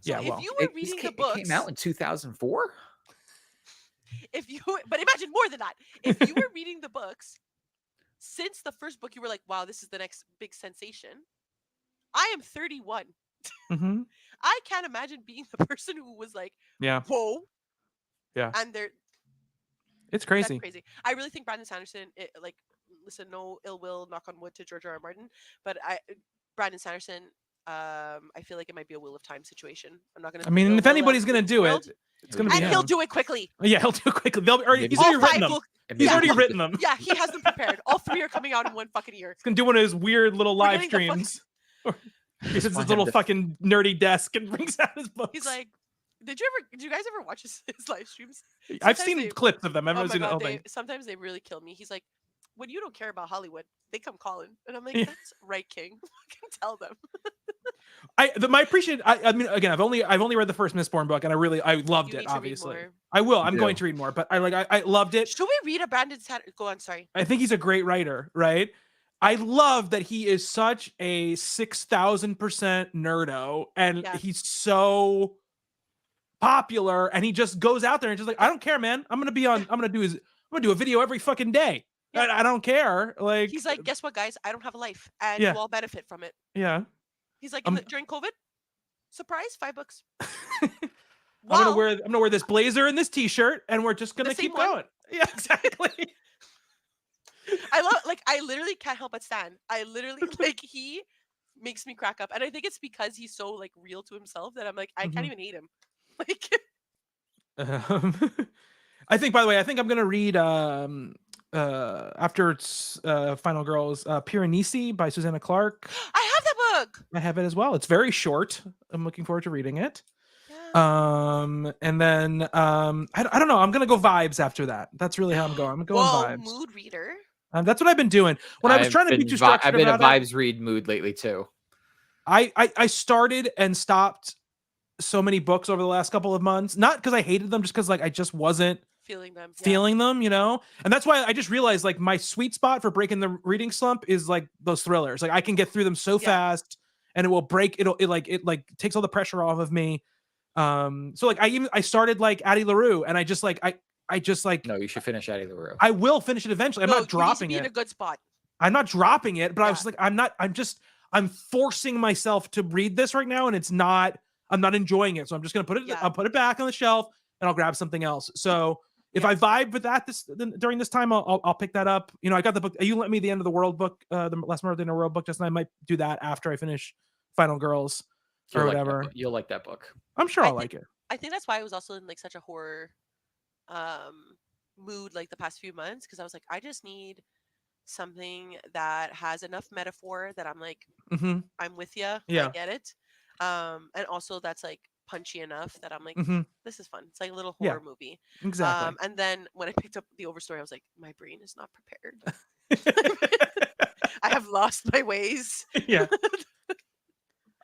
So
Yeah,
if
well,
you were reading the books,
It came out in 2004.
but imagine more than that. If you were reading the books since the first book, you were like, "Wow, this is the next big sensation." I am 31.
Mhm.
I can't imagine being the person who was like,
Yeah.
"Whoa."
Yeah.
And they're
It's
that's
crazy.
crazy. I really think Brandon Sanderson, like, listen, no ill will, knock on wood to George R. R. Martin, but Brandon Sanderson, I feel like it might be a Wheel of Time situation. I'm not gonna.
I mean, if anybody's gonna do it, it's gonna be
and
him.
he'll do it quickly.
Yeah, he'll do it quickly. He's
All
already written
5
them.
will.
He's
Yeah.
already written them.
Yeah, he has them prepared. All 3 are coming out in one fucking year.
He's gonna do one of his weird little
We're
live
getting the
streams. He sits at his
want
little
him to-
fucking nerdy desk and brings out his books.
He's like, did you guys ever watch his live streams?
I've
sometimes
seen
they-
clips of them. I've
Oh
never
my
seen the whole
god,
thing.
sometimes they really kill me. He's like, when you don't care about Hollywood, they come calling, and I'm like,
Yeah.
that's right, King. I can tell them.
My appreciation. I mean, again, I've only read the first Mistborn book, and I loved
You
it.
need to read
Obviously,
more.
I will. I'm
Me
going
too.
to read more, but I loved it.
Should we read a Brandon Sanderson? Go on, sorry.
I think he's a great writer, right? I love that he is such a 6,000% nerdo, and
Yeah.
he's so popular, and he just goes out there and just like, I don't care, man. I'm gonna do a video every fucking day.
Yeah.
I don't care. Like,
He's like, guess what, guys? I don't have a life, and
Yeah.
you all benefit from it.
yeah,
He's like,
Um,
during COVID, surprise, $5.
I'm gonna wear this blazer and this t-shirt, and we're just gonna
The same
keep
one.
going. Yeah, exactly.
I literally can't help but stand. I literally like he makes me crack up, and I think it's because he's so like real to himself that I'm like, I
Mhm.
can't even hate him. Like,
I think, by the way, I'm gonna read after it's Final Girls, Piranesi by Susanna Clark.
I have that book.
I have it as well. It's very short. I'm looking forward to reading it.
Yeah.
And then I don't know. I'm gonna go vibes after that. That's really how I'm going. I'm going
Whoa,
vibes.
mood reader.
That's what I've been doing. When I was trying to be too structured
I've been a
about it,
vibes read mood lately too.
I started and stopped so many books over the last couple of months. Not because I hated them, just because like I just wasn't
Feeling them. Yeah.
feeling them, and that's why I just realized like my sweet spot for breaking the reading slump is like those thrillers. Like I can get through them so
Yeah.
fast, and it will break it takes all the pressure off of me. So like I started like Addie LaRue, and I just like
No, you should finish Addie LaRue.
I will finish it eventually. I'm
No,
not dropping
you need to be
it.
in a good spot.
I'm not dropping it, but I was
Yeah.
just like I'm forcing myself to read this right now, and I'm not enjoying it. So I'm just gonna
Yeah.
I'll put it back on the shelf, and I'll grab something else. So if
Yeah.
I vibe with that during this time, I'll pick that up. I got the book. You lent me the End of the World book, the Last Murder in the World book, just, and I might do that after I finish Final Girls or whatever.
You'll like that book.
I'm sure
I
I'll
think-
like it.
I think that's why I was also in like such a horror mood like the past few months, because I was like, I just need something that has enough metaphor that I'm like,
Hmm.
I'm with you.
Yeah.
I get it. And also that's like punchy enough that I'm like,
Hmm.
this is fun. It's like a little
Yeah.
horror movie.
Exactly.
And then when I picked up the Overstory, I was like, my brain is not prepared. I have lost my ways.
Yeah.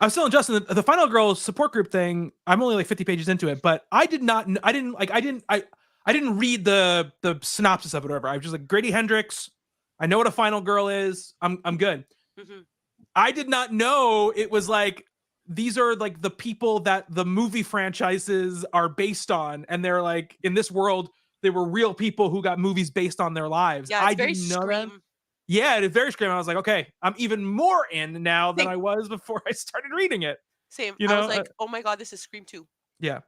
I was telling Justin the Final Girls support group thing. I'm only like 50 pages into it, but I didn't read the synopsis of it or whatever. I was just like, Grady Hendrix. I know what a Final Girl is. I'm good.
Mhm.
I did not know it was like these are like the people that the movie franchises are based on, and they're like in this world they were real people who got movies based on their lives.
Yeah,
I
it's very
didn't know that.
Scream.
Yeah, it's very screamy. I was like, okay, I'm even more in now than
Same.
I was before I started reading it.
Same.
You
I
know,
was like, oh my god, this is Scream 2.
yeah.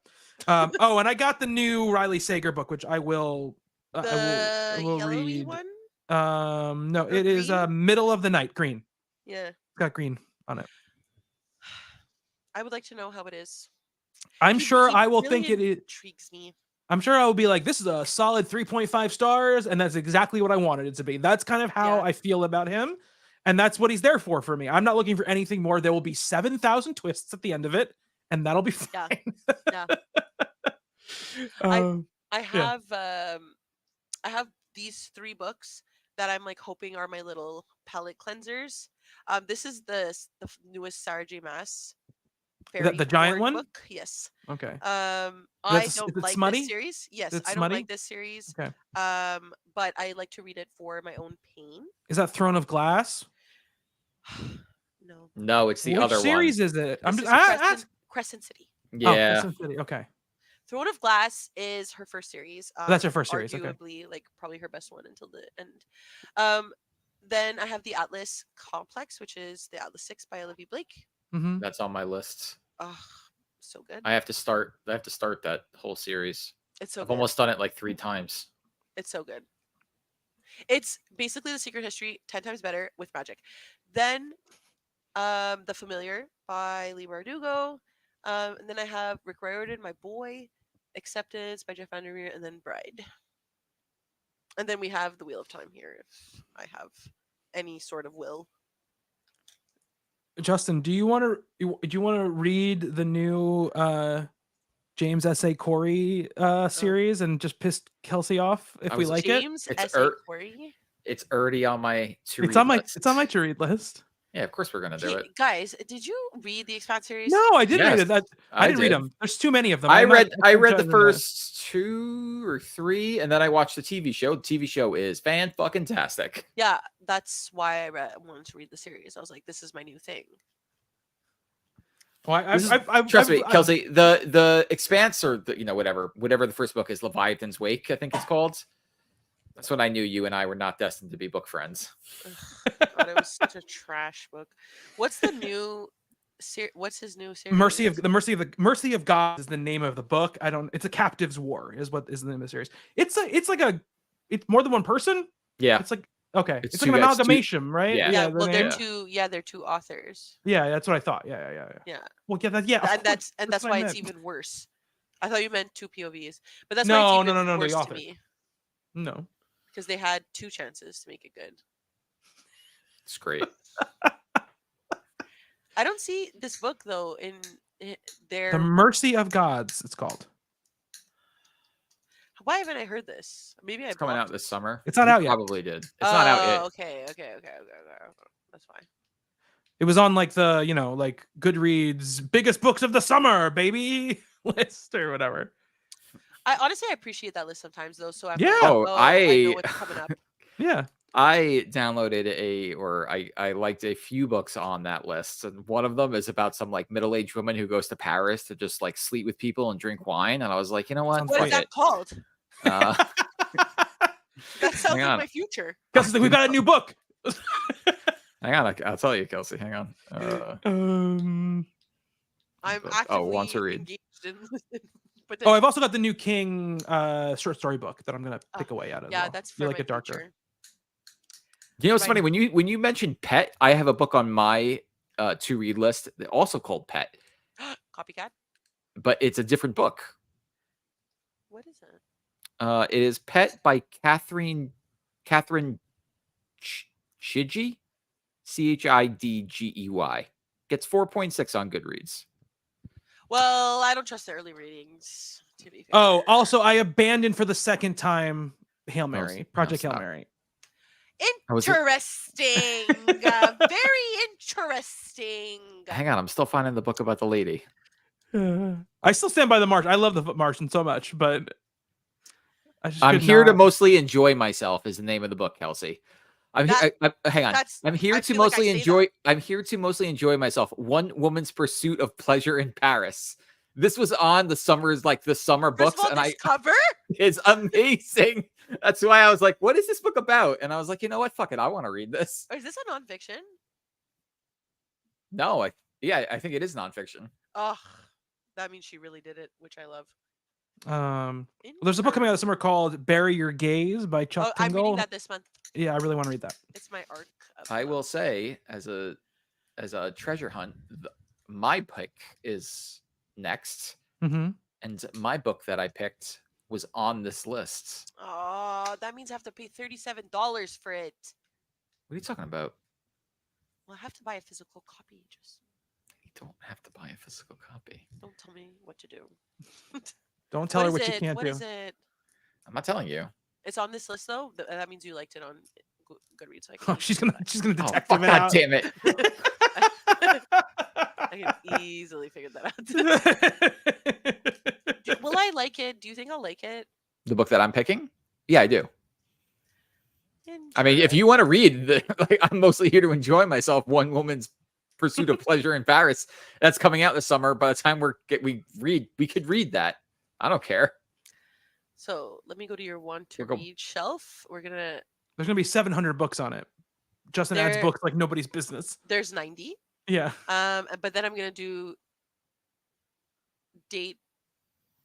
Oh, and I got the new Riley Sager book, which I will
The yellowy
read.
one?
No,
Or
it is
green?
Middle of the Night, green.
Yeah.
It's got green on it.
I would like to know how it is.
I'm sure I will
really
think it is.
intrigues me.
I'm sure I will be like, this is a solid 3.5 stars, and that's exactly what I wanted it to be. That's kind of how
Yeah.
I feel about him, and that's what he's there for me. I'm not looking for anything more. There will be 7,000 twists at the end of it, and that'll be fine.
Yeah.
Yeah.
I have these 3 books that I'm like hoping are my little palette cleansers. This is the newest Sarah J. Maas fairy
the giant
Ford
one?
book. Yes.
Okay.
I
Is
don't
it
like
smutty?
this series. Yes,
It's
I don't
smutty?
like this series.
Okay.
But I like to read it for my own pain.
Is that Throne of Glass?
No.
No, it's the
Which
other
series
one.
is it?
This
I'm
is
just
Crescent City.
Oh,
Yeah.
Crescent City. Okay.
Throne of Glass is her first series.
That's her first series. Okay.
Arguably, like probably her best one until the end. Then I have the Atlas Complex, which is the Atlas 6 by Olivia Blake.
Mm-hmm.
That's on my list.
Oh, so good.
I have to start that whole series.
It's so
I've
good.
almost done it like 3 times.
It's so good. It's basically The Secret History 10 times better with magic. Then The Familiar by Lee Bardugo. And then I have Rick Riordan, My Boy, Acceptance by Jeff Vandermeer, and then Bride. And then we have The Wheel of Time here, if I have any sort of will.
Justin, do you want to read the new James S.A. Corey series and just piss Kelsey off if we like
James
it?
S.A. Corey?
It's already on my to read list.
It's on my to read list.
Yeah, of course we're gonna do it.
Guys, did you read the Expanse series?
No, I didn't
Yes,
read it. I didn't read them. There's too many of them.
I read the first 2 or 3, and then I watched the TV show. The TV show is fan-fucking-tastic.
Yeah, that's why I wanted to read the series. I was like, this is my new thing.
Well,
trust me, Kelsey. The Expanse, or whatever the first book is, Leviathan's Wake, I think it's called. That's when I knew you and I were not destined to be book friends.
God, it was such a trash book. What's the new? What's his new series?
Mercy of God is the name of the book. It's a Captive's War is what is the name of the series. It's more than one person.
Yeah,
it's like okay, it's like
an
amalgamation, right?
Yeah.
Well, they're two. Yeah, they're 2 authors.
Yeah, that's what I thought. Yeah. Well, yeah.
And that's why it's even worse. I thought you meant 2 POVs, but that's
no,
why it's even worse
the
to
author.
me.
No,
because they had 2 chances to make it good.
It's great.
I don't see this book though in their
The Mercy of Gods. It's called.
Why haven't I heard this? Maybe
It's coming out this summer.
It's not out yet.
Probably did. It's not out yet.
Okay. That's fine.
It was on like the like Goodreads biggest books of the summer, baby list or whatever.
I honestly appreciate that list sometimes though. So I'm
yeah.
like, I know what's coming up.
Yeah.
I downloaded I liked a few books on that list, and one of them is about some like middle-aged woman who goes to Paris to just like sleep with people and drink wine, and I was like, you know what?
What is that called? That sounds like
on.
my future.
Kelsey's like, we've got a new book.
Hang on, I'll tell you, Kelsey. Hang on.
I'm actively
one to read.
engaged in.
I've also got the new King short story book that I'm gonna pick away out of.
Yeah, that's for
you like
my
it darker.
future.
You know, it's funny when you mentioned Pet. I have a book on my to read list, also called Pet.
Copycat.
But it's a different book.
What is it?
It is Pet by Catherine Chidgey, Chidgey. Gets 4.6 on Goodreads.
Well, I don't trust the early ratings. To be fair.
Oh, also, I abandoned for the second time Hail Mary, Project Hail Mary.
Interesting. Very interesting.
Hang on, I'm still finding the book about the lady.
I still stand by the Martian. I love the Martian so much, but
I'm here to mostly enjoy myself is the name of the book, Kelsey. Hang on. I'm here to mostly enjoy. I'm here to mostly enjoy myself. One woman's pursuit of pleasure in Paris. This was on the summer
First
books,
of all,
and
this cover.
it's amazing. That's why I was like, "What is this book about?" And I was like, "You know what? Fuck it, I want to read this."
Or is this a nonfiction?
No, I think it is nonfiction.
Oh, that means she really did it, which I love.
There's a book coming out this summer called "Bury Your Gaze" by Chuck
Oh, I'm reading
Tingle.
that this month.
Yeah, I really want to read that.
It's my arc.
I will say, as a treasure hunt, my pick is next,
Mm-hmm.
and my book that I picked was on this list.
Oh, that means I have to pay $37 for it.
What are you talking about?
Well, I have to buy a physical copy. Just
You don't have to buy a physical copy.
don't tell me what to do.
Don't tell her what you can't
What
do.
is it?
I'm not telling you.
It's on this list though. That means you liked it on Goodreads. So I
Oh,
can
she's gonna
Oh,
detective
fuck,
it
God
out.
damn it!
I can easily figure that out. Will I like it? Do you think I'll like it?
The book that I'm picking? Yeah, I do. I mean, if you want to read, I'm mostly here to enjoy myself. One Woman's Pursuit of Pleasure in Paris. That's coming out this summer. By the time we could read that. I don't care.
So let me go to your want to read shelf. There's
gonna be 700 books on it. Justin adds books like nobody's business.
There's 90.
Yeah.
But then I'm gonna do date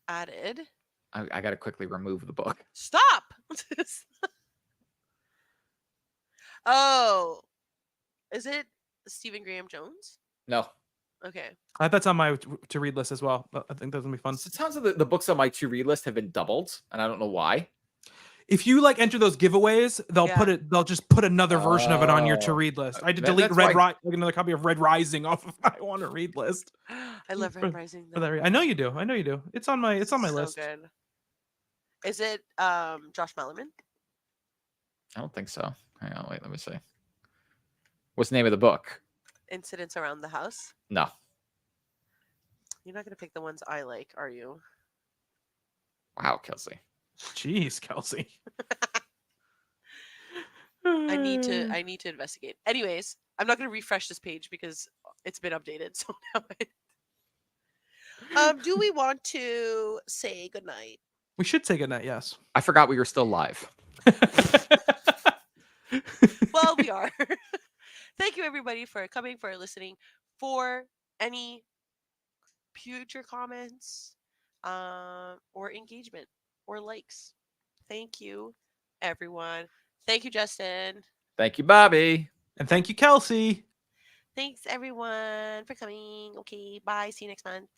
added.
I gotta quickly remove the book.
Stop. Oh, is it Stephen Graham Jones?
No.
Okay.
That's on my to read list as well. I think that's gonna be fun.
It sounds like the books on my to read list have been doubled, and I don't know why.
If you enter those giveaways, they'll just put another version of it on your to read list. I had to delete another copy of Red Rising off of my want to read list.
I love Red Rising.
I know you do. It's on my list.
Good. Is it Josh Malerman?
I don't think so. Hang on, wait, let me see. What's the name of the book?
Incidents Around the House.
No.
You're not gonna pick the ones I like, are you?
Wow, Kelsey.
Jeez, Kelsey.
I need to investigate. Anyways, I'm not gonna refresh this page because it's been updated. So now do we want to say goodnight?
We should say goodnight, yes.
I forgot we were still live.
Well, we are. Thank you everybody for coming, for listening. For any future comments or engagement or likes, thank you everyone. Thank you, Justin.
Thank you, Bobby.
And thank you, Kelsey.
Thanks everyone for coming. Okay, bye. See you next month.